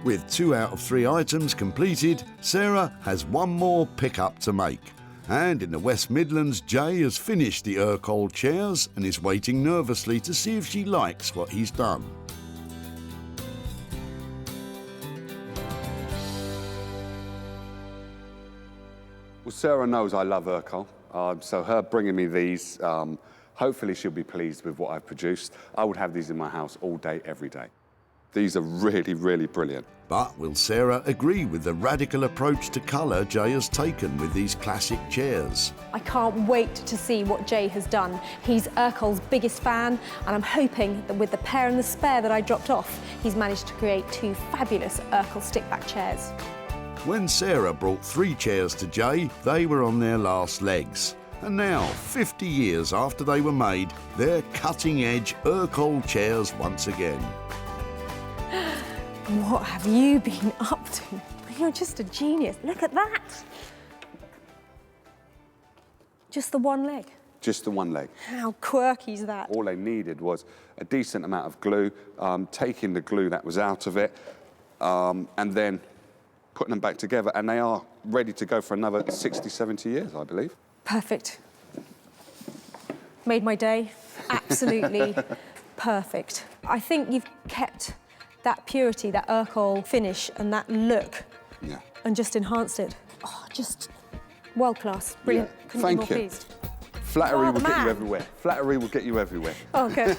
With 2 out of 3 items completed, Sarah has one more pickup to make. And in the West Midlands, Jay has finished the Urkel chairs and is waiting nervously to see if she likes what he's done. Well, Sarah knows I love Urkel, so her bringing me these, hopefully she'll be pleased with what I've produced. I would have these in my house all day, every day. These are really, really brilliant. But will Sarah agree with the radical approach to colour Jay has taken with these classic chairs? I can't wait to see what Jay has done. He's Urkel's biggest fan, and I'm hoping that with the pair and the spare that I dropped off, he's managed to create 2 fabulous Urkel stickback chairs. When Sarah brought 3 chairs to Jay, they were on their last legs. And now, 50 years after they were made, they're cutting-edge Urkel chairs once again. What have you been up to? You're just a genius. Look at that. Just the one leg. Just the one leg. How quirky is that? All they needed was a decent amount of glue, taking the glue that was out of it, and then putting them back together, and they are ready to go for another 60, 70 years, I believe. Perfect. Made my day. Absolutely perfect. I think you've kept that purity, that Urkel finish and that look, and just enhanced it. Oh, just world class. Brilliant. Yeah. Couldn't be more pleased. Flattery will get you everywhere. Flattery will get you everywhere. Oh, good.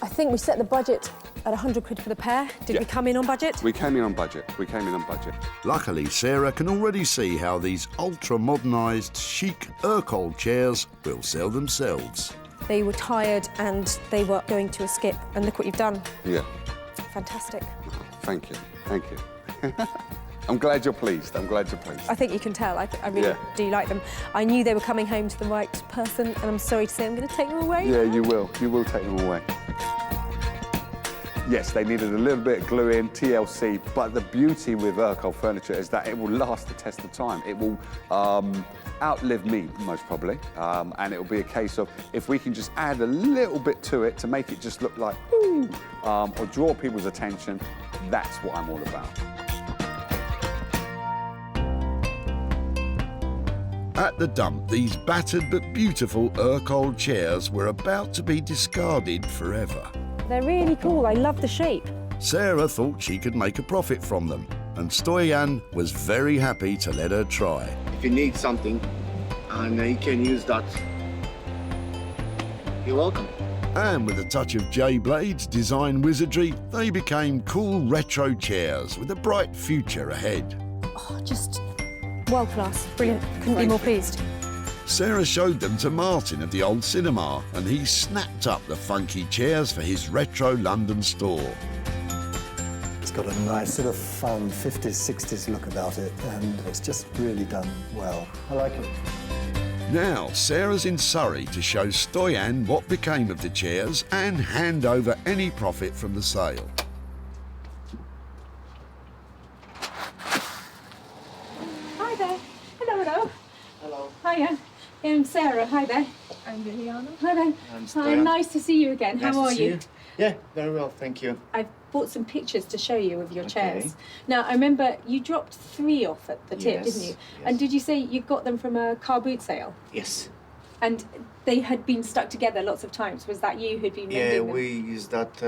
I think we set the budget at 100 quid for the pair. Did we come in on budget? We came in on budget. We came in on budget. Luckily, Sarah can already see how these ultra-modernised, chic Urkel chairs will sell themselves. They were tired and they were going to a skip, and look what you've done. Yeah. Fantastic. Thank you. Thank you. I'm glad you're pleased. I'm glad you're pleased. I think you can tell. I really do like them. I knew they were coming home to the right person, and I'm sorry to say I'm going to take them away. Yeah, you will. You will take them away. Yes, they needed a little bit of glue in, TLC, but the beauty with Urkel furniture is that it will last the test of time. It will outlive me, most probably, and it will be a case of if we can just add a little bit to it to make it just look like, ooh, or draw people's attention, that's what I'm all about. At the dump, these battered but beautiful Urkel chairs were about to be discarded forever. They're really cool. I love the shape. Sarah thought she could make a profit from them, and Stoyan was very happy to let her try. If you need something and you can use that, you're welcome. And with a touch of J-Blade's design wizardry, they became cool retro chairs with a bright future ahead. Oh, just world class. Brilliant. Couldn't be more pleased. Sarah showed them to Martin at the old cinema, and he snapped up the funky chairs for his retro London store. It's got a nice sort of fun 50s, 60s look about it, and it's just really done well. I like it. Now, Sarah's in Surrey to show Stoyan what became of the chairs and hand over any profit from the sale. Hi there. Hello, hello. Hello. Hiya. I'm Sarah. Hi there. I'm Liliana. Hi there. I'm Hi, Stoyan. nice to see you again. Nice How to are see you? Yeah, very well, thank you. I've brought some pictures to show you of your Okay. chairs. Now, I remember you dropped 3 off at the tip, Yes, didn't you? yes. And did you say you got them from a car boot sale? Yes. And they had been stuck together lots of times. Was that you who'd been Yeah, mending them? we used that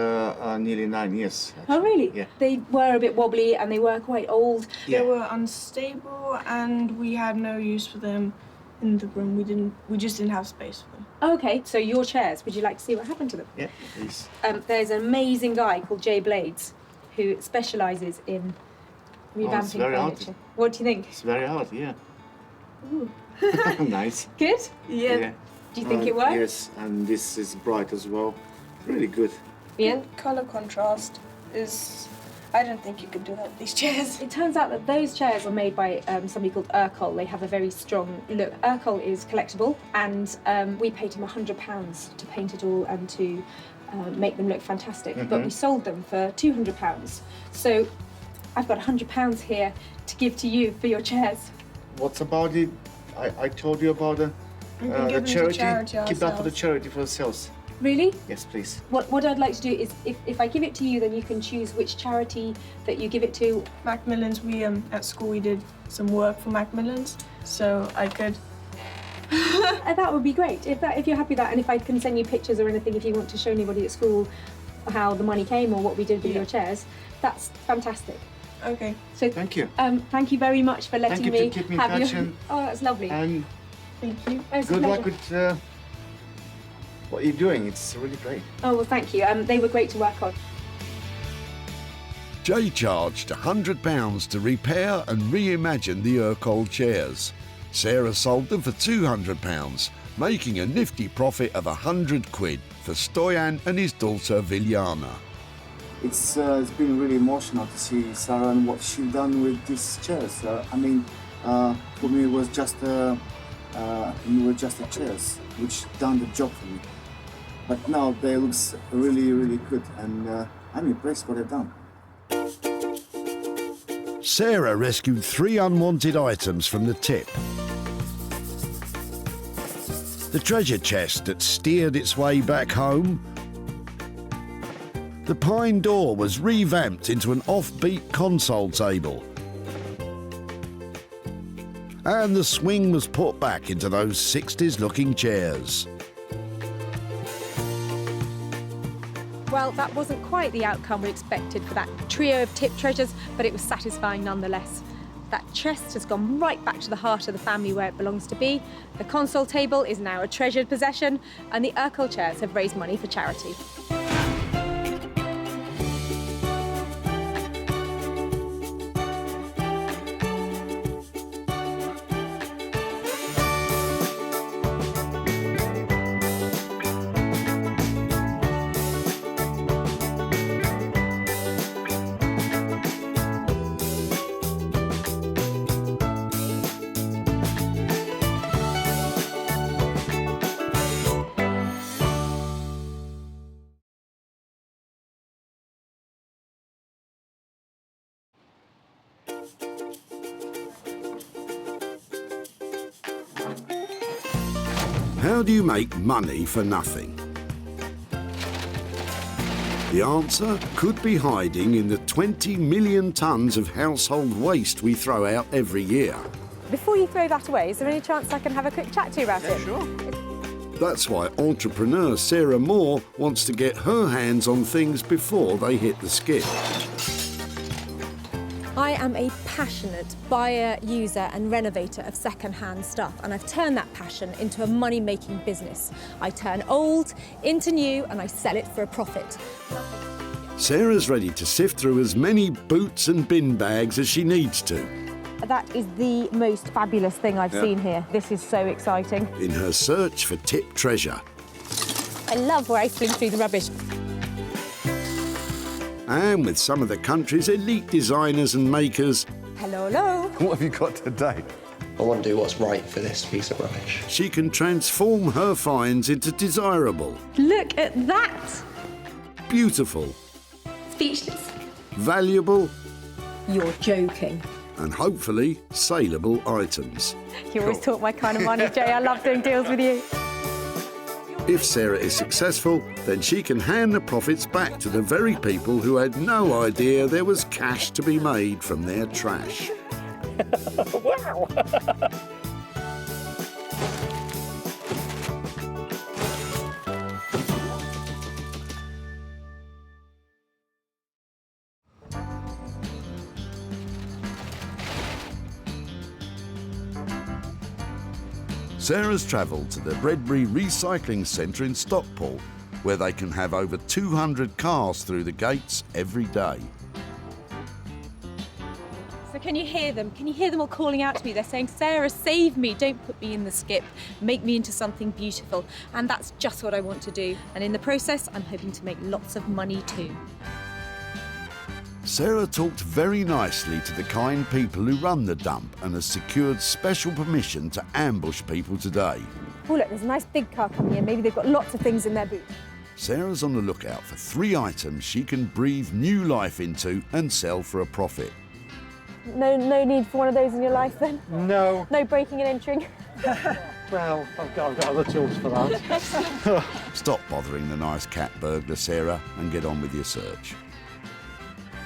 nearly 9 years. Oh, really? Yeah. They were a bit wobbly and they were quite old. Yeah. They were unstable and we had no use for them in the room. We just didn't have space for them. Okay, so your chairs, would you like to see what happened to them? Yeah, please. There's an amazing guy called Jay Blades who specialises in revamping very furniture. hard. What do you think? It's very hard, yeah. Ooh. Nice. Good? Yeah. Do you think it works? Yes, and this is bright as well. Really good. Ian? Color contrast is... I don't think you could do that with these chairs. It turns out that those chairs are made by somebody called Urkel. They have a very strong look. Urkel is collectible, and we paid him £100 to paint it all and to make them look fantastic. But we sold them for £200. So I've got £100 here to give to you for your chairs. What's about it? I told you about the We can give them to charity. charity Keep that for the ourselves. charity for ourselves. Really? Yes, please. What I'd like to do is, if I give it to you, then you can choose which charity that you give it to. Macmillan's, we at school we did some work for Macmillan's, so I could. That would be great if you're happy with that, and if I can send you pictures or anything if you want to show anybody at school how the money came or what we did with your chairs. That's fantastic. Okay. So thank you. Thank you very much for letting Thank you me for keeping have in touch your. and- Oh, that's lovely. And thank you. Oh, it's a good luck pleasure. with what you're doing. It's really great. Oh well, thank you. They were great to work on. Jay charged £100 to repair and reimagine the Urkel chairs. Sarah sold them for £200, making a nifty profit of £100 for Stoyan and his daughter Viljana. It's been really emotional to see Sarah and what she's done with these chairs. For me, it was just a chairs which done the job for me. But now they look really, really good, and I'm impressed what they've done. Sarah rescued 3 unwanted items from the tip. The treasure chest that steered its way back home. The pine door was revamped into an offbeat console table. And the swing was put back into those 60s-looking chairs. Well, that wasn't quite the outcome we expected for that trio of tip treasures, but it was satisfying nonetheless. That chest has gone right back to the heart of the family where it belongs to be. The console table is now a treasured possession, and the Urkel chairs have raised money for charity. How do you make money for nothing? The answer could be hiding in the 20 million tonnes of household waste we throw out every year. Before you throw that away, is there any chance I can have a quick chat to you about it? Sure. That's why entrepreneur Sarah Moore wants to get her hands on things before they hit the skip. I am a passionate buyer, user and renovator of second-hand stuff, and I've turned that passion into a money-making business. I turn old into new and I sell it for a profit. Sarah's ready to sift through as many boots and bin bags as she needs to. That is the most fabulous thing I've seen here. This is so exciting. In her search for tip treasure. I love rifling through the rubbish. And with some of the country's elite designers and makers. Hello, hello. What have you got today? I want to do what's right for this piece of rubbish. She can transform her finds into desirable, Look at that! beautiful, Speechless. valuable, You're joking. and hopefully saleable items. You always talk my kind of money, Jay. I love doing deals with you. If Sarah is successful, then she can hand the profits back to the very people who had no idea there was cash to be made from their trash. Wow! Sarah's travelled to the Bredbury Recycling Centre in Stockport, where they can have over 200 cars through the gates every day. So can you hear them? Can you hear them all calling out to me? They're saying, Sarah, save me, don't put me in the skip, make me into something beautiful. And that's just what I want to do. And in the process, I'm hoping to make lots of money too. Sarah talked very nicely to the kind people who run the dump and has secured special permission to ambush people today. Oh, look, there's a nice big car coming in. Maybe they've got lots of things in their boot. Sarah's on the lookout for 3 items she can breathe new life into and sell for a profit. No need for one of those in your life, then? No. No breaking and entering? Well, I've got other tools for that. Stop bothering the nice cat burglar, Sarah, and get on with your search.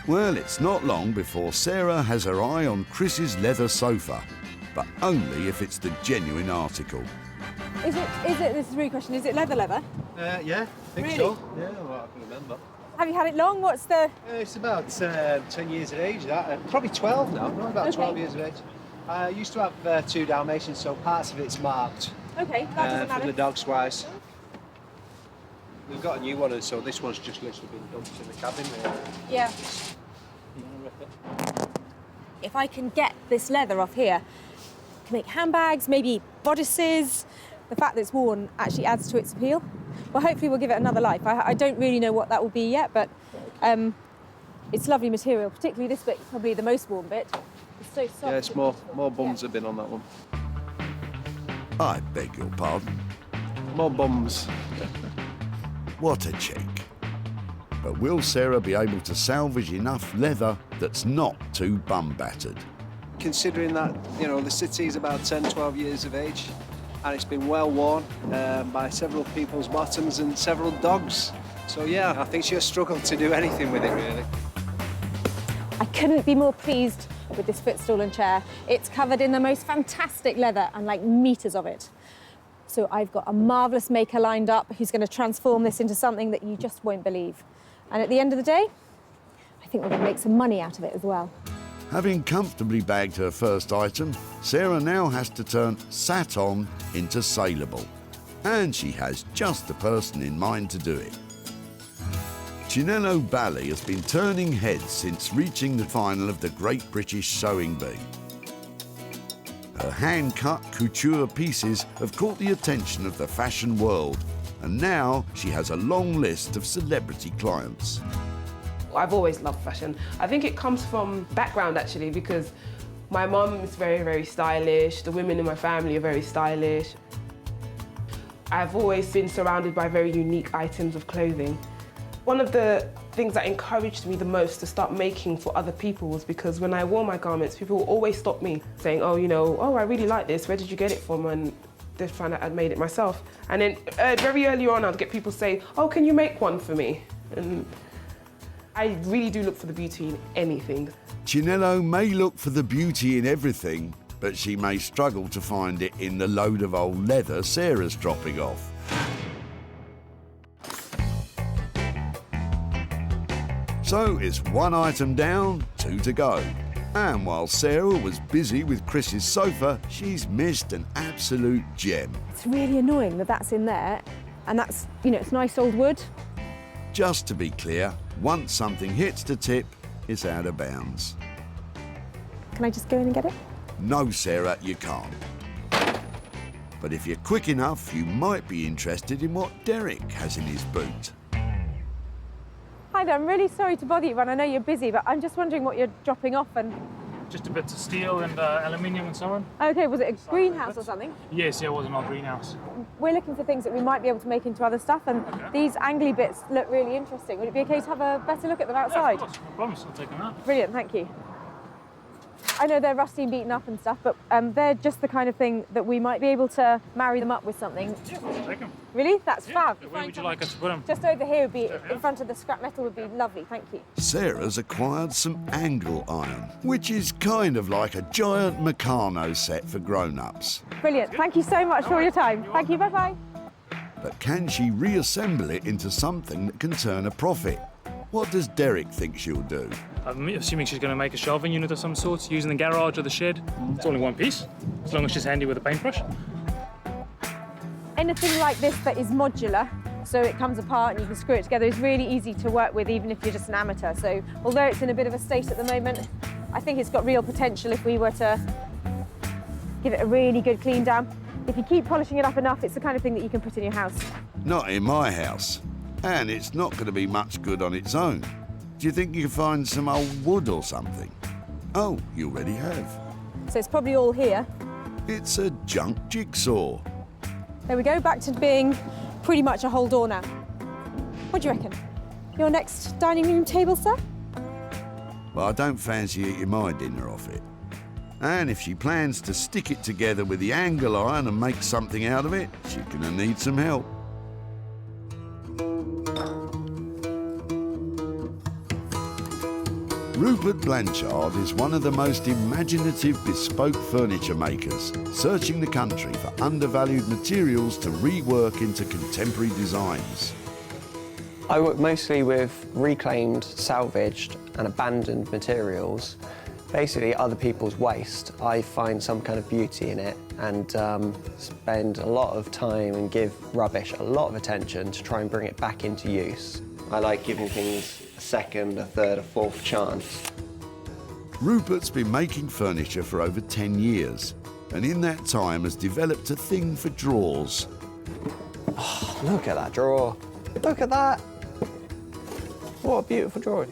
Well, it's not long before Sarah has her eye on Chris's leather sofa, but only if it's the genuine article. Is it, this is a really question, is it leather? Yeah, I think Really? so. Yeah, well, I can remember. Have you had it long? What's the... It's about 10 years of age, that. Probably 12 now, not about 12 years of age. I used to have 2 Dalmatians, so parts of it's marked. Okay, that doesn't For matter. the dogs wise. We've got a new one, and so this one's just literally been dumped in the cabin there. Yeah. If I can get this leather off here, I can make handbags, maybe bodices. The fact that it's worn actually adds to its appeal. Well, hopefully we'll give it another life. I don't really know what that will be yet, but it's lovely material, particularly this bit, probably the most worn bit. It's so soft. Yeah, it's more bums have been on that one. I beg your pardon? More bums. What a cheek. But will Sarah be able to salvage enough leather that's not too bum-battered? Considering that, you know, the city's about 10, 12 years of age, and it's been well worn by several people's bottoms and several dogs. So yeah, I think she'll struggle to do anything with it, really. I couldn't be more pleased with this footstool and chair. It's covered in the most fantastic leather and like meters of it. So I've got a marvellous maker lined up who's going to transform this into something that you just won't believe. And at the end of the day, I think we're going to make some money out of it as well. Having comfortably bagged her first item, Sarah now has to turn sat on into saleable. And she has just the person in mind to do it. Chinello Bally has been turning heads since reaching the final of the Great British Sewing Bee. Her hand-cut couture pieces have caught the attention of the fashion world, and now she has a long list of celebrity clients. I've always loved fashion. I think it comes from background actually, because my mum is very, very stylish. The women in my family are very stylish. I've always been surrounded by very unique items of clothing. One of the things that encouraged me the most to start making for other people was because when I wore my garments, people would always stop me saying, oh, you know, oh, I really like this. Where did you get it from? And they'd find out I'd made it myself. And then very early on, I'd get people say, oh, can you make one for me? And I really do look for the beauty in anything. Chinello may look for the beauty in everything, but she may struggle to find it in the load of old leather Sarah's dropping off. So it's 1 item down, 2 to go. And while Sarah was busy with Chris's sofa, she's missed an absolute gem. It's really annoying that that's in there, and that's, you know, it's nice old wood. Just to be clear, once something hits the tip, it's out of bounds. Can I just go in and get it? No, Sarah, you can't. But if you're quick enough, you might be interested in what Derek has in his boot. Hi there, I'm really sorry to bother you, and I know you're busy, but I'm just wondering what you're dropping off and... Just a bit of steel and aluminium and so on. Okay, was it a greenhouse or something? Yes, yeah, it was an old greenhouse. We're looking for things that we might be able to make into other stuff, and these angly bits look really interesting. Would it be okay to have a better look at them outside? Yeah, of course, no promise, I'll take them out. Brilliant, thank you. I know they're rusty and beaten up and stuff, but they're just the kind of thing that we might be able to marry them up with something. Yeah, I'll take them. Really? That's fab. Where would you like us to put them? Just over here would be, in front of the scrap metal would be lovely, thank you. Sarah's acquired some angle iron, which is kind of like a giant Meccano set for grown-ups. Brilliant, thank you so much for your time. Thank you, bye-bye. But can she reassemble it into something that can turn a profit? What does Derek think she'll do? I'm assuming she's going to make a shelving unit of some sort, using the garage or the shed. It's all in one piece, as long as she's handy with a paintbrush. Anything like this that is modular, so it comes apart and you can screw it together, is really easy to work with, even if you're just an amateur. So although it's in a bit of a state at the moment, I think it's got real potential if we were to give it a really good clean down. If you keep polishing it up enough, it's the kind of thing that you can put in your house. Not in my house. And it's not going to be much good on its own. Do you think you can find some old wood or something? Oh, you already have. So it's probably all here. It's a junk jigsaw. There we go, back to being pretty much a whole door now. What do you reckon? Your next dining room table, sir? Well, I don't fancy eating my dinner off it. And if she plans to stick it together with the angle iron and make something out of it, she's going to need some help. Rupert Blanchard is one of the most imaginative bespoke furniture makers, searching the country for undervalued materials to rework into contemporary designs. I work mostly with reclaimed, salvaged and abandoned materials. Basically other people's waste. I find some kind of beauty in it and spend a lot of time and give rubbish a lot of attention to try and bring it back into use. I like giving things a second, a third, a fourth chance. Rupert's been making furniture for over 10 years, and in that time has developed a thing for drawers. Oh, look at that drawer. Look at that. What a beautiful drawer.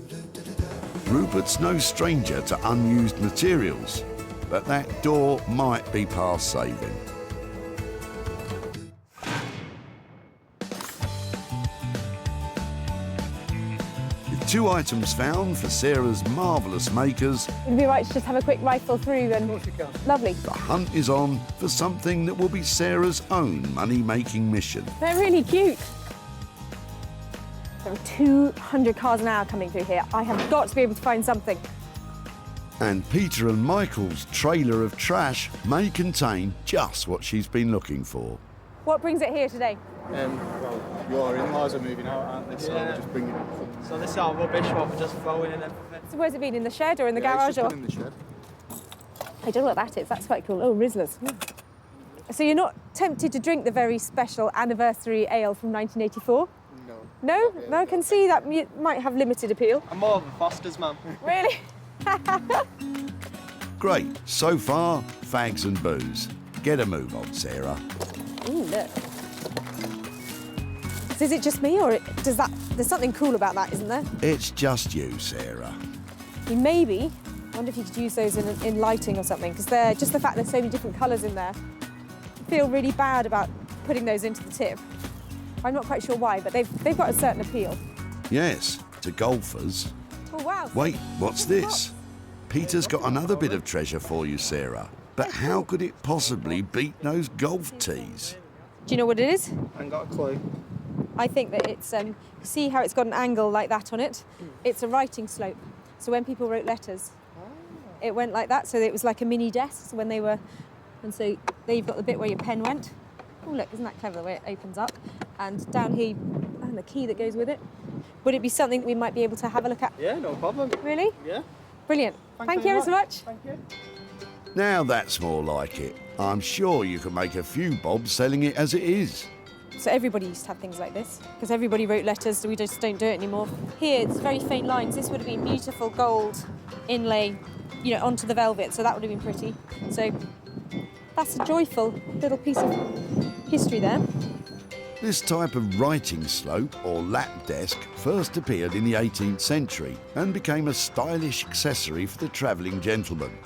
Rupert's no stranger to unused materials, but that door might be past saving. With 2 items found for Sarah's marvellous makers, It'd be right to just have a quick rifle through and... Lovely. the hunt is on for something that will be Sarah's own money-making mission. They're really cute. There are 200 cars an hour coming through here. I have got to be able to find something. And Peter and Michael's trailer of trash may contain just what she's been looking for. What brings it here today? Well, your in-laws are moving out, aren't they? So we're just bringing it from... So this is our rubbish, what we're just throwing in everything. So where's it been, in the shed or in the Yeah, garage? it's just Or been in the shed. I don't know what that is. That's quite cool. Oh, Rizzlers. So you're not tempted to drink the very special anniversary ale from 1984? No. No? No, I can see that might have limited appeal. I'm more of a Foster's man. Really? Great. So far, fags and booze. Get a move on, Sarah. Ooh, look. So is it just me, or does that... There's something cool about that, isn't there? It's just you, Sarah. Maybe. I wonder if you could use those in lighting or something, because they're just the fact there's so many different colours in there. I feel really bad about putting those into the tip. I'm not quite sure why, but they've got a certain appeal. Yes, to golfers. Oh, wow. Wait, what's this? Peter's got another bit of treasure for you, Sarah. But how could it possibly beat those golf tees? Do you know what it is? I ain't got a clue. I think that it's, see how it's got an angle like that on it? It's a writing slope. So when people wrote letters, it went like that. So it was like a mini desk when they were, and so there you've got the bit where your pen went. Oh, look, isn't that clever the way it opens up? And down here, and the key that goes with it. Would it be something we might be able to have a look at? Yeah, no problem. Really? Yeah. Brilliant. Thank you ever so much. Thank you. Now that's more like it. I'm sure you can make a few bob selling it as it is. So everybody used to have things like this, because everybody wrote letters, so we just don't do it anymore. Here, it's very faint lines. This would have been beautiful gold inlay, you know, onto the velvet, so that would have been pretty. So that's a joyful little piece of history there. This type of writing slope, or lap desk, first appeared in the 18th century and became a stylish accessory for the travelling gentleman.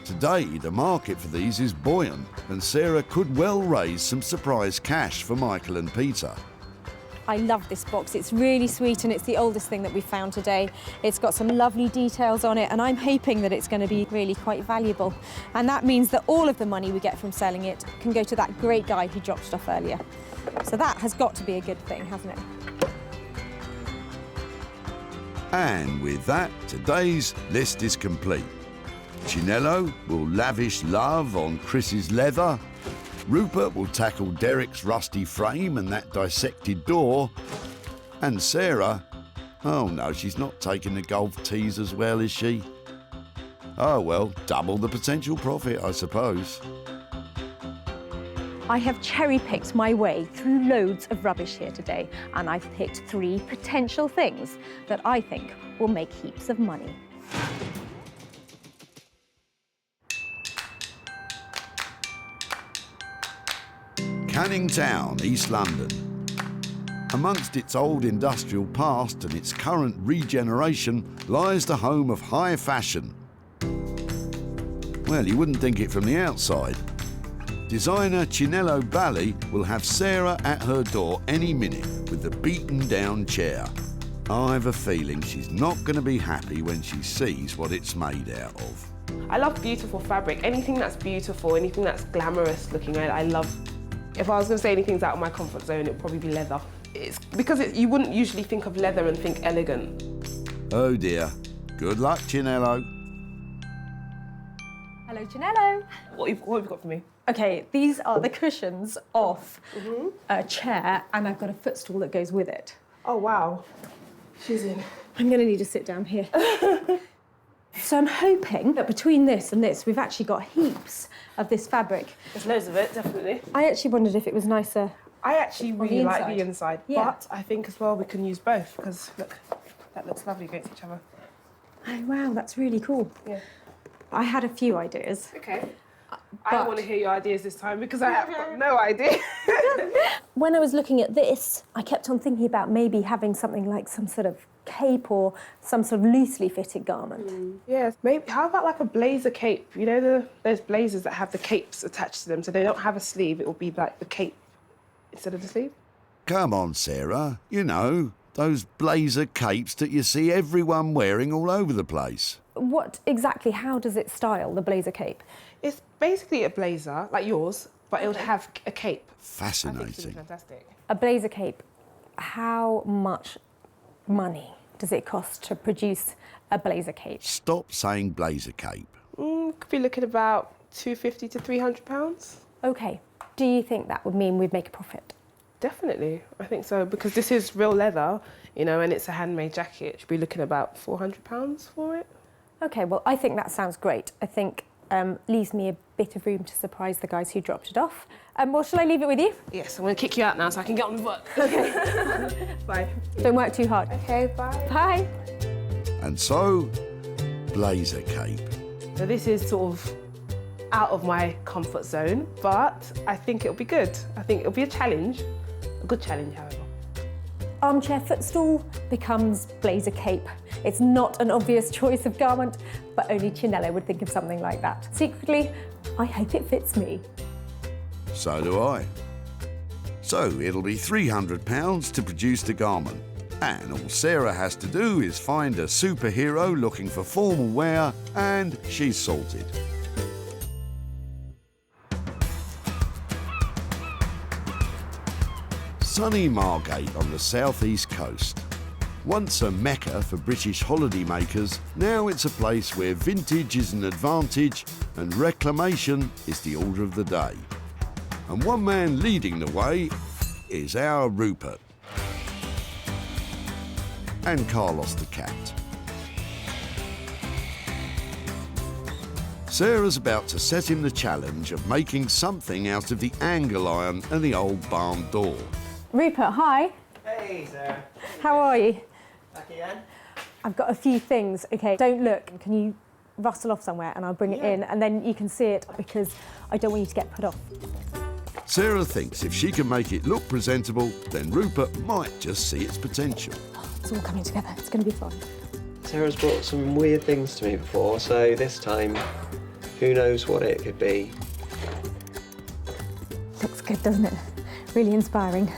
Today, the market for these is buoyant, and Sarah could well raise some surprise cash for Michael and Peter. I love this box. It's really sweet, and it's the oldest thing that we've found today. It's got some lovely details on it, and I'm hoping that it's going to be really quite valuable. And that means that all of the money we get from selling it can go to that great guy who dropped it off earlier. So that has got to be a good thing, hasn't it? And with that, today's list is complete. Chinello will lavish love on Chris's leather. Rupert will tackle Derek's rusty frame and that dissected door. And Sarah, oh no, she's not taking the golf tees as well, is she? Oh well, double the potential profit, I suppose. I have cherry-picked my way through loads of rubbish here today, and I've picked 3 potential things that I think will make heaps of money. Canning Town, East London. Amongst its old industrial past and its current regeneration lies the home of high fashion. Well, you wouldn't think it from the outside. Designer Chinello Bally will have Sarah at her door any minute with the beaten-down chair. I have a feeling she's not going to be happy when she sees what it's made out of. I love beautiful fabric. Anything that's beautiful, anything that's glamorous looking, I love. If I was going to say anything's out of my comfort zone, it'd probably be leather. It's because you wouldn't usually think of leather and think elegant. Oh dear. Good luck, Chinello. Hello, Janello. What have you got for me? Okay, these are the cushions off a chair, and I've got a footstool that goes with it. Oh, wow. She's in. I'm going to need to sit down here. So I'm hoping that between this and this, we've actually got heaps of this fabric. There's loads of it, definitely. I actually wondered if it was nicer. I actually really like the inside, Yeah. but I think as well we can use both because look, that looks lovely against each other. Oh, wow, that's really cool. Yeah. I had a few ideas. Okay. I want to hear your ideas this time because I have got no idea. When I was looking at this, I kept on thinking about maybe having something like some sort of cape or some sort of loosely fitted garment. Yes, maybe. How about like a blazer cape? You know those blazers that have the capes attached to them, so they don't have a sleeve. It will be like the cape instead of the sleeve. Come on, Sarah. You know, those blazer capes that you see everyone wearing all over the place. What exactly, how does it style, the blazer cape? It's basically a blazer, like yours, but it would have a cape. Fascinating. Fantastic. A blazer cape, how much money does it cost to produce a blazer cape? Stop saying blazer cape. Could be looking about £250 to £300. Okay. Do you think that would mean we'd make a profit? Definitely, I think so, because this is real leather, you know, and it's a handmade jacket. Should be looking about £400 for it. Okay, well, I think that sounds great. I think leaves me a bit of room to surprise the guys who dropped it off. Well, shall I leave it with you? Yes, I'm going to kick you out now so I can get on with work. Okay. Bye. Don't work too hard. Okay, bye. Bye. And so, blazer cape. So this is sort of out of my comfort zone, but I think it'll be good. I think it'll be a challenge, a good challenge, however. Armchair footstool becomes blazer cape. It's not an obvious choice of garment, but only Chinello would think of something like that. Secretly, I hope it fits me. So do I. So it'll be £300 to produce the garment. And all Sarah has to do is find a superhero looking for formal wear, and she's sorted. Sunny Margate on the southeast coast. Once a mecca for British holidaymakers, now it's a place where vintage is an advantage and reclamation is the order of the day. And one man leading the way is our Rupert. And Carlos the cat. Sarah's about to set him the challenge of making something out of the angle iron and the old barn door. Rupert, hi. Hey, Sarah. How are you? Back again? I've got a few things. Okay, don't look. Can you rustle off somewhere and I'll bring it in and then you can see it because I don't want you to get put off. Sarah thinks if she can make it look presentable, then Rupert might just see its potential. It's all coming together. It's going to be fun. Sarah's brought some weird things to me before, so this time, who knows what it could be. Looks good, doesn't it? Really inspiring.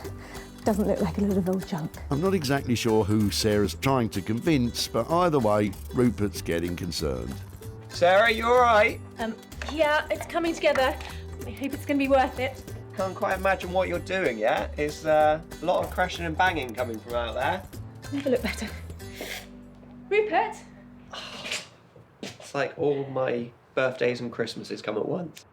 Doesn't look like a load of old junk. I'm not exactly sure who Sarah's trying to convince, but either way, Rupert's getting concerned. Sarah, you all right? Yeah, it's coming together. I hope it's going to be worth it. Can't quite imagine what you're doing yet. It's a lot of crashing and banging coming from out there. Never look better. Rupert? It's like all my birthdays and Christmases come at once.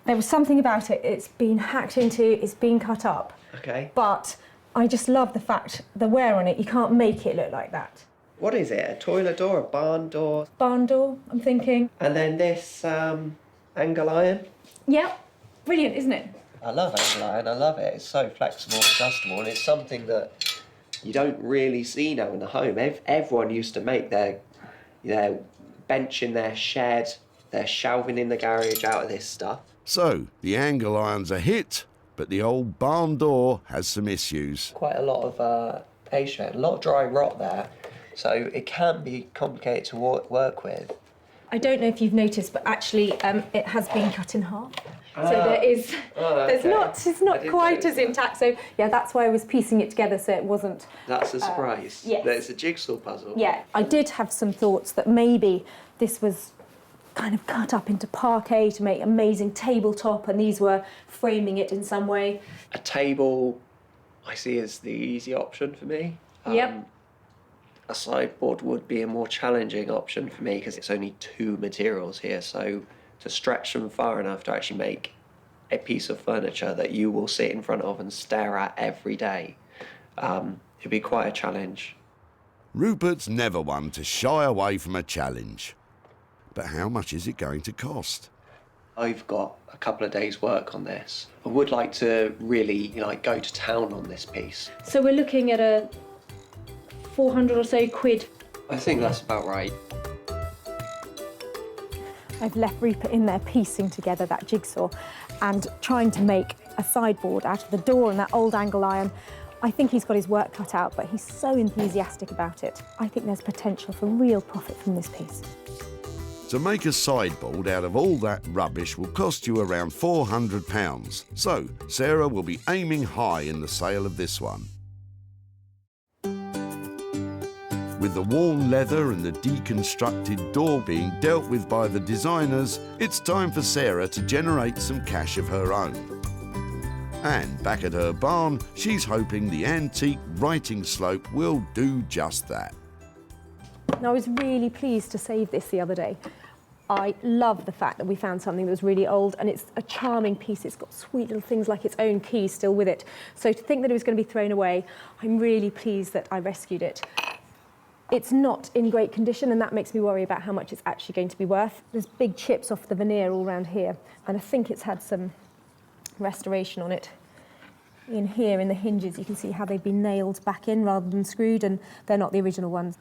There was something about it. It's been hacked into, it's been cut up. Okay. But I just love the fact, the wear on it, you can't make it look like that. What is it? A toilet door, a barn door? Barn door, I'm thinking. And then this angle iron? Yep. Brilliant, isn't it? I love angle iron, I love it. It's so flexible and adjustable, and it's something that you don't really see now in the home. Everyone used to make their bench in their shed, their shelving in the garage out of this stuff. So, the angle iron's a hit, but the old barn door has some issues. Quite a lot of age, a lot of dry rot there, so it can be complicated to work with. I don't know if you've noticed, but actually it has been cut in half. So there is, it's not quite as intact. So yeah, that's why I was piecing it together so it wasn't. That's a surprise. Yes. There's a jigsaw puzzle. Yeah, I did have some thoughts that maybe this was kind of cut up into parquet to make amazing tabletop, and these were framing it in some way. A table, I see as the easy option for me. Yep. A sideboard would be a more challenging option for me because it's only 2 materials here, so to stretch them far enough to actually make a piece of furniture that you will sit in front of and stare at every day, it'd be quite a challenge. Rupert's never one to shy away from a challenge. But how much is it going to cost? I've got a couple of days' work on this. I would like to really, go to town on this piece. So we're looking at a 400 or so quid. I think that's about right. I've left Rupert in there piecing together that jigsaw and trying to make a sideboard out of the door and that old angle iron. I think he's got his work cut out, but he's so enthusiastic about it. I think there's potential for real profit from this piece. To make a sideboard out of all that rubbish will cost you around £400. So Sarah will be aiming high in the sale of this one. With the worn leather and the deconstructed door being dealt with by the designers, it's time for Sarah to generate some cash of her own. And back at her barn, she's hoping the antique writing slope will do just that. Now, I was really pleased to save this the other day. I love the fact that we found something that was really old, and it's a charming piece. It's got sweet little things like its own key still with it. So to think that it was going to be thrown away, I'm really pleased that I rescued it. It's not in great condition, and that makes me worry about how much it's actually going to be worth. There's big chips off the veneer all around here, and I think it's had some restoration on it. In here, in the hinges, you can see how they've been nailed back in rather than screwed, and they're not the original ones.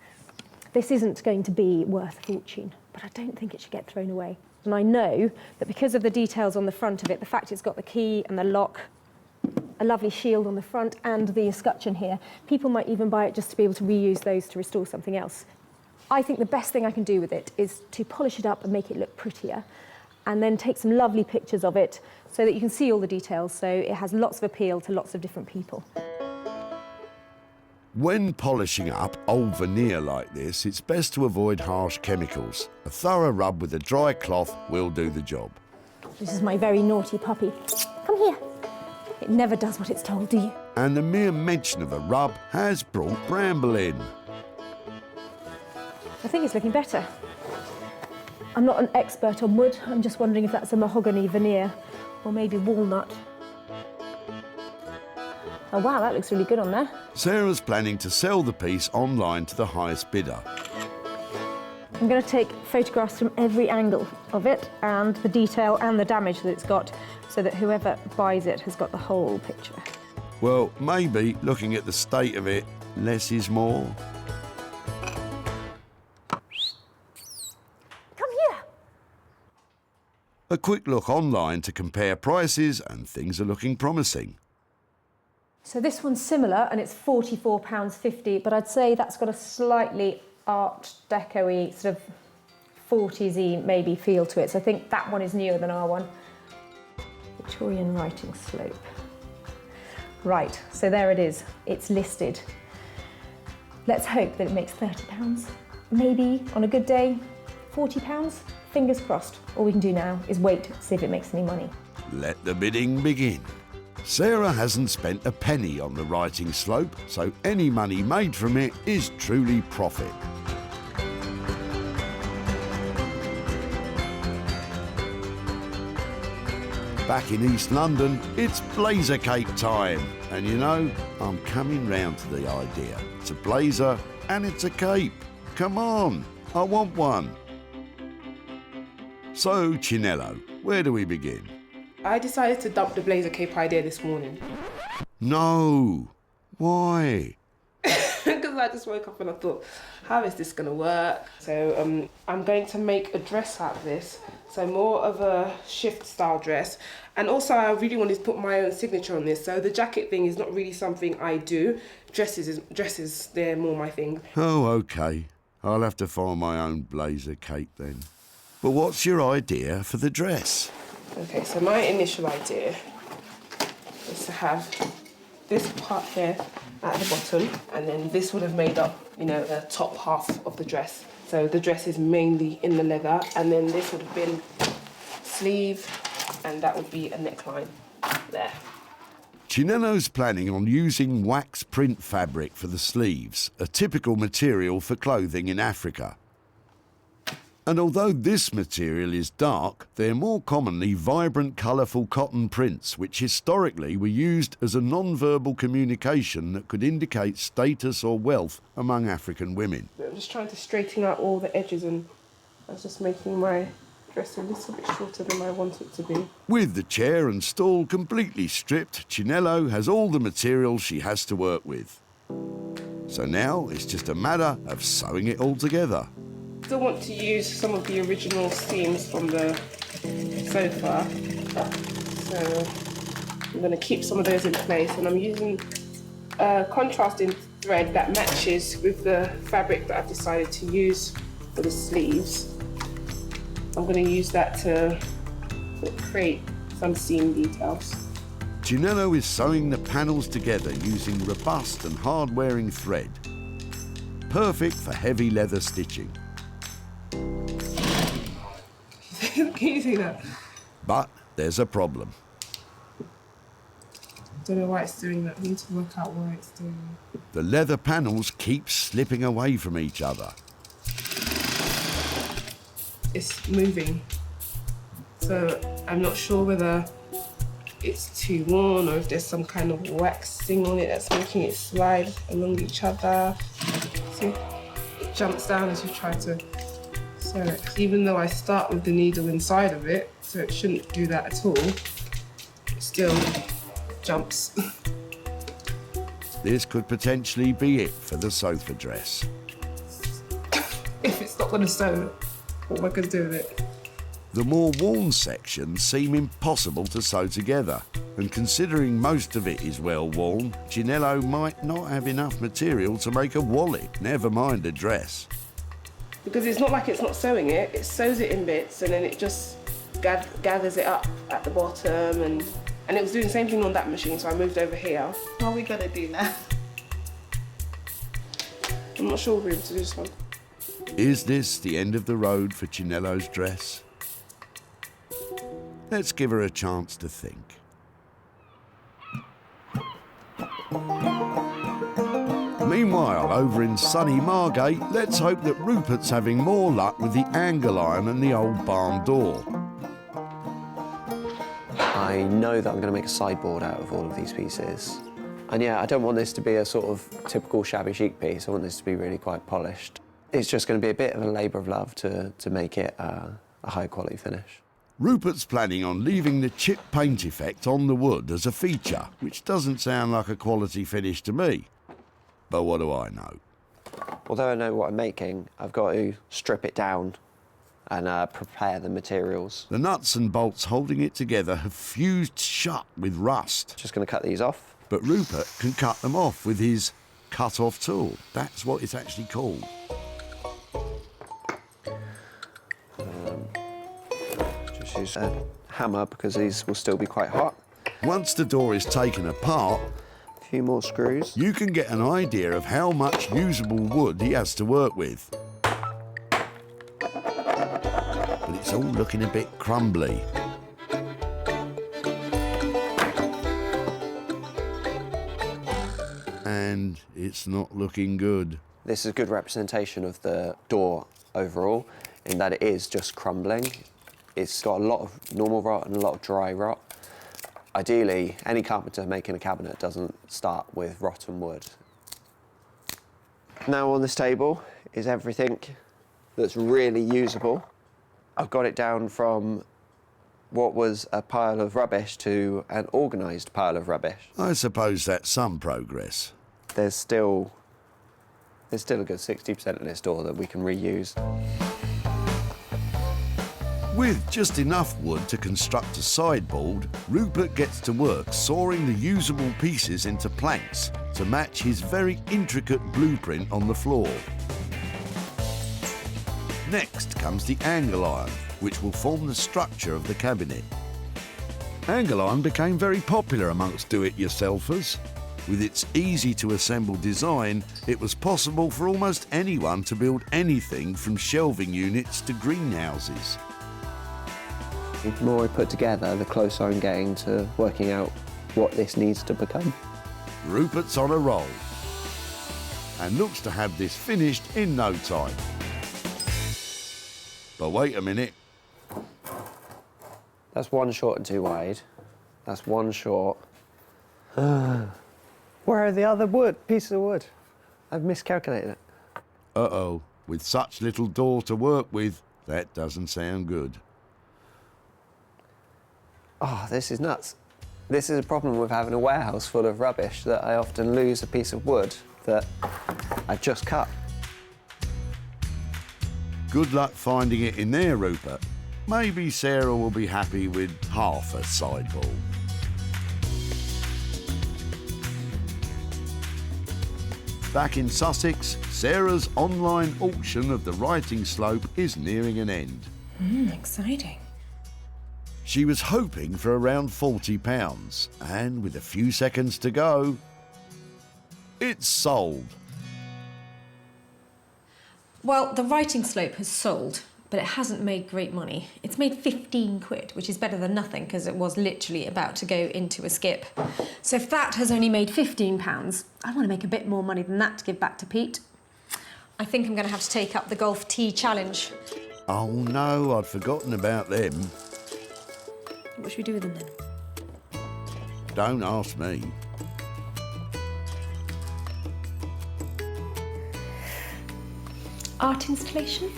This isn't going to be worth a fortune, but I don't think it should get thrown away. And I know that because of the details on the front of it, the fact it's got the key and the lock, a lovely shield on the front and the escutcheon here, people might even buy it just to be able to reuse those to restore something else. I think the best thing I can do with it is to polish it up and make it look prettier, and then take some lovely pictures of it so that you can see all the details, so it has lots of appeal to lots of different people. When polishing up old veneer like this, it's best to avoid harsh chemicals. A thorough rub with a dry cloth will do the job. This is my very naughty puppy. Come here. It never does what it's told, do you? And the mere mention of a rub has brought Bramble in. I think it's looking better. I'm not an expert on wood. I'm just wondering if that's a mahogany veneer or maybe walnut. Oh wow, that looks really good on there. Sarah's planning to sell the piece online to the highest bidder. I'm going to take photographs from every angle of it and the detail and the damage that it's got, so that whoever buys it has got the whole picture. Well, maybe, looking at the state of it, less is more. Come here. A quick look online to compare prices, and things are looking promising. So this one's similar, and it's £44.50, but I'd say that's got a slightly Art Deco-y, sort of 40s-y maybe feel to it. So I think that one is newer than our one. Victorian writing slope. Right, so there it is. It's listed. Let's hope that it makes £30. Maybe, on a good day, £40. Fingers crossed. All we can do now is wait to see if it makes any money. Let the bidding begin. Sarah hasn't spent a penny on the writing slope, so any money made from it is truly profit. Back in East London, it's blazer cape time. And you know, I'm coming round to the idea. It's a blazer and it's a cape. Come on, I want one. So, Chinello, where do we begin? I decided to dump the blazer cape idea this morning. No, why? Because I just woke up and I thought, how is this going to work? So I'm going to make a dress out of this. So more of a shift style dress. And also I really wanted to put my own signature on this. So the jacket thing is not really something I do. Dresses, they're more my thing. Oh, OK. I'll have to find my own blazer cape then. But what's your idea for the dress? Okay, so my initial idea is to have this part here at the bottom, and then this would have made up, you know, the top half of the dress. So the dress is mainly in the leather, and then this would have been sleeve, and that would be a neckline there. Chinello's planning on using wax print fabric for the sleeves, a typical material for clothing in Africa. And although this material is dark, they're more commonly vibrant, colourful cotton prints, which historically were used as a non-verbal communication that could indicate status or wealth among African women. I'm just trying to straighten out all the edges, and I was just making my dress a little bit shorter than I want it to be. With the chair and stool completely stripped, Chinello has all the material she has to work with. So now it's just a matter of sewing it all together. Still want to use some of the original seams from the sofa, so I'm going to keep some of those in place, and I'm using a contrasting thread that matches with the fabric that I've decided to use for the sleeves. I'm going to use that to create some seam details. Chinello is sewing the panels together using robust and hard-wearing thread. Perfect for heavy leather stitching. Can you see that? But there's a problem. Don't know why it's doing that. I need to work out why it's doing that. The leather panels keep slipping away from each other. It's moving. So I'm not sure whether it's too worn or if there's some kind of waxing on it that's making it slide along each other. See, it jumps down as you try to sew it. Even though I start with the needle inside of it, so it shouldn't do that at all, it still jumps. This could potentially be it for the sofa dress. If it's not going to sew, what am I going to do with it? The more worn sections seem impossible to sew together, and considering most of it is well worn, Chinello might not have enough material to make a wallet, never mind a dress. Because it's not like it's not sewing it, it sews it in bits and then it just gathers it up at the bottom, and it was doing the same thing on that machine, so I moved over here. What are we going to do now? I'm not sure we'll be able to do this one. Is this the end of the road for Chinello's dress? Let's give her a chance to think. Meanwhile, over in sunny Margate, let's hope that Rupert's having more luck with the angle iron and the old barn door. I know that I'm going to make a sideboard out of all of these pieces. And yeah, I don't want this to be a sort of typical shabby chic piece. I want this to be really quite polished. It's just going to be a bit of a labour of love to make it a high quality finish. Rupert's planning on leaving the chip paint effect on the wood as a feature, which doesn't sound like a quality finish to me. But what do I know? Although I know what I'm making, I've got to strip it down and prepare the materials. The nuts and bolts holding it together have fused shut with rust. Just going to cut these off. But Rupert can cut them off with his cut-off tool. That's what it's actually called. Just use a hammer because these will still be quite hot. Once the door is taken apart, a few more screws. You can get an idea of how much usable wood he has to work with. But it's all looking a bit crumbly. And it's not looking good. This is a good representation of the door overall, in that it is just crumbling. It's got a lot of normal rot and a lot of dry rot. Ideally, any carpenter making a cabinet doesn't start with rotten wood. Now on this table is everything that's really usable. I've got it down from what was a pile of rubbish to an organised pile of rubbish. I suppose that's some progress. There's still a good 60% of this door that we can reuse. With just enough wood to construct a sideboard, Rupert gets to work sawing the usable pieces into planks to match his very intricate blueprint on the floor. Next comes the angle iron, which will form the structure of the cabinet. Angle iron became very popular amongst do-it-yourselfers. With its easy-to-assemble design, it was possible for almost anyone to build anything from shelving units to greenhouses. The more I put together, the closer I'm getting to working out what this needs to become. Rupert's on a roll and looks to have this finished in no time. But wait a minute. That's one short and two wide. That's one short. Where are the other pieces of wood? I've miscalculated it. Uh-oh, with such little door to work with, that doesn't sound good. Oh, this is nuts. This is a problem with having a warehouse full of rubbish, that I often lose a piece of wood that I just cut. Good luck finding it in there, Rupert. Maybe Sarah will be happy with half a sideball. Back in Sussex, Sarah's online auction of the writing slope is nearing an end. Exciting. She was hoping for around £40, and with a few seconds to go, it's sold. Well, the writing slope has sold, but it hasn't made great money. It's made 15 quid, which is better than nothing because it was literally about to go into a skip. So if that has only made £15, I want to make a bit more money than that to give back to Pete. I think I'm going to have to take up the golf tee challenge. Oh no, I'd forgotten about them. What should we do with them then? Don't ask me. Art installation?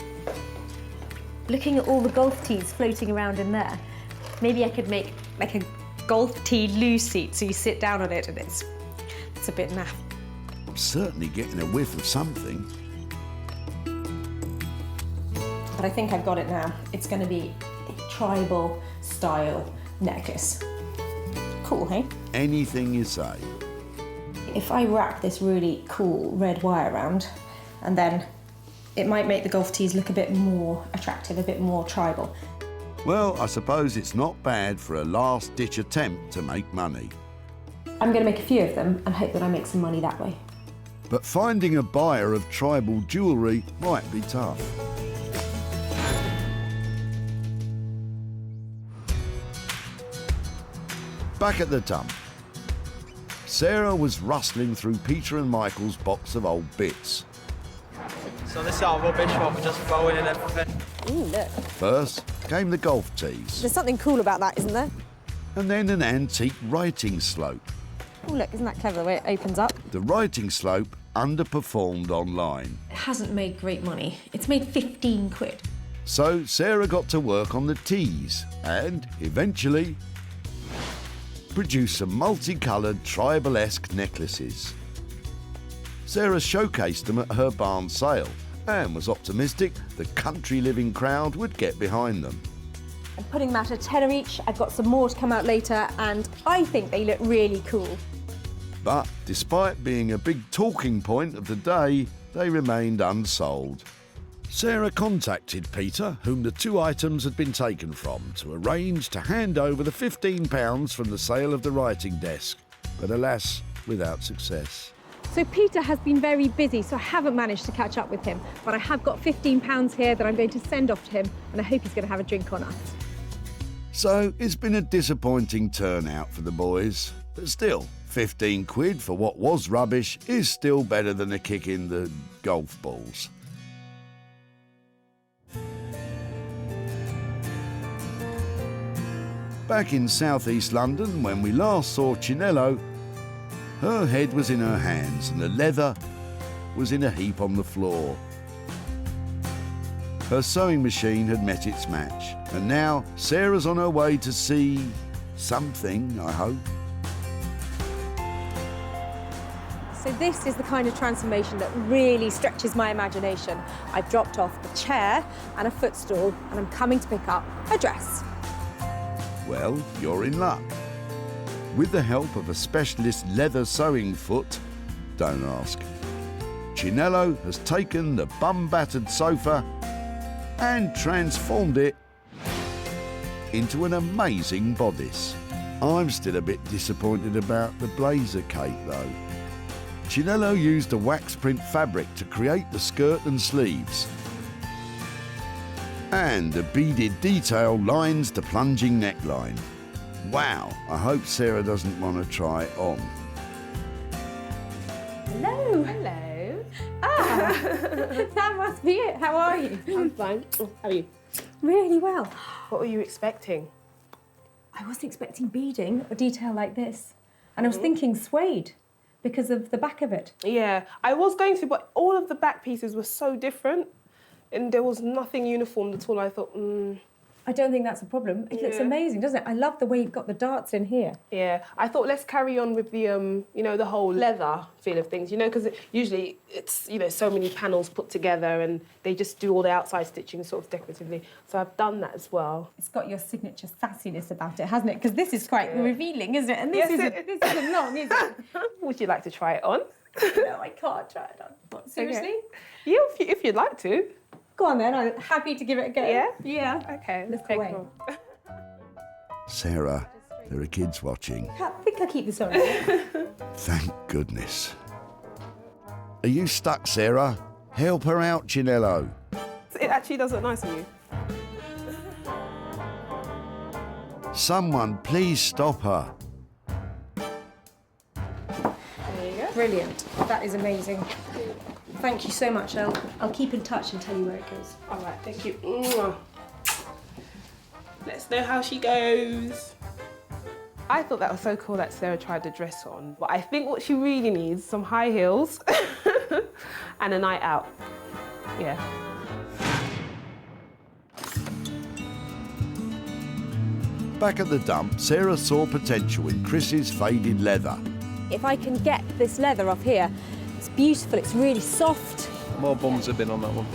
Looking at all the golf tees floating around in there, maybe I could make like a golf tee loo seat so you sit down on it and it's a bit naff. I'm certainly getting a whiff of something. But I think I've got it now. It's going to be a tribal style necklace. Cool, hey? Anything you say. If I wrap this really cool red wire around, and then it might make the golf tees look a bit more attractive, a bit more tribal. Well, I suppose it's not bad for a last-ditch attempt to make money. I'm going to make a few of them and hope that I make some money that way. But finding a buyer of tribal jewellery might be tough. Back at the dump, Sarah was rustling through Peter and Michael's box of old bits. So this is our rubbish, what we're just throwing in everything. Ooh, look. First came the golf tees. There's something cool about that, isn't there? And then an antique writing slope. Oh, look, isn't that clever the way it opens up? The writing slope underperformed online. It hasn't made great money. It's made 15 quid. So Sarah got to work on the tees and eventually produced some multicoloured tribal-esque necklaces. Sarah showcased them at her barn sale and was optimistic the country-living crowd would get behind them. I'm putting them out at £10 each. I've got some more to come out later and I think they look really cool. But despite being a big talking point of the day, they remained unsold. Sarah contacted Peter, whom the two items had been taken from, to arrange to hand over the £15 from the sale of the writing desk, but alas, without success. So Peter has been very busy, so I haven't managed to catch up with him, but I have got £15 here that I'm going to send off to him, and I hope he's going to have a drink on us. So it's been a disappointing turnout for the boys, but still, 15 quid for what was rubbish is still better than a kick in the golf balls. Back in southeast London, when we last saw Chinello, her head was in her hands and the leather was in a heap on the floor. Her sewing machine had met its match, and now Sarah's on her way to see something, I hope. So this is the kind of transformation that really stretches my imagination. I've dropped off a chair and a footstool, and I'm coming to pick up a dress. Well, you're in luck. With the help of a specialist leather sewing foot, don't ask, Chinello has taken the bum-battered sofa and transformed it into an amazing bodice. I'm still a bit disappointed about the blazer cape though. Chinello used a wax print fabric to create the skirt and sleeves. And a beaded detail lines the plunging neckline. Wow, I hope Sarah doesn't want to try it on. Hello. Hello. Ah, that must be it. How are you? I'm fine. How are you? Really well. What were you expecting? I wasn't expecting beading or detail like this. And I was thinking suede because of the back of it. Yeah, I was going to, but all of the back pieces were so different and there was nothing uniform at all. I thought, I don't think that's a problem. It looks amazing, doesn't it? I love the way you've got the darts in here. Yeah, I thought let's carry on with the, you know, the whole leather feel of things, you know, because usually it's, you know, so many panels put together and they just do all the outside stitching sort of decoratively. So I've done that as well. It's got your signature sassiness about it, hasn't it? Because this is quite revealing, isn't it? And this isn't long, is it? Would you like to try it on? No, I can't try it on. What, seriously? Okay. Yeah, if you'd like to. Go on then, I'm happy to give it a go. Yeah? Yeah. Okay, let's Look take away. it on. Sarah, there are kids watching. I think I'll keep this on. Thank goodness. Are you stuck, Sarah? Help her out, Chinello. It actually does look nice on you. Someone please stop her. There you go. Brilliant. That is amazing. Thank you so much. I'll keep in touch and tell you where it goes. All right, thank you. Mwah. Let's know how she goes. I thought that was so cool that Sarah tried the dress on, but I think what she really needs is some high heels and a night out. Yeah. Back at the dump, Sarah saw potential in Chris's faded leather. If I can get this leather off here, it's beautiful, it's really soft. More bums have been on that one.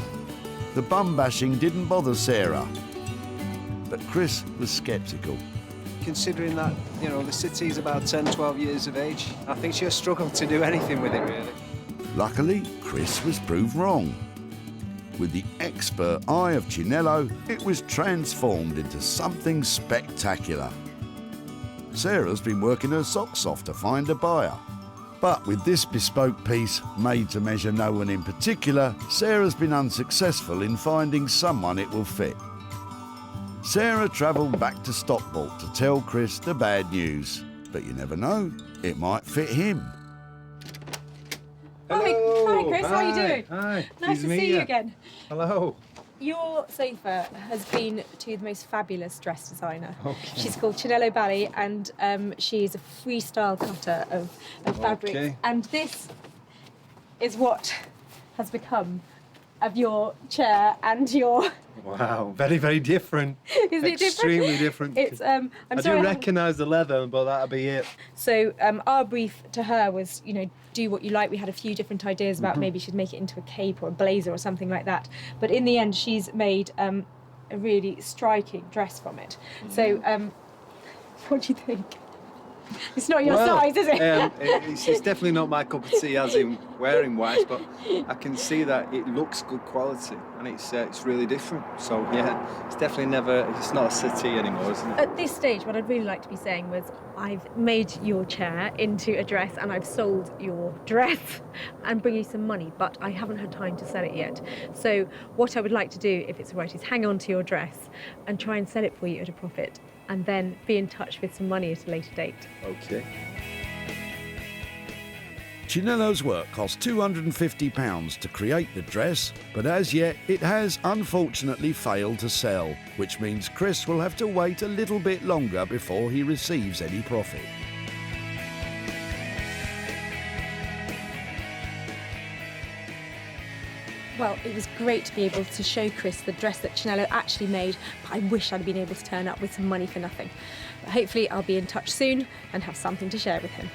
The bum bashing didn't bother Sarah, but Chris was sceptical. Considering that, you know, the city's about 10, 12 years of age, I think she'll struggle to do anything with it, really. Luckily, Chris was proved wrong. With the expert eye of Chinello, it was transformed into something spectacular. Sarah's been working her socks off to find a buyer. But with this bespoke piece, made to measure no one in particular, Sarah's been unsuccessful in finding someone it will fit. Sarah travelled back to Stockport to tell Chris the bad news. But you never know, it might fit him. Hi Chris, how are you doing? Hi. Nice to see you again. Hello. Your sofa has been to the most fabulous dress designer. Okay. She's called Chinello Bally, and she's a freestyle cutter of fabrics. Okay. And this is what has become of your chair and your... Wow, very, very different. Isn't it different? Extremely different. It's I do recognise the leather, but that'll be it. So our brief to her was, you know, do what you like. We had a few different ideas about maybe she'd make it into a cape or a blazer or something like that. But in the end, she's made a really striking dress from it. So what do you think? It's not your size, is it? It's definitely not my cup of tea, as in wearing wise, but I can see that it looks good quality and it's really different. So yeah, it's definitely it's not a city anymore, isn't it? At this stage, what I'd really like to be saying was I've made your chair into a dress and I've sold your dress and bring you some money, but I haven't had time to sell it yet. So what I would like to do, if it's all right, is hang on to your dress and try and sell it for you at a profit, and then be in touch with some money at a later date. Okay. Chinello's work cost £250 to create the dress, but as yet it has unfortunately failed to sell, which means Chris will have to wait a little bit longer before he receives any profit. Well, it was great to be able to show Chris the dress that Chinello actually made, but I wish I'd been able to turn up with some money for nothing. But hopefully I'll be in touch soon and have something to share with him.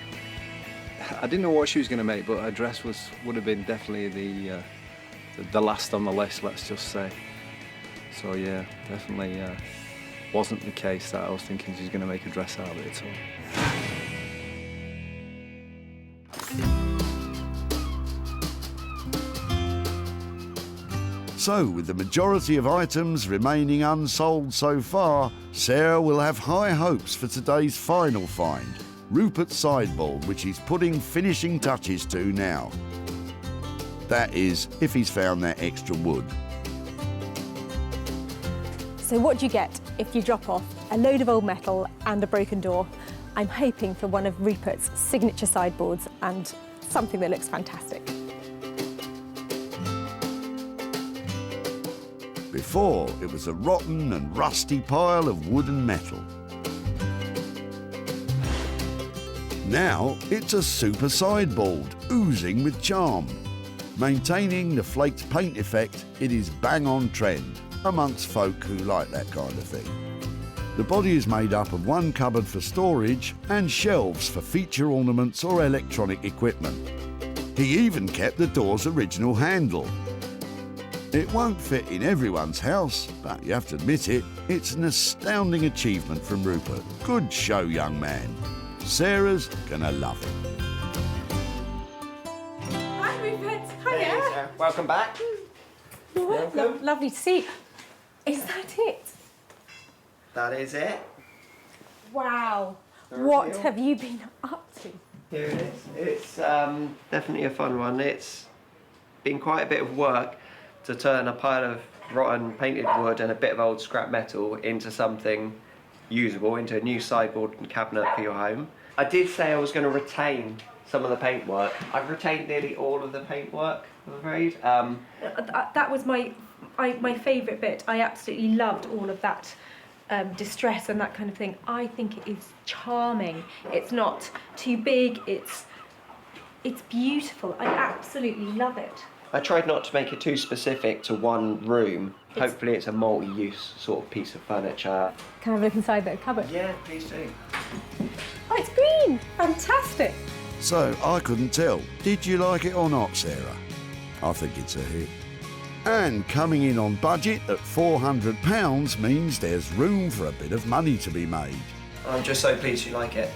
I didn't know what she was going to make, but her dress would have been definitely the last on the list, let's just say. So yeah, definitely wasn't the case that I was thinking she's going to make a dress out of it at all. So, with the majority of items remaining unsold so far, Sarah will have high hopes for today's final find, Rupert's sideboard, which he's putting finishing touches to now. That is, if he's found that extra wood. So what do you get if you drop off a load of old metal and a broken door? I'm hoping for one of Rupert's signature sideboards and something that looks fantastic. Before, it was a rotten and rusty pile of wood and metal. Now, it's a super sideboard, oozing with charm. Maintaining the flaked paint effect, it is bang on trend amongst folk who like that kind of thing. The body is made up of one cupboard for storage and shelves for feature ornaments or electronic equipment. He even kept the door's original handle. It won't fit in everyone's house, but you have to admit it, it's an astounding achievement from Rupert. Good show, young man. Sarah's gonna love it. Hi, Rupert. Hiya. Welcome back. Welcome. Lovely to see you. Is that it? That is it. Wow. The What reveal. have you been up to? Here it is. It's definitely a fun one. It's been quite a bit of work to turn a pile of rotten painted wood and a bit of old scrap metal into something usable, into a new sideboard and cabinet for your home. I did say I was going to retain some of the paintwork. I've retained nearly all of the paintwork, I'm afraid. That was my favourite bit. I absolutely loved all of that distress and that kind of thing. I think it is charming. It's not too big. It's beautiful. I absolutely love it. I tried not to make it too specific to one room. Hopefully it's a multi-use sort of piece of furniture. Can I have a look inside that cupboard? Yeah, please do. Oh, it's green. Fantastic. So, I couldn't tell. Did you like it or not, Sarah? I think it's a hit. And coming in on budget at £400 means there's room for a bit of money to be made. I'm just so pleased you like it.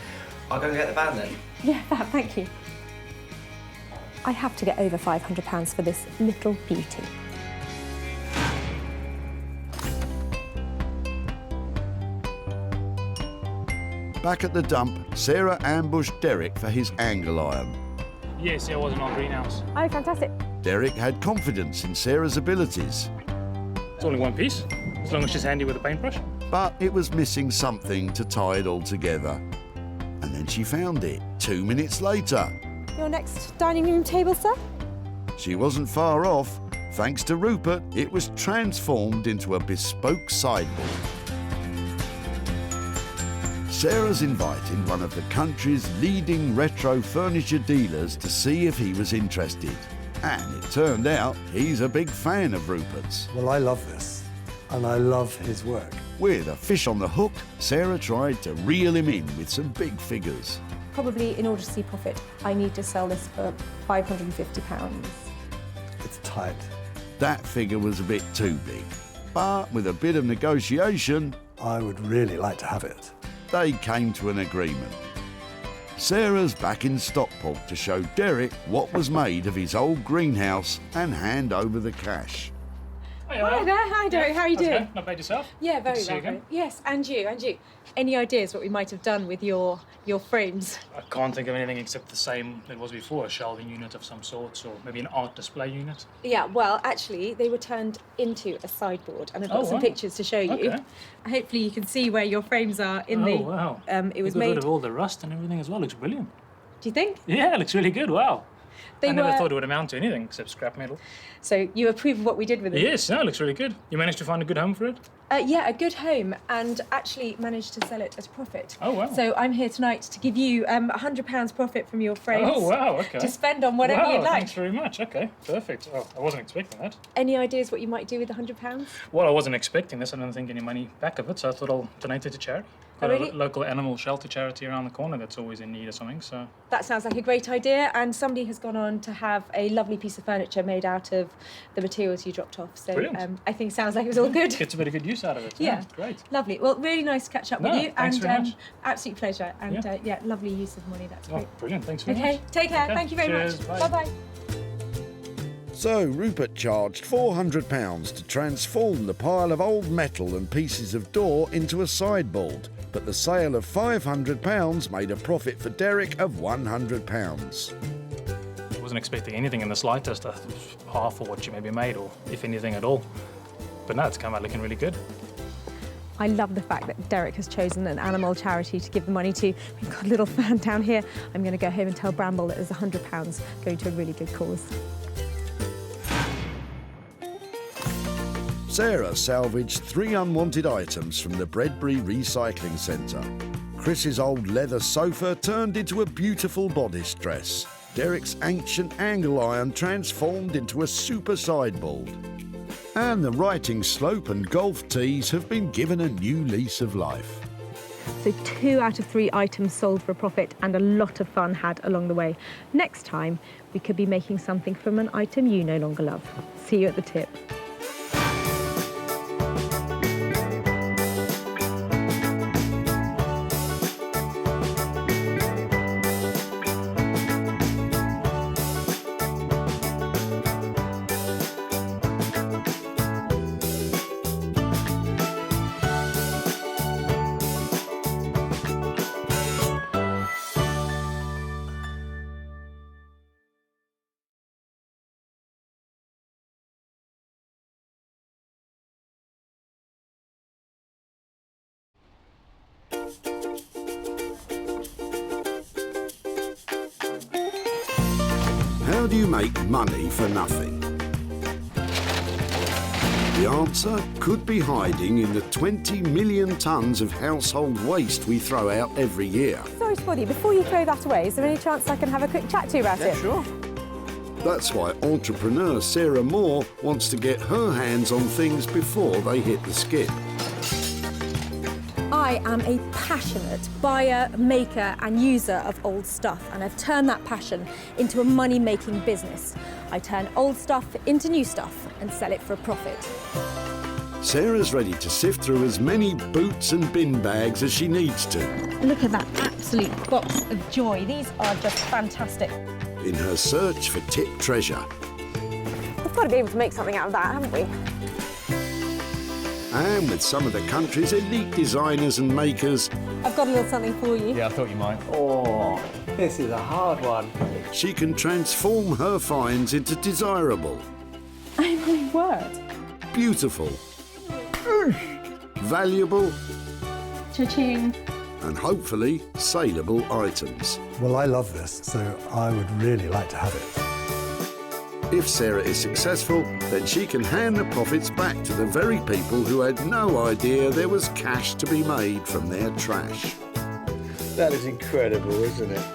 I'll go and get the van then. Yeah, Fab, thank you. I have to get over £500 for this little beauty. Back at the dump, Sarah ambushed Derek for his angle iron. Yes, it was in our greenhouse. Oh, fantastic. Derek had confidence in Sarah's abilities, It's only one piece, as long as she's handy with a paintbrush. but it was missing something to tie it all together. And then she found it 2 minutes later. Your next dining room table, sir? She wasn't far off. Thanks to Rupert, it was transformed into a bespoke sideboard. Sarah's invited one of the country's leading retro furniture dealers to see if he was interested. And it turned out he's a big fan of Rupert's. Well, I love this, and I love his work. With a fish on the hook, Sarah tried to reel him in with some big figures. Probably in order to see profit, I need to sell this for £550. It's tight. That figure was a bit too big. But with a bit of negotiation, I would really like to have it. They came to an agreement. Sarah's back in Stockport to show Derek what was made of his old greenhouse and hand over the cash. Hi there, hi Derek, how are you doing? Okay. Not bad yourself? Yeah, very Good to see you well. again. Yes, and you, and you. Any ideas what we might have done with your frames? I can't think of anything except the same it was before, a shelving unit of some sort, or maybe an art display unit. Yeah, well, actually, they were turned into a sideboard, and I've got some wow. pictures to show you. Okay. Hopefully, you can see where your frames are in the. Wow. It was You got rid made. of all the rust and everything as well. Looks brilliant. Do you think? Yeah, it looks really good. Wow. They I never were- thought it would amount to anything except scrap metal. So you approve of what we did with it? Yes, no, it looks really good. You managed to find a good home for it? Yeah, a good home, and actually managed to sell it at a profit. Oh, wow. So I'm here tonight to give you £100 profit from your frames. Oh, wow, okay. To spend on whatever wow, you'd like. Thanks very much. Okay, perfect. Oh, I wasn't expecting that. Any ideas what you might do with £100? Well, I wasn't expecting this. I didn't think any money back of it, so I thought I'll donate it to charity. Oh, Got really? a local animal shelter charity around the corner that's always in need of something, so... That sounds like a great idea, and somebody has gone on to have a lovely piece of furniture made out of the materials you dropped off. So Brilliant. I think sounds like it was all good. Gets a bit of good use out of it. Yeah. Great. Lovely. Well, really nice to catch up with No, you. thanks and very much. absolute pleasure. And Yeah. lovely use of money. That's great. Oh, brilliant. Thanks very Okay, much. take care. Okay, Thank you very cheers, much. bye. Bye-bye. So Rupert charged £400 to transform the pile of old metal and pieces of door into a sideboard, but the sale of £500 made a profit for Derek of £100. I wasn't expecting anything in the slightest, half of what you maybe made, or if anything at all. But no, it's come out looking really good. I love the fact that Derek has chosen an animal charity to give the money to. We've got a little fan down here. I'm going to go home and tell Bramble that there's £100 going to a really good cause. Sarah salvaged 3 unwanted items from the Bredbury Recycling Centre. Chris's old leather sofa turned into a beautiful bodice dress. Derek's ancient angle iron transformed into a super sideboard. And the writing slope and golf tees have been given a new lease of life. So 2 out of 3 items sold for a profit and a lot of fun had along the way. Next time, we could be making something from an item you no longer love. See you at the tip. How do you make money for nothing? The answer could be hiding in the 20 million tonnes of household waste we throw out every year. Sorry, Spotty, before you throw that away, is there any chance I can have a quick chat to you about it? Sure. That's why entrepreneur Sarah Moore wants to get her hands on things before they hit the skip. I am a passionate buyer, maker and user of old stuff, and I've turned that passion into a money-making business. I turn old stuff into new stuff and sell it for a profit. Sarah's ready to sift through as many boots and bin bags as she needs to. Look at that absolute box of joy. These are just fantastic. In her search for tip treasure. We've got to be able to make something out of that, haven't we? And with some of the country's elite designers and makers. I've got a little something for you. Yeah, I thought you might. Oh, this is a hard one. She can transform her finds into desirable. Oh my word. Beautiful. Valuable. Cha-ching. And hopefully saleable items. Well, I love this, so I would really like to have it. If Sarah is successful, then she can hand the profits back to the very people who had no idea there was cash to be made from their trash. That is incredible, isn't it?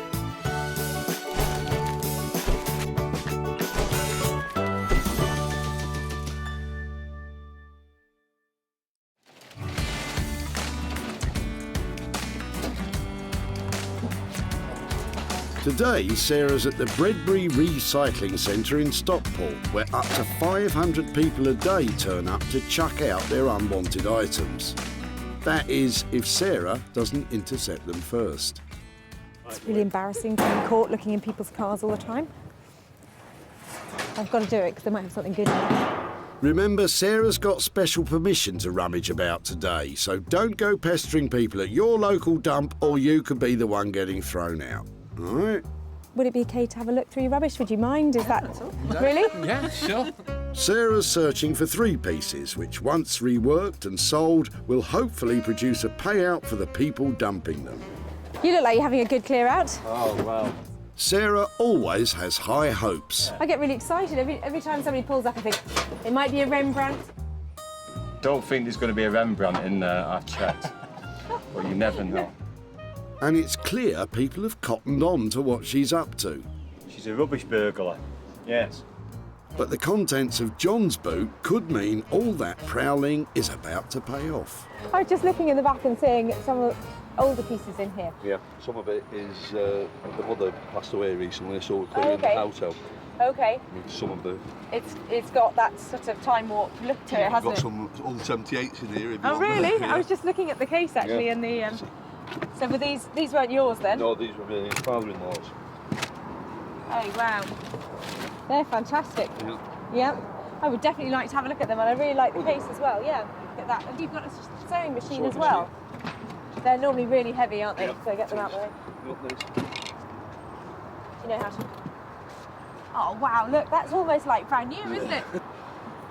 Today, Sarah's at the Bredbury Recycling Centre in Stockport, where up to 500 people a day turn up to chuck out their unwanted items. That is, if Sarah doesn't intercept them first. It's really embarrassing to be caught looking in people's cars all the time. I've got to do it because they might have something good in it. Remember, Sarah's got special permission to rummage about today, so don't go pestering people at your local dump or you could be the one getting thrown out. All right? Would it be okay to have a look through your rubbish? Would you mind? Is that... Really? Yeah, sure. Sarah's searching for 3 pieces, which once reworked and sold, will hopefully produce a payout for the people dumping them. You look like you're having a good clear out. Oh, wow. Sarah always has high hopes. I get really excited. Every time somebody pulls up, I think, it might be a Rembrandt. Don't think there's going to be a Rembrandt in there, I've checked. But you never know. And it's clear people have cottoned on to what she's up to. She's a rubbish burglar. Yes. But the contents of John's boot could mean all that prowling is about to pay off. I was just looking in the back and seeing some of the older pieces in here. Yeah, some of it is the mother passed away recently, so we're clearing the house out. Okay. Some of the... It's got that sort of time warp look to it, hasn't got it? some old 78s in here. If you Oh, want really? them. Yeah. I was just looking at the case, actually, Yeah. and the... So were these weren't yours, then? No, these were my father-in-law's. Oh, wow. They're fantastic. Yeah. I would definitely like to have a look at them, and I really like the case as well. Yeah, look at that. And you've got a sewing machine as well. They're normally really heavy, aren't they? So get them out of the way. Do you know how to? Oh wow! Look, that's almost like brand new, isn't it?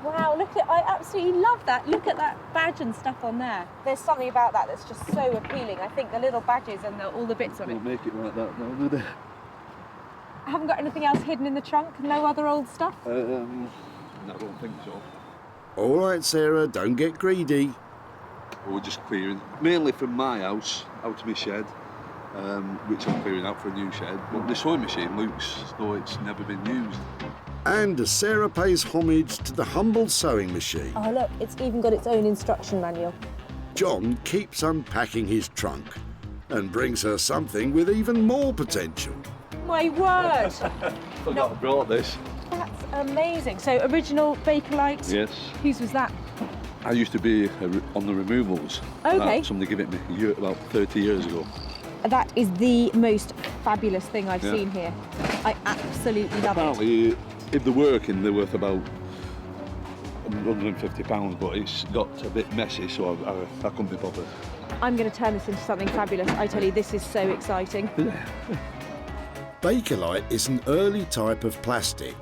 Wow! Look at, I absolutely love that. Look at that badge and stuff on there. There's something about that that's just so appealing. I think the little badges and all the bits of it. We'll make it like that now, do they? I haven't got anything else hidden in the trunk. No other old stuff. I don't think so. All right, Sarah, don't get greedy. We're just clearing, mainly from my house, out of my shed, which I'm clearing out for a new shed. But the sewing machine looks as though it's never been used. And as Sarah pays homage to the humble sewing machine, Oh look, it's even got its own instruction manual. John keeps unpacking his trunk and brings her something with even more potential. My word! Forgot I brought this. That's amazing. So original Bakelite. Yes. Whose was that? I used to be on the removals. Okay. Somebody gave it me about 30 years ago. That is the most fabulous thing I've Yeah. seen here. I absolutely love it. Apparently, if they're working, they're worth about £150, but it's got a bit messy, so I couldn't be bothered. I'm going to turn this into something fabulous. I tell you, this is so exciting. Bakelite is an early type of plastic,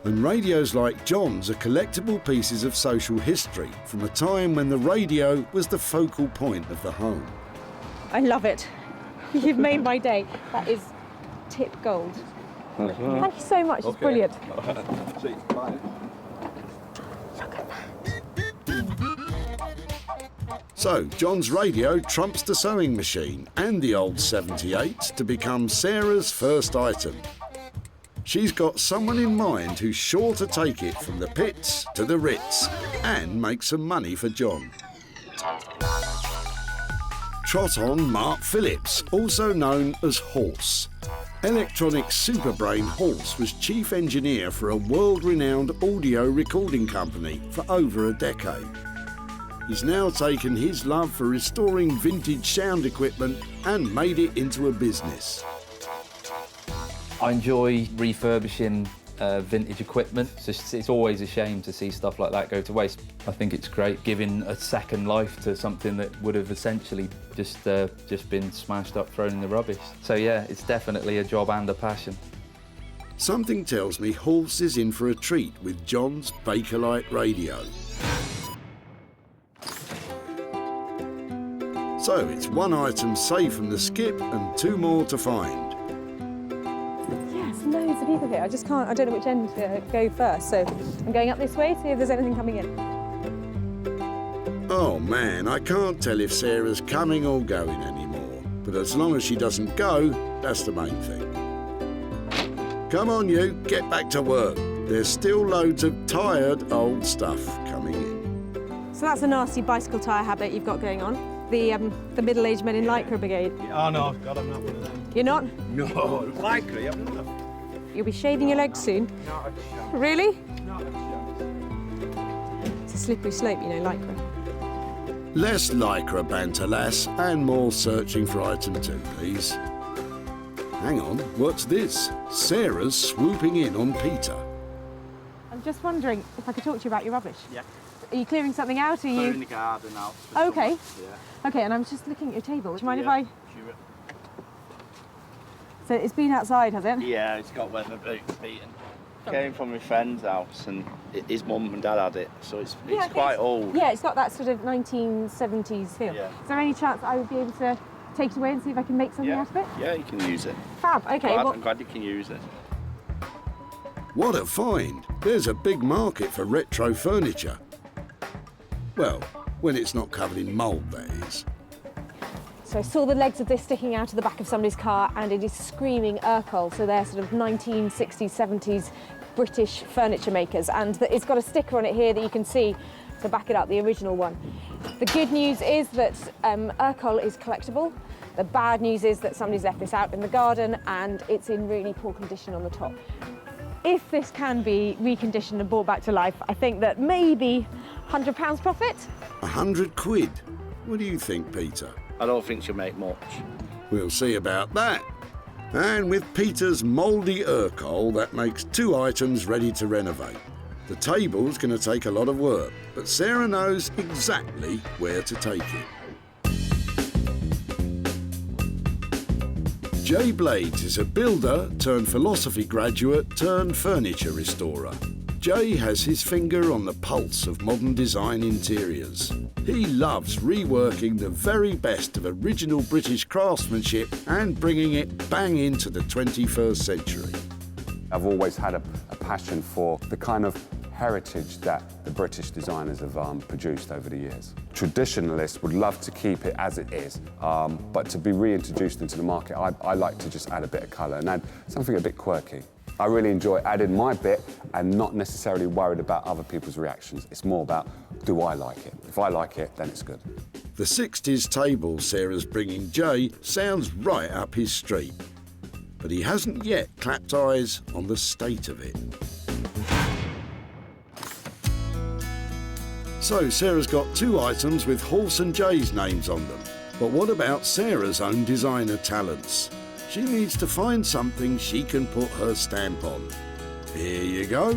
and radios like John's are collectible pieces of social history from a time when the radio was the focal point of the home. I love it. You've made my day. That is tip gold. That's right. Thank you so much. It's brilliant. See you. Bye. So, John's radio trumps the sewing machine and the old 78 to become Sarah's first item. She's got someone in mind who's sure to take it from the pits to the Ritz and make some money for John. Trot on Mark Phillips, also known as Horse. Electronic superbrain Horse was chief engineer for a world-renowned audio recording company for over a decade. He's now taken his love for restoring vintage sound equipment and made it into a business. I enjoy refurbishing vintage equipment. It's always a shame to see stuff like that go to waste. I think it's great giving a second life to something that would have essentially just been smashed up, thrown in the rubbish. So yeah, it's definitely a job and a passion. Something tells me Horse is in for a treat with John's Bakelite radio. So it's one item saved from the skip and two more to find. Yes, loads of people here. I just can't, I don't know which end to go first. So I'm going up this way, see if there's anything coming in. Oh man, I can't tell if Sarah's coming or going anymore. But as long as she doesn't go, that's the main thing. Come on you, get back to work. There's still loads of tired old stuff coming in. So that's a nasty bicycle tyre habit you've got going on. The middle-aged men in Lycra Brigade. Oh no, God, I'm not one of them. You're not? No, likely, I'm not. You'll be shaving your legs soon. Not a chance. Really? Not a chance. It's a slippery slope, you know, Lycra. Less Lycra banter, lass, and more searching for item 2, please. Hang on, what's this? Sarah's swooping in on Peter. I'm just wondering if I could talk to you about your rubbish. Yeah. Are you clearing something out? Or are you? Clearing the garden out. Oh, okay. Yeah. Okay, and I was just looking at your table. Do you mind if I? Sure. So it's been outside, has it? Yeah, it's got weather beaten. Came from my friend's house, and his mum and dad had it, so it's quite old. Yeah, it's got that sort of 1970s feel. Yeah. Is there any chance I would be able to take it away and see if I can make something out of it? Yeah, you can use it. Fab. Okay. I'm glad you can use it. What a find! There's a big market for retro furniture. Well, when it's not covered in mould, that is. So I saw the legs of this sticking out of the back of somebody's car, and it is screaming Urkel. So they're sort of 1960s, 70s British furniture makers, and it's got a sticker on it here that you can see to back it up, the original one. The good news is that Urkel is collectible. The bad news is that somebody's left this out in the garden, and it's in really poor condition on the top. If this can be reconditioned and brought back to life, I think that maybe £100 profit. 100 quid? What do you think, Peter? I don't think she'll make much. We'll see about that. And with Peter's mouldy Urkel, that makes 2 items ready to renovate. The table's going to take a lot of work, but Sarah knows exactly where to take it. Jay Blades is a builder turned philosophy graduate turned furniture restorer. Jay has his finger on the pulse of modern design interiors. He loves reworking the very best of original British craftsmanship and bringing it bang into the 21st century. I've always had a passion for the kind of heritage that the British designers have produced over the years. Traditionalists would love to keep it as it is, but to be reintroduced into the market, I like to just add a bit of colour and add something a bit quirky. I really enjoy adding my bit and not necessarily worried about other people's reactions. It's more about, do I like it? If I like it, then it's good. The 60s table Sarah's bringing Jay sounds right up his street, but he hasn't yet clapped eyes on the state of it. So Sarah's got 2 items with Horse and Jay's names on them. But what about Sarah's own designer talents? She needs to find something she can put her stamp on. Here you go.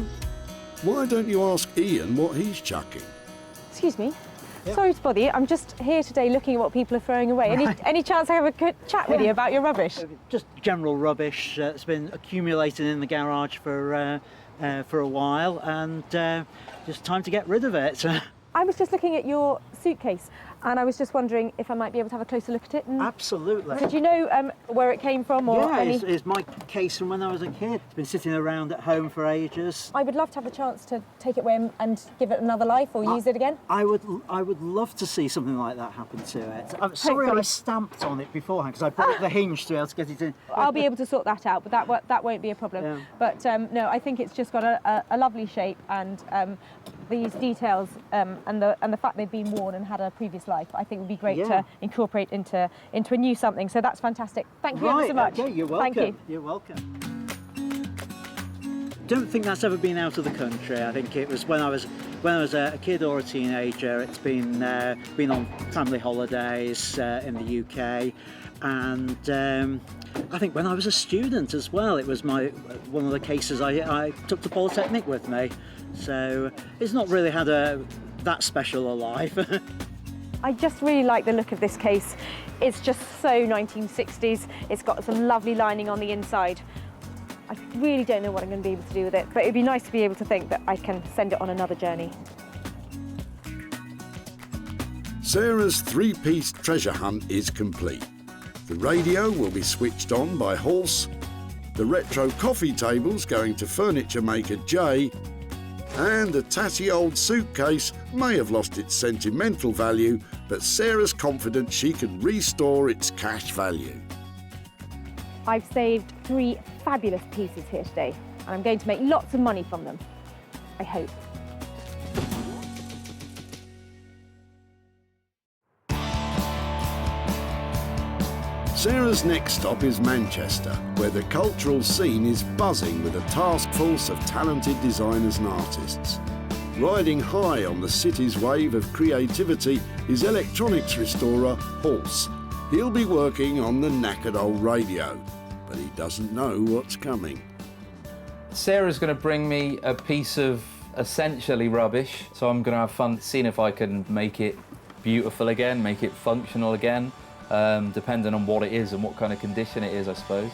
Why don't you ask Ian what he's chucking? Excuse me. Sorry to bother you. I'm just here today looking at what people are throwing away. Any chance I have a good chat with you about your rubbish? Just general rubbish that's been accumulating in the garage for a while, and just time to get rid of it. I was just looking at your suitcase, and I was just wondering if I might be able to have a closer look at it. And Absolutely. Did you know where it came from? Or Yeah, any... it's my case from when I was a kid. It's been sitting around at home for ages. I would love to have the chance to take it away and give it another life or use it again. I would love to see something like that happen to it. I'm sorry I stamped on it beforehand because I broke the hinge to be able to get it in. I'll be able to sort that out, but that won't be a problem. Yeah. But no, I think it's just got a lovely shape, and these details and the fact they've been worn and had a previous life, I think would be great to incorporate into a new something. So that's fantastic. Thank you ever so much. Okay, you're welcome. Thank you. You're welcome. Don't think that's ever been out of the country. I think it was when I was a kid or a teenager. It's been on family holidays in the UK, and I think when I was a student as well, it was one of the cases I took to Polytechnic with me. So it's not really had that special a life. I just really like the look of this case. It's just so 1960s. It's got some lovely lining on the inside. I really don't know what I'm going to be able to do with it, but it'd be nice to be able to think that I can send it on another journey. Sarah's 3-piece treasure hunt is complete. The radio will be switched on by Horse, the retro coffee table's going to furniture maker Jay, and the tatty old suitcase may have lost its sentimental value, but Sarah's confident she can restore its cash value. I've saved 3 fabulous pieces here today, and I'm going to make lots of money from them. I hope. Sarah's next stop is Manchester, where the cultural scene is buzzing with a task force of talented designers and artists. Riding high on the city's wave of creativity is electronics restorer Horse. He'll be working on the knackered old radio, but he doesn't know what's coming. Sarah's going to bring me a piece of essentially rubbish, so I'm going to have fun seeing if I can make it beautiful again, make it functional again, depending on what it is and what kind of condition it is, I suppose.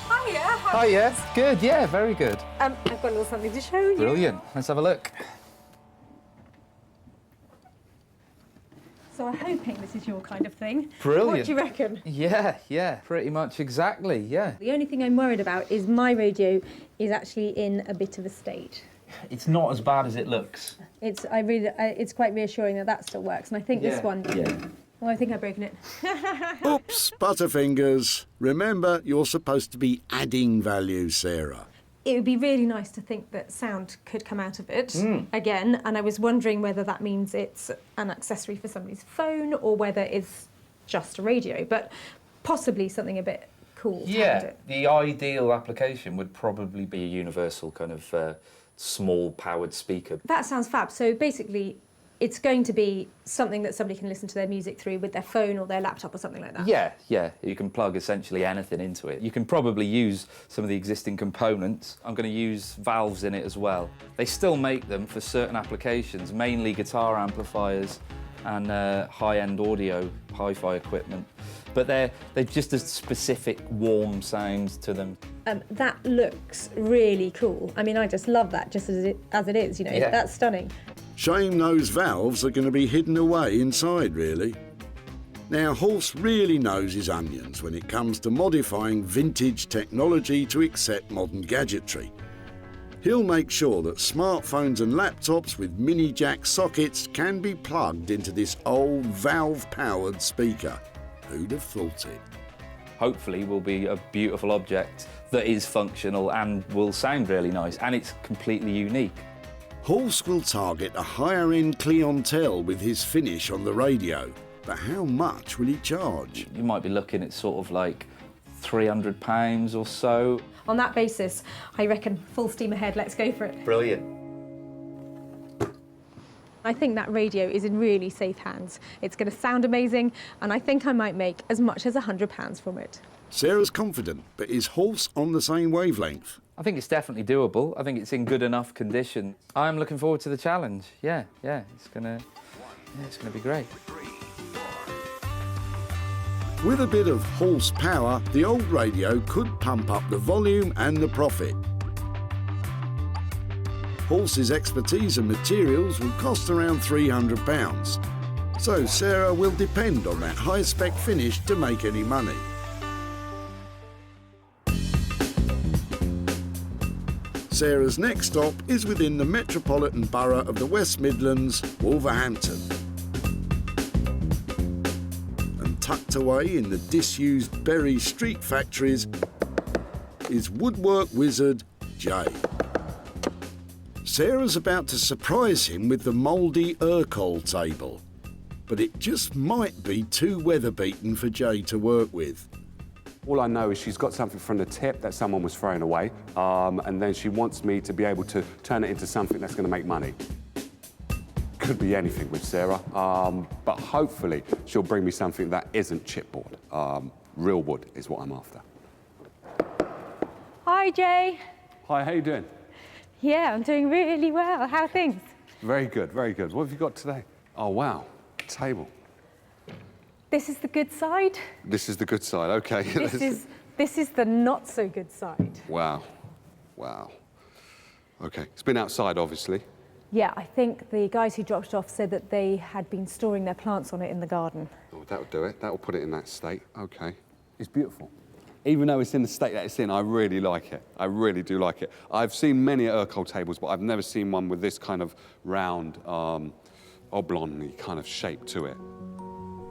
Hiya. Oh yeah, good, yeah, very good. I've got a little something to show you. Brilliant, let's have a look. So I'm hoping this is your kind of thing. Brilliant. What do you reckon? Yeah, pretty much exactly, yeah. The only thing I'm worried about is my radio is actually in a bit of a state. It's not as bad as it looks. It's quite reassuring that still works, and I think this one. Yeah. Well, I think I've broken it. Oops, Butterfingers. Remember, you're supposed to be adding value, Sarah. It would be really nice to think that sound could come out of it again, and I was wondering whether that means it's an accessory for somebody's phone or whether it's just a radio, but possibly something a bit cool. Yeah, the ideal application would probably be a universal kind of small powered speaker. That sounds fab. So basically, it's going to be something that somebody can listen to their music through with their phone or their laptop or something like that. Yeah, you can plug essentially anything into it. You can probably use some of the existing components. I'm going to use valves in it as well. They still make them for certain applications, mainly guitar amplifiers and high-end audio, hi-fi equipment. But they're just a specific warm sound to them. That looks really cool. I mean, I just love that just as it is, you know, Yeah. That's stunning. Shame those valves are going to be hidden away inside, really. Now, Horst really knows his onions when it comes to modifying vintage technology to accept modern gadgetry. He'll make sure that smartphones and laptops with mini jack sockets can be plugged into this old valve-powered speaker. Who'd have thought it? Hopefully will be a beautiful object that is functional and will sound really nice, and it's completely unique. Horst will target a higher-end clientele with his finish on the radio, but how much will he charge? You might be looking at sort of like £300 or so. On that basis, I reckon full steam ahead, let's go for it. Brilliant. I think that radio is in really safe hands. It's going to sound amazing, and I think I might make as much as £100 from it. Sarah's confident, but is Horst on the same wavelength? I think it's definitely doable. I think it's in good enough condition. I'm looking forward to the challenge. Yeah, it's gonna be great. With a bit of horsepower, the old radio could pump up the volume and the profit. Horst's expertise and materials will cost around £300. So Sarah will depend on that high-spec finish to make any money. Sarah's next stop is within the metropolitan borough of the West Midlands, Wolverhampton. And tucked away in the disused Bury Street factories is woodwork wizard Jay. Sarah's about to surprise him with the mouldy Urkel table, but it just might be too weather-beaten for Jay to work with. All I know is she's got something from the tip that someone was throwing away, and then she wants me to be able to turn it into something that's going to make money. Could be anything with Sarah, but hopefully she'll bring me something that isn't chipboard. Real wood is what I'm after. Hi, Jay. Hi, how you doing? Yeah, I'm doing really well. How are things? Very good, very good. What have you got today? Oh, wow, table. This is the good side. This is the good side, okay. This is the not so good side. Wow. Okay, it's been outside, obviously. Yeah, I think the guys who dropped it off said that they had been storing their plants on it in the garden. Oh, that'll do it. That'll put it in that state. Okay. It's beautiful. Even though it's in the state that it's in, I really like it. I really do like it. I've seen many Urkel tables, but I've never seen one with this kind of round, oblong kind of shape to it.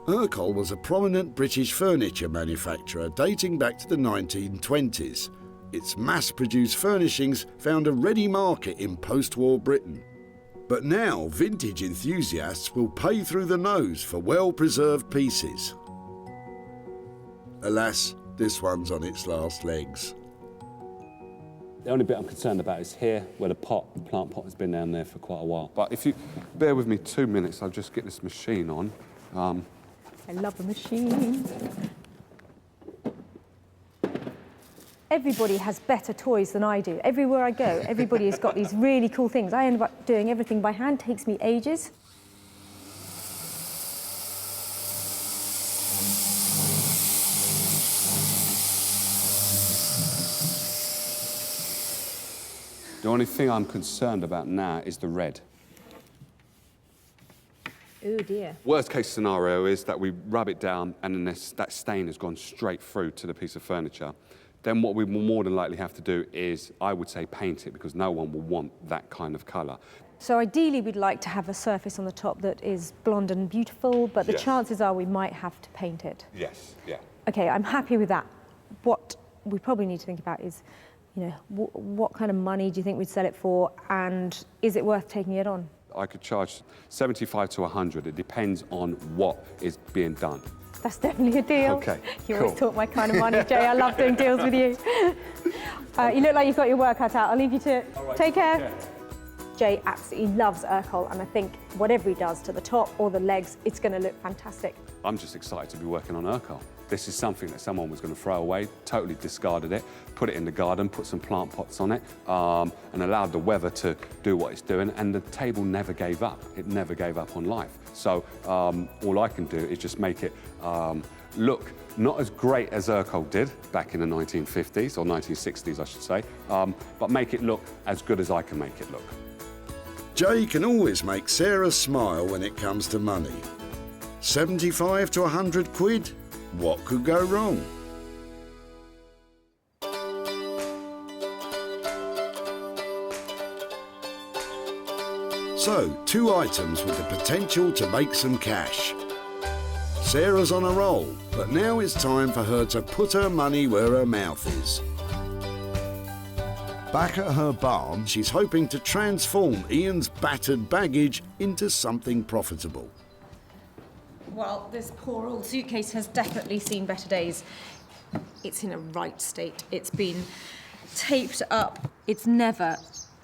Urkel was a prominent British furniture manufacturer dating back to the 1920s. Its mass-produced furnishings found a ready market in post-war Britain. But now, vintage enthusiasts will pay through the nose for well-preserved pieces. Alas, this one's on its last legs. The only bit I'm concerned about is here, where the plant pot has been down there for quite a while. But if you bear with me 2 minutes, I'll just get this machine on. I love the machine. Everybody has better toys than I do. Everywhere I go, everybody has got these really cool things. I end up doing everything by hand, takes me ages. The only thing I'm concerned about now is the red. Oh dear. Worst case scenario is that we rub it down and then that stain has gone straight through to the piece of furniture. Then what we will more than likely have to do is, I would say, paint it, because no one will want that kind of colour. So ideally we'd like to have a surface on the top that is blonde and beautiful, but the chances are we might have to paint it. Yes, yeah. Okay, I'm happy with that. What we probably need to think about is, you know, what kind of money do you think we'd sell it for, and is it worth taking it on? I could charge 75 to 100. It depends on what is being done. That's definitely a deal. Okay, You cool. always talk my kind of money, Jay. I love doing deals with you. You look like you've got your work cut out. I'll leave you to it. All right, Take care. Jay absolutely loves Urkel, and I think whatever he does to the top or the legs, it's going to look fantastic. I'm just excited to be working on Urkel. This is something that someone was going to throw away, totally discarded it, put it in the garden, put some plant pots on it, and allowed the weather to do what it's doing, and the table never gave up. It never gave up on life. So all I can do is just make it look not as great as Urkel did back in the 1950s, or 1960s, I should say, but make it look as good as I can make it look. Jay can always make Sarah smile when it comes to money. 75 to 100 quid? What could go wrong? So, 2 items with the potential to make some cash. Sarah's on a roll, but now it's time for her to put her money where her mouth is. Back at her barn, she's hoping to transform Ian's battered baggage into something profitable. Well, this poor old suitcase has definitely seen better days. It's in a right state. It's been taped up. It's never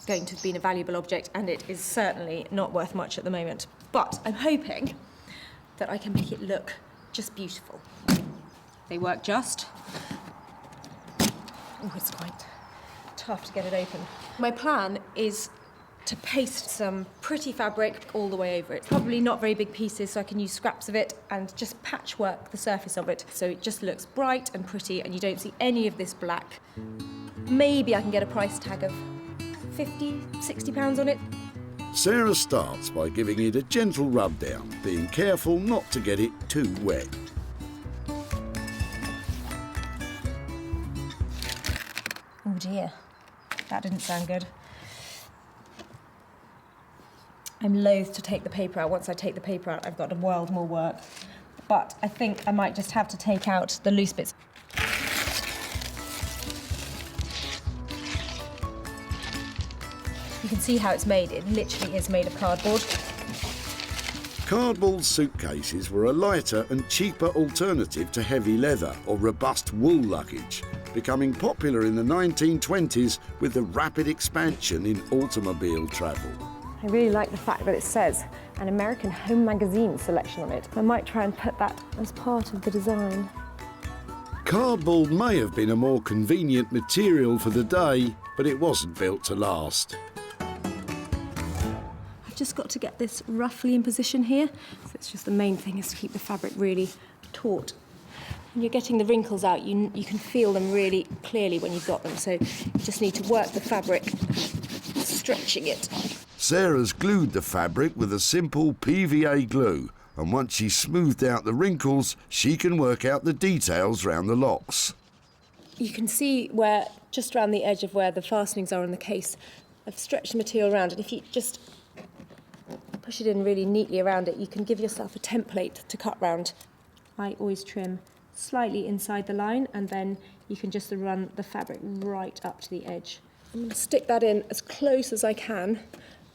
going to have been a valuable object, and it is certainly not worth much at the moment. But I'm hoping that I can make it look just beautiful. They work just. Oh, it's quite tough to get it open. My plan is to paste some pretty fabric all the way over it. Probably not very big pieces, so I can use scraps of it and just patchwork the surface of it so it just looks bright and pretty and you don't see any of this black. Maybe I can get a price tag of 50, 60 pounds on it. Sarah starts by giving it a gentle rub down, being careful not to get it too wet. Oh dear, that didn't sound good. I'm loath to take the paper out. Once I take the paper out, I've got a world more work. But I think I might just have to take out the loose bits. You can see how it's made. It literally is made of cardboard. Cardboard suitcases were a lighter and cheaper alternative to heavy leather or robust wool luggage, becoming popular in the 1920s with the rapid expansion in automobile travel. I really like the fact that it says an American Home Magazine selection on it. I might try and put that as part of the design. Cardboard may have been a more convenient material for the day, but it wasn't built to last. I've just got to get this roughly in position here. So it's just the main thing is to keep the fabric really taut. When you're getting the wrinkles out, you can feel them really clearly when you've got them. So you just need to work the fabric, stretching it. Sarah's glued the fabric with a simple PVA glue, and once she's smoothed out the wrinkles, she can work out the details round the locks. You can see where, just around the edge of where the fastenings are in the case, I've stretched the material around, and if you just push it in really neatly around it, you can give yourself a template to cut round. I always trim slightly inside the line, and then you can just run the fabric right up to the edge. I'm going to stick that in as close as I can,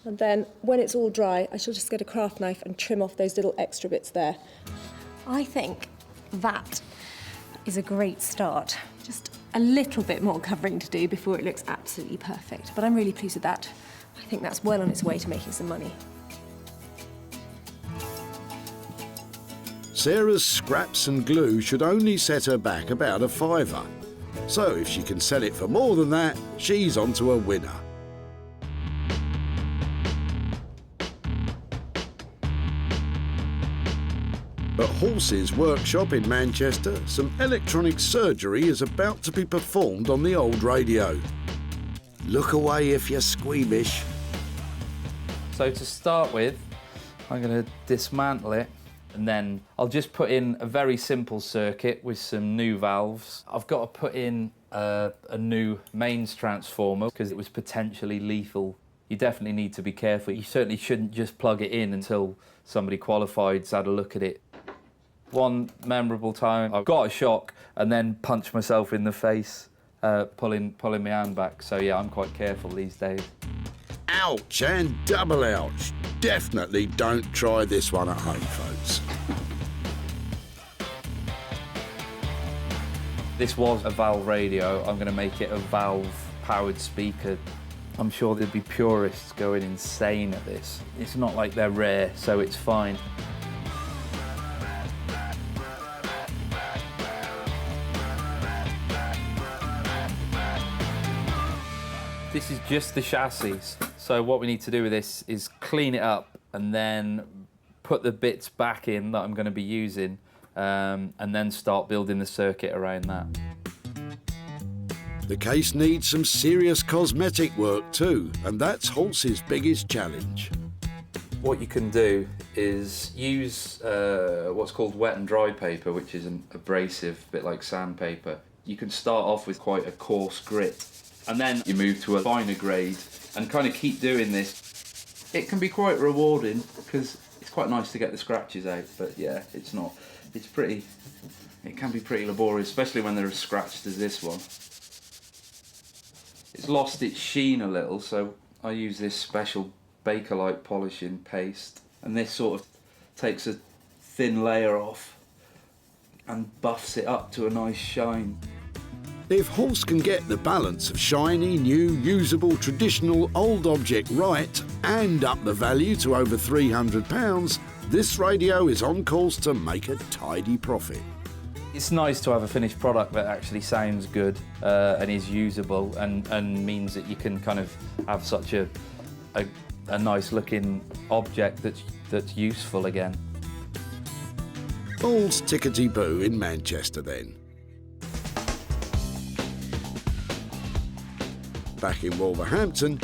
and then when it's all dry, I shall just get a craft knife and trim off those little extra bits there. I think that is a great start. Just a little bit more covering to do before it looks absolutely perfect, but I'm really pleased with that. I think that's well on its way to making some money. Sarah's scraps and glue should only set her back about a £5. So if she can sell it for more than that, she's onto a winner. At Horse's workshop in Manchester, some electronic surgery is about to be performed on the old radio. Look away if you're squeamish. So to start with, I'm going to dismantle it, and then I'll just put in a very simple circuit with some new valves. I've got to put in a new mains transformer because it was potentially lethal. You definitely need to be careful. You certainly shouldn't just plug it in until somebody qualified's had a look at it. One memorable time, I got a shock and then punched myself in the face, pulling my hand back. So yeah, I'm quite careful these days. Ouch and double ouch. Definitely don't try this one at home, folks. This was a valve radio. I'm going to make it a valve-powered speaker I'm sure there'd be purists going insane at this. It's not like they're rare, so it's fine. This is just the chassis. So what we need to do with this is clean it up and then put the bits back in that I'm going to be using, and then start building the circuit around that. The case needs some serious cosmetic work too, and that's Halsey's biggest challenge. What you can do is use what's called wet and dry paper, which is an abrasive, bit like sandpaper. You can start off with quite a coarse grit, and then you move to a finer grade and kind of keep doing this. It can be quite rewarding because it's quite nice to get the scratches out, but yeah, it can be pretty laborious, especially when they're as scratched as this one. It's lost its sheen a little, so I use this special Bakelite polishing paste, and this sort of takes a thin layer off and buffs it up to a nice shine. If Halse can get the balance of shiny, new, usable, traditional, old object right and up the value to over £300, this radio is on course to make a tidy profit. It's nice to have a finished product that actually sounds good and is usable and means that you can kind of have such a nice looking object that's useful again. All's tickety-boo in Manchester then. Back in Wolverhampton,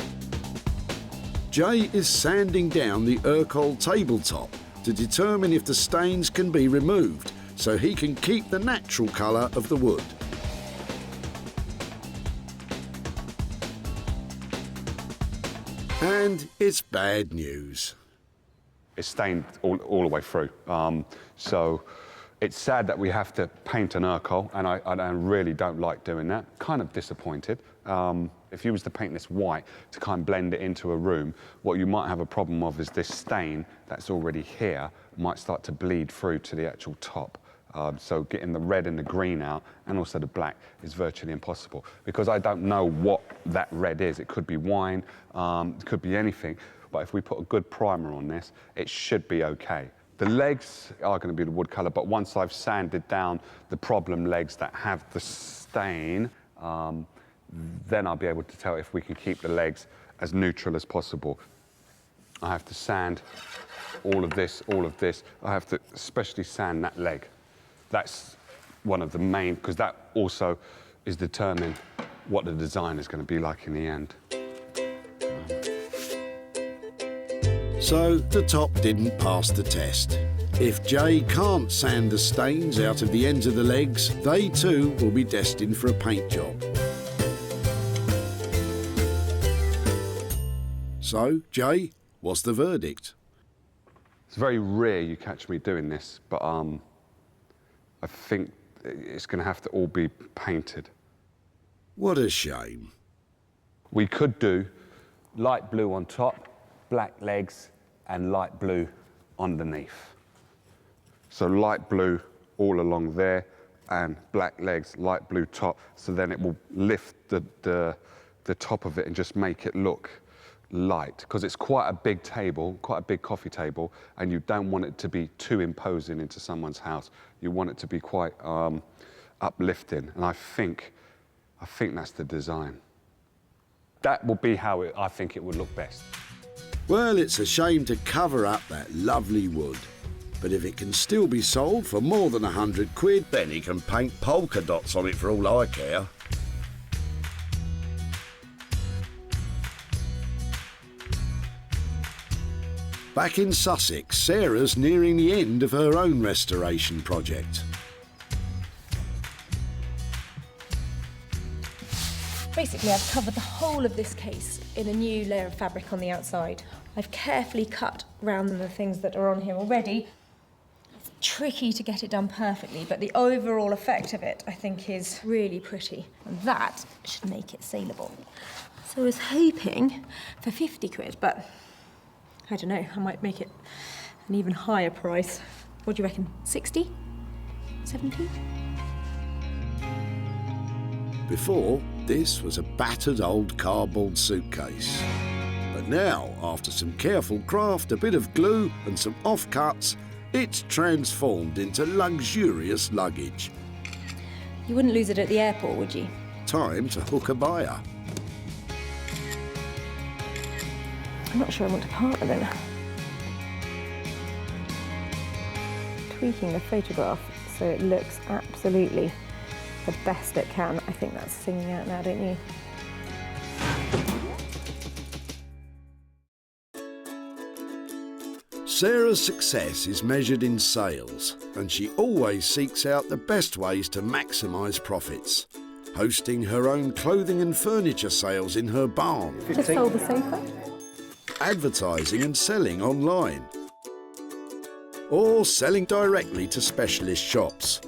Jay is sanding down the Urquell tabletop to determine if the stains can be removed so he can keep the natural colour of the wood. And it's bad news. It's stained all the way through. So it's sad that we have to paint an Urquell, and I really don't like doing that. Kind of disappointed. If you was to paint this white to kind of blend it into a room, what you might have a problem of is this stain that's already here might start to bleed through to the actual top. So getting the red and the green out and also the black is virtually impossible because I don't know what that red is. It could be wine, it could be anything, but if we put a good primer on this, it should be okay. The legs are going to be the wood colour, but once I've sanded down the problem legs that have the stain, then I'll be able to tell if we can keep the legs as neutral as possible. I have to sand all of this. I have to especially sand that leg. That's one of the main, because that also is determining what the design is going to be like in the end. So the top didn't pass the test. If Jay can't sand the stains out of the ends of the legs, they too will be destined for a paint job. So, Jay, what's the verdict? It's very rare you catch me doing this, but I think it's going to have to all be painted. What a shame. We could do light blue on top, black legs, and light blue underneath. So light blue all along there, and black legs, light blue top, so then it will lift the top of it and just make it look light, because it's quite a big table, quite a big coffee table, and you don't want it to be too imposing into someone's house. You want it to be quite uplifting, and I think that's the design. That will be how I think it would look best. Well, it's a shame to cover up that lovely wood, but if it can still be sold for more than £100, then he can paint polka dots on it for all I care. Back in Sussex, Sarah's nearing the end of her own restoration project. Basically, I've covered the whole of this case in a new layer of fabric on the outside. I've carefully cut round the things that are on here already. It's tricky to get it done perfectly, but the overall effect of it, I think, is really pretty. And that should make it saleable. So I was hoping for £50, but I don't know, I might make it an even higher price. What do you reckon, 60? 70? Before, This was a battered old cardboard suitcase. But now, after some careful craft, a bit of glue and some offcuts, it's transformed into luxurious luggage. You wouldn't lose it at the airport, would you? Time to hook a buyer. I'm not sure I want to part with it. Tweaking the photograph so it looks absolutely the best it can. I think that's singing out now, don't you? Sarah's success is measured in sales, and she always seeks out the best ways to maximise profits, hosting her own clothing and furniture sales in her barn. Just sold the sofa. Advertising and selling online, or selling directly to specialist shops.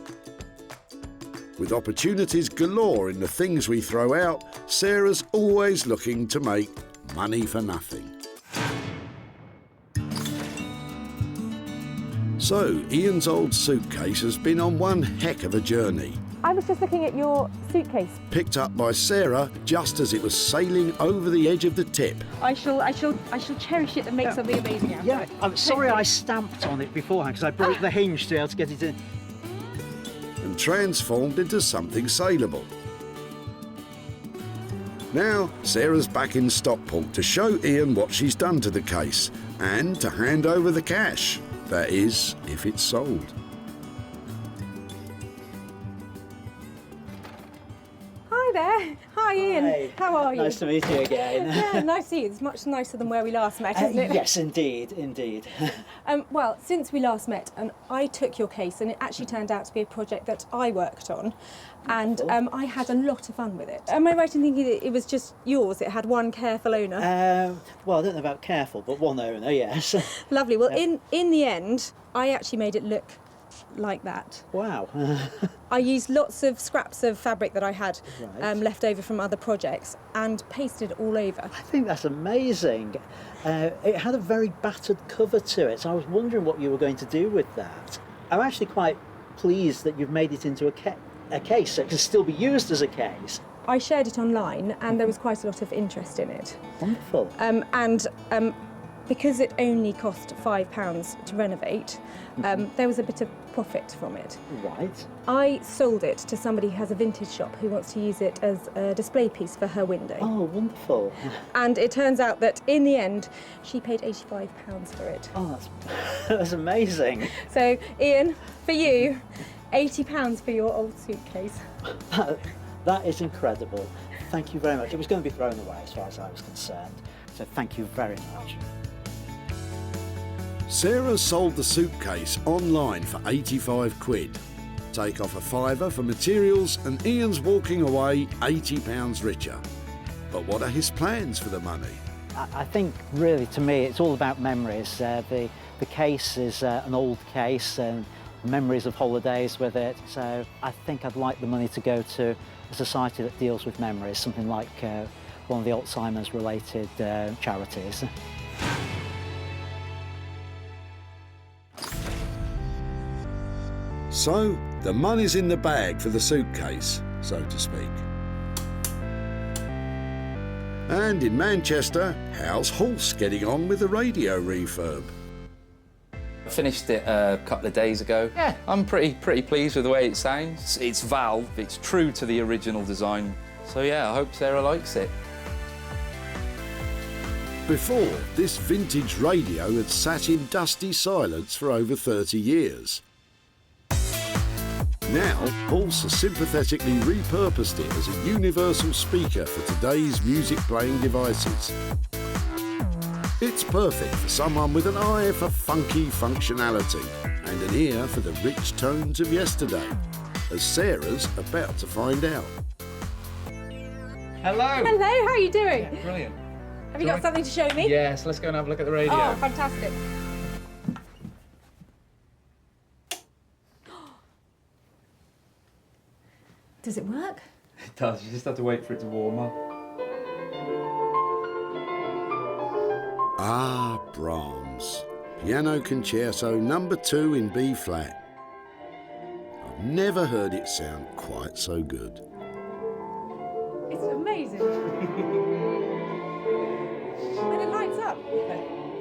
With opportunities galore in the things we throw out, Sarah's always looking to make money for nothing. So, Ian's old suitcase has been on one heck of a journey. I was just looking at your suitcase. Picked up by Sarah just as it was sailing over the edge of the tip. I shall cherish it and make something amazing out of it. Yeah, I'm sorry I stamped on it beforehand because I broke the hinge to be able to get it in. And transformed into something saleable. Now, Sarah's back in Stockport to show Ian what she's done to the case and to hand over the cash. That is, if it's sold. Hi there. Hi, Ian. Hey. How are you? Nice to meet you again. Yeah, nice to see you. It's much nicer than where we last met, isn't it? Yes, indeed, indeed. Well, since we last met, and I took your case, and it actually turned out to be a project that I worked on, and I had a lot of fun with it. Am I right in thinking that it was just yours? It had one careful owner? Well, I don't know about careful, but one owner, yes. Lovely. Well, in the end, I actually made it look like that. Wow. I used lots of scraps of fabric that I had left over from other projects and pasted it all over. I think that's amazing. It had a very battered cover to it, so I was wondering what you were going to do with that. I'm actually quite pleased that you've made it into a case, so it can still be used as a case. I shared it online and there was quite a lot of interest in it. Wonderful. Because it only cost £5 to renovate, there was a bit of profit from it. Right. I sold it to somebody who has a vintage shop who wants to use it as a display piece for her window. Oh, wonderful. And it turns out that in the end, she paid £85 for it. Oh, that's amazing. So, Ian, for you, £80 for your old suitcase. That is incredible. Thank you very much. It was going to be thrown away as far as I was concerned. So thank you very much. Sarah sold the suitcase online for 85 quid. Take off a fiver for materials and Ian's walking away £80 richer. But what are his plans for the money? I think really to me it's all about memories. The case is an old case and memories of holidays with it. So I think I'd like the money to go to a society that deals with memories, something like one of the Alzheimer's related charities. So, the money's in the bag for the suitcase, so to speak. And in Manchester, how's Hulse getting on with the radio refurb? I finished it a couple of days ago. Yeah, I'm pretty pleased with the way it sounds. It's valve, it's true to the original design. So yeah, I hope Sarah likes it. Before, this vintage radio had sat in dusty silence for over 30 years. Now, Hulse has sympathetically repurposed it as a universal speaker for today's music-playing devices. It's perfect for someone with an eye for funky functionality and an ear for the rich tones of yesterday, as Sarah's about to find out. Hello! Hello, how are you doing? Yeah, brilliant. Have you got something to show me? Yes, let's go and have a look at the radio. Oh, fantastic. Does it work? It does, you just have to wait for it to warm up. Ah, Brahms. Piano Concerto No. 2 in B flat. I've never heard it sound quite so good. It's amazing. And it lights up.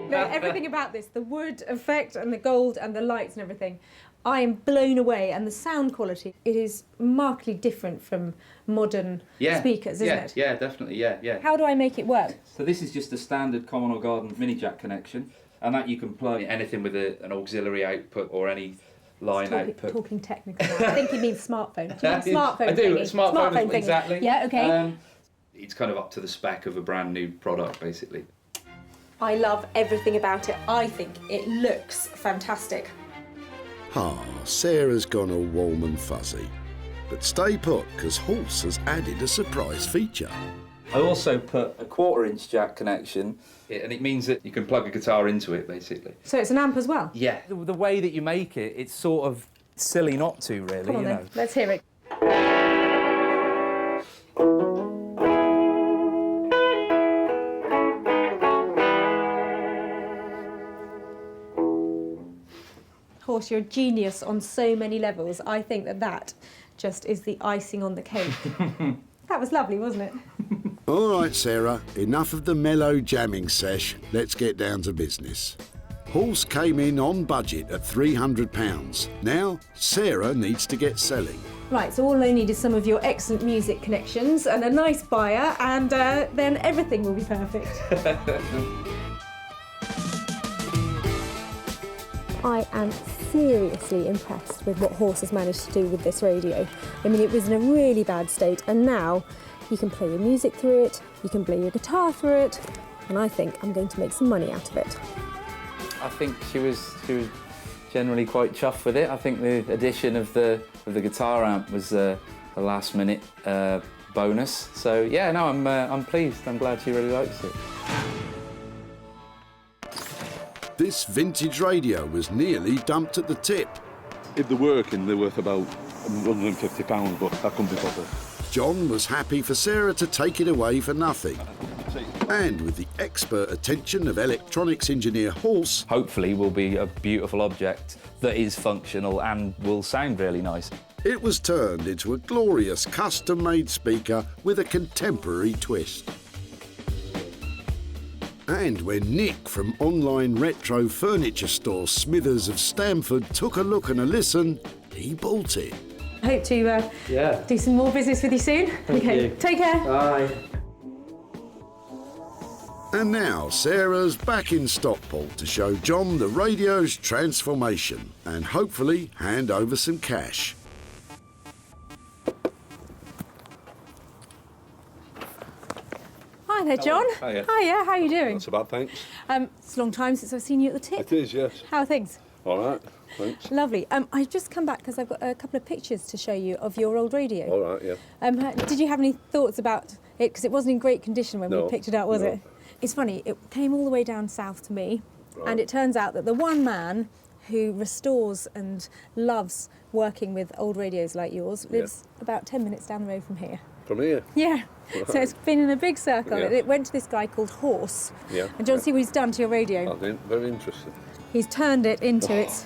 No, everything about this, the wood effect and the gold and the lights and everything, I am blown away. And the sound quality, it is markedly different from modern speakers, isn't it? Yeah, definitely, yeah. How do I make it work? So this is just a standard common or garden mini jack connection, and that you can plug anything with an auxiliary output or any line output. Talking technical now. I think you mean smartphone. Do you mean smartphone I do, thingy? smartphone thingy. exactly. Yeah, okay. It's kind of up to the spec of a brand new product, basically. I love everything about it. I think it looks fantastic. Sarah's gone all warm and fuzzy. But stay put, because Horse has added a surprise feature. I also put a 1/4-inch jack connection, and it means that you can plug a guitar into it, basically. So it's an amp as well? Yeah. The way that you make it, it's sort of silly not to, really. Come on then, let's hear it. Horse, you're a genius on so many levels. I think that just is the icing on the cake. That was lovely, wasn't it? All right, Sarah, enough of the mellow jamming sesh. Let's get down to business. Horse came in on budget at £300. Now, Sarah needs to get selling. Right, so all I need is some of your excellent music connections and a nice buyer, and then everything will be perfect. I am seriously impressed with what Horse has managed to do with this radio. I mean, it was in a really bad state, and now you can play your music through it, you can play your guitar through it, and I think I'm going to make some money out of it. I think she was generally quite chuffed with it. I think the addition of the guitar amp was a last-minute bonus. So yeah, no, I'm pleased. I'm glad she really likes it. This vintage radio was nearly dumped at the tip. If they're working, they're worth about £150, but I couldn't be bothered. John was happy for Sarah to take it away for nothing. And with the expert attention of electronics engineer Horse, hopefully will be a beautiful object that is functional and will sound really nice. It was turned into a glorious custom-made speaker with a contemporary twist. And when Nick from online retro furniture store Smithers of Stamford took a look and a listen, he bought it. I hope to do some more business with you soon. Thank you. Take care. Bye. And now Sarah's back in Stockport to show John the radio's transformation and hopefully hand over some cash. Hi there, John. Hiya. Hiya, how are you doing? Not so bad, thanks. It's a long time since I've seen you at the tip. It is, yes. How are things? All right, thanks. Lovely. I've just come back because I've got a couple of pictures to show you of your old radio. All right, yeah. Did you have any thoughts about it? Because it wasn't in great condition when we picked it up, was it? It's funny, it came all the way down south to me, and it turns out that the one man who restores and loves working with old radios like yours lives about 10 minutes down the road from here. From here? Yeah. Right. So it's been in a big circle. Yeah. It went to this guy called Horse. Yeah. And do you want to see what he's done to your radio? I think very interesting. He's turned it into its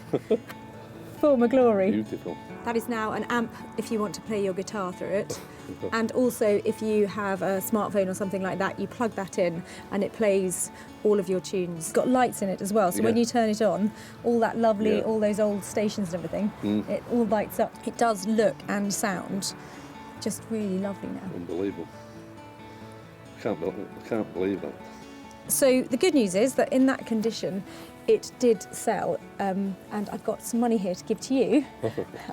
former glory. Beautiful. That is now an amp if you want to play your guitar through it. And also if you have a smartphone or something like that, you plug that in and it plays all of your tunes. It's got lights in it as well, so when you turn it on, all that lovely, all those old stations and everything, it all lights up. It does look and sound just really lovely now. Unbelievable. I can't believe that. So the good news is that in that condition, it did sell, and I've got some money here to give to you.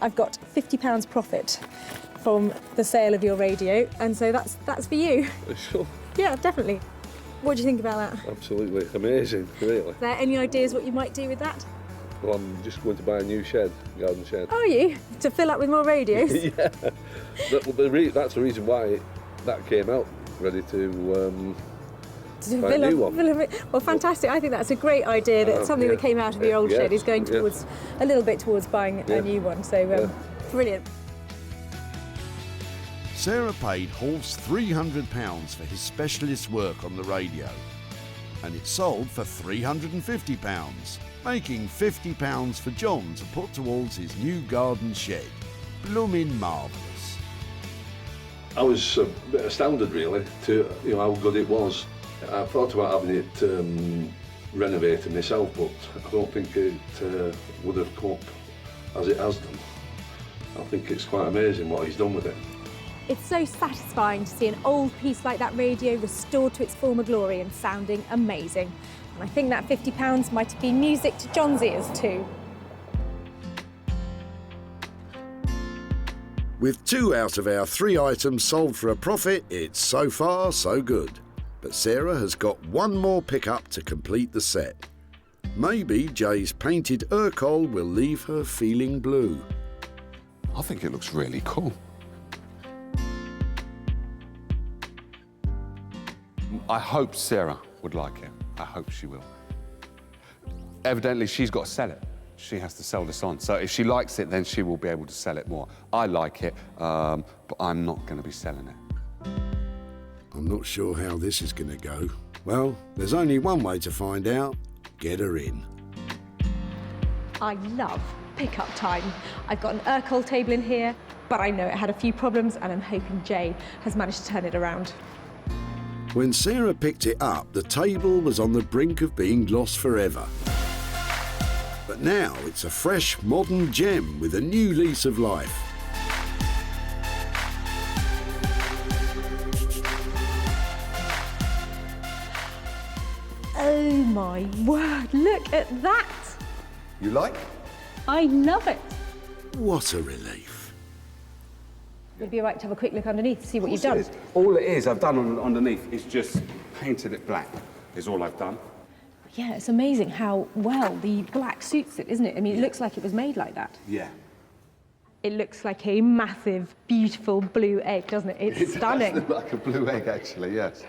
I've got £50 profit from the sale of your radio, and so that's for you. Sure. Yeah, definitely. What do you think about that? Absolutely amazing, really. Are there any ideas what you might do with that? Well, I'm just going to buy a new garden shed. Are you? To fill up with more radios? Yeah. That's the reason why that came out, ready to buy a new one. Well, fantastic. I think that's a great idea, that something that came out of your old shed is going towards, a little bit towards buying a new one. So, brilliant. Sarah paid Horse £300 for his specialist work on the radio, and it sold for £350, making £50 for John to put towards his new garden shed. Bloomin' marvellous. I was a bit astounded really to how good it was. I thought about having it renovated myself, but I don't think it would have come up as it has done. I think it's quite amazing what he's done with it. It's so satisfying to see an old piece like that radio restored to its former glory and sounding amazing. And I think that £50 might have been music to John's ears too. With 2 out of our 3 items sold for a profit, it's so far so good. But Sarah has got one more pickup to complete the set. Maybe Jay's painted Urkel will leave her feeling blue. I think it looks really cool. I hope Sarah would like it. I hope she will. Evidently, she's got to sell it. She has to sell this on. So if she likes it, then she will be able to sell it more. I like it, but I'm not going to be selling it. I'm not sure how this is going to go. Well, there's only one way to find out. Get her in. I love pickup time. I've got an Urkel table in here, but I know it had a few problems and I'm hoping Jay has managed to turn it around. When Sarah picked it up, the table was on the brink of being lost forever. But now it's a fresh, modern gem with a new lease of life. Oh my word, look at that! You like? I love it. What a relief. Would it be all right to have a quick look underneath to see what you've done? All it is I've done underneath is just painted it black, is all I've done. Yeah, it's amazing how well the black suits it, isn't it? I mean, it looks like it was made like that. Yeah. It looks like a massive, beautiful blue egg, doesn't it? It's stunning. It does look like a blue egg, actually, yes.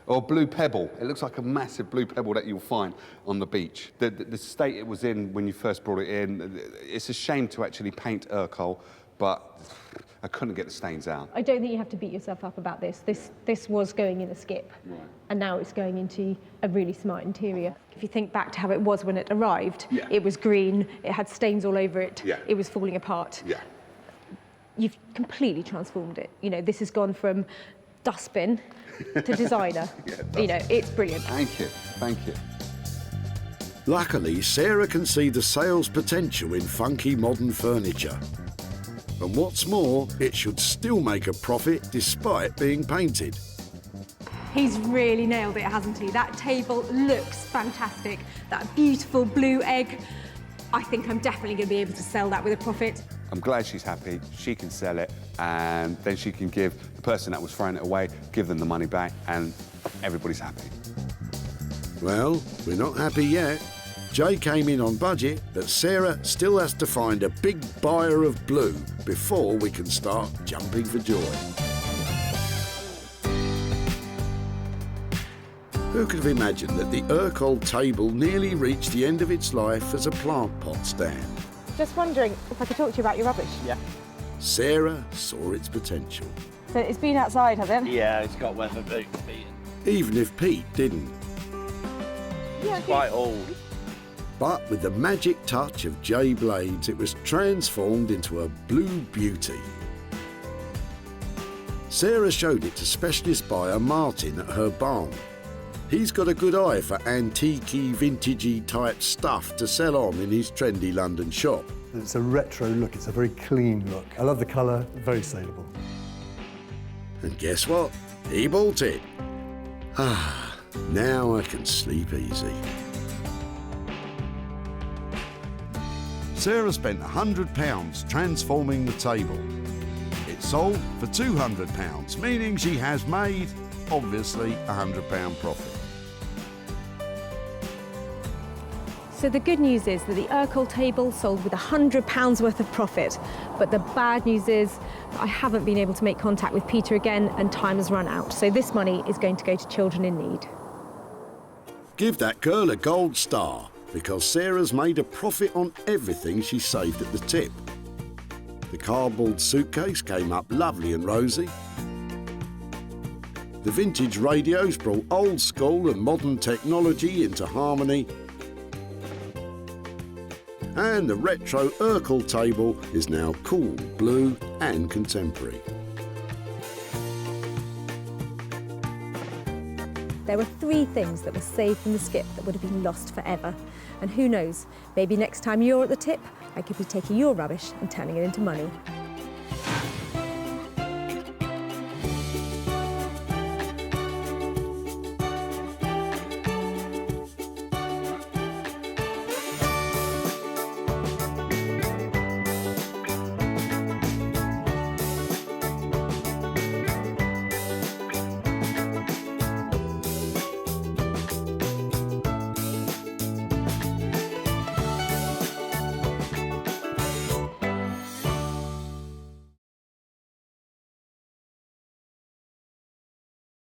Or blue pebble. It looks like a massive blue pebble that you'll find on the beach. The state it was in when you first brought it in, it's a shame to actually paint Urkel, but I couldn't get the stains out. I don't think you have to beat yourself up about this. This was going in a skip, Right. and now it's going into a really smart interior. If you think back to how it was when it arrived, Yeah. it was green, it had stains all over it, Yeah. it was falling apart. Yeah. You've completely transformed it. You know, this has gone from dustbin to designer. You know, it's brilliant. Thank you, thank you. Luckily, Sarah can see the sales potential in funky modern furniture. And what's more, it should still make a profit despite being painted. He's really nailed it, hasn't he? That table looks fantastic. That beautiful blue egg. I think I'm definitely going to be able to sell that with a profit. I'm glad she's happy, she can sell it, and then she can give the person that was throwing it away, give them the money back, and everybody's happy. Well, we're not happy yet. Jay came in on budget, but Sarah still has to find a big buyer of blue before we can start jumping for joy. Who could have imagined that the Urkel table nearly reached the end of its life as a plant pot stand? Just wondering if I could talk to you about your rubbish. Yeah. Sarah saw its potential, So it's been outside, has it? Yeah, it's got weather beaten. even if Pete didn't. It's quite old. But with the magic touch of Jay Blades, it was transformed into a blue beauty. Sarah showed it to specialist buyer Martin at her barn. He's got a good eye for antique-y, vintagey type stuff to sell on in his trendy London shop. It's a retro look, it's a very clean look. I love the colour, very saleable. And guess what? He bought it. Ah, now I can sleep easy. Sarah spent £100 transforming the table. It sold for £200, meaning she has made, obviously, £100 profit. So the good news is that the Urkel table sold with £100 worth of profit. But the bad news is I haven't been able to make contact with Peter again and time has run out. So this money is going to go to children in need. Give that girl a gold star, because Sarah's made a profit on everything she saved at the tip. The cardboard suitcase came up lovely and rosy. The vintage radios brought old school and modern technology into harmony. And the retro Urkel table is now cool, blue and contemporary. there were 3 things that were saved from the skip that would have been lost forever. And who knows, maybe next time you're at the tip, I could be taking your rubbish and turning it into money.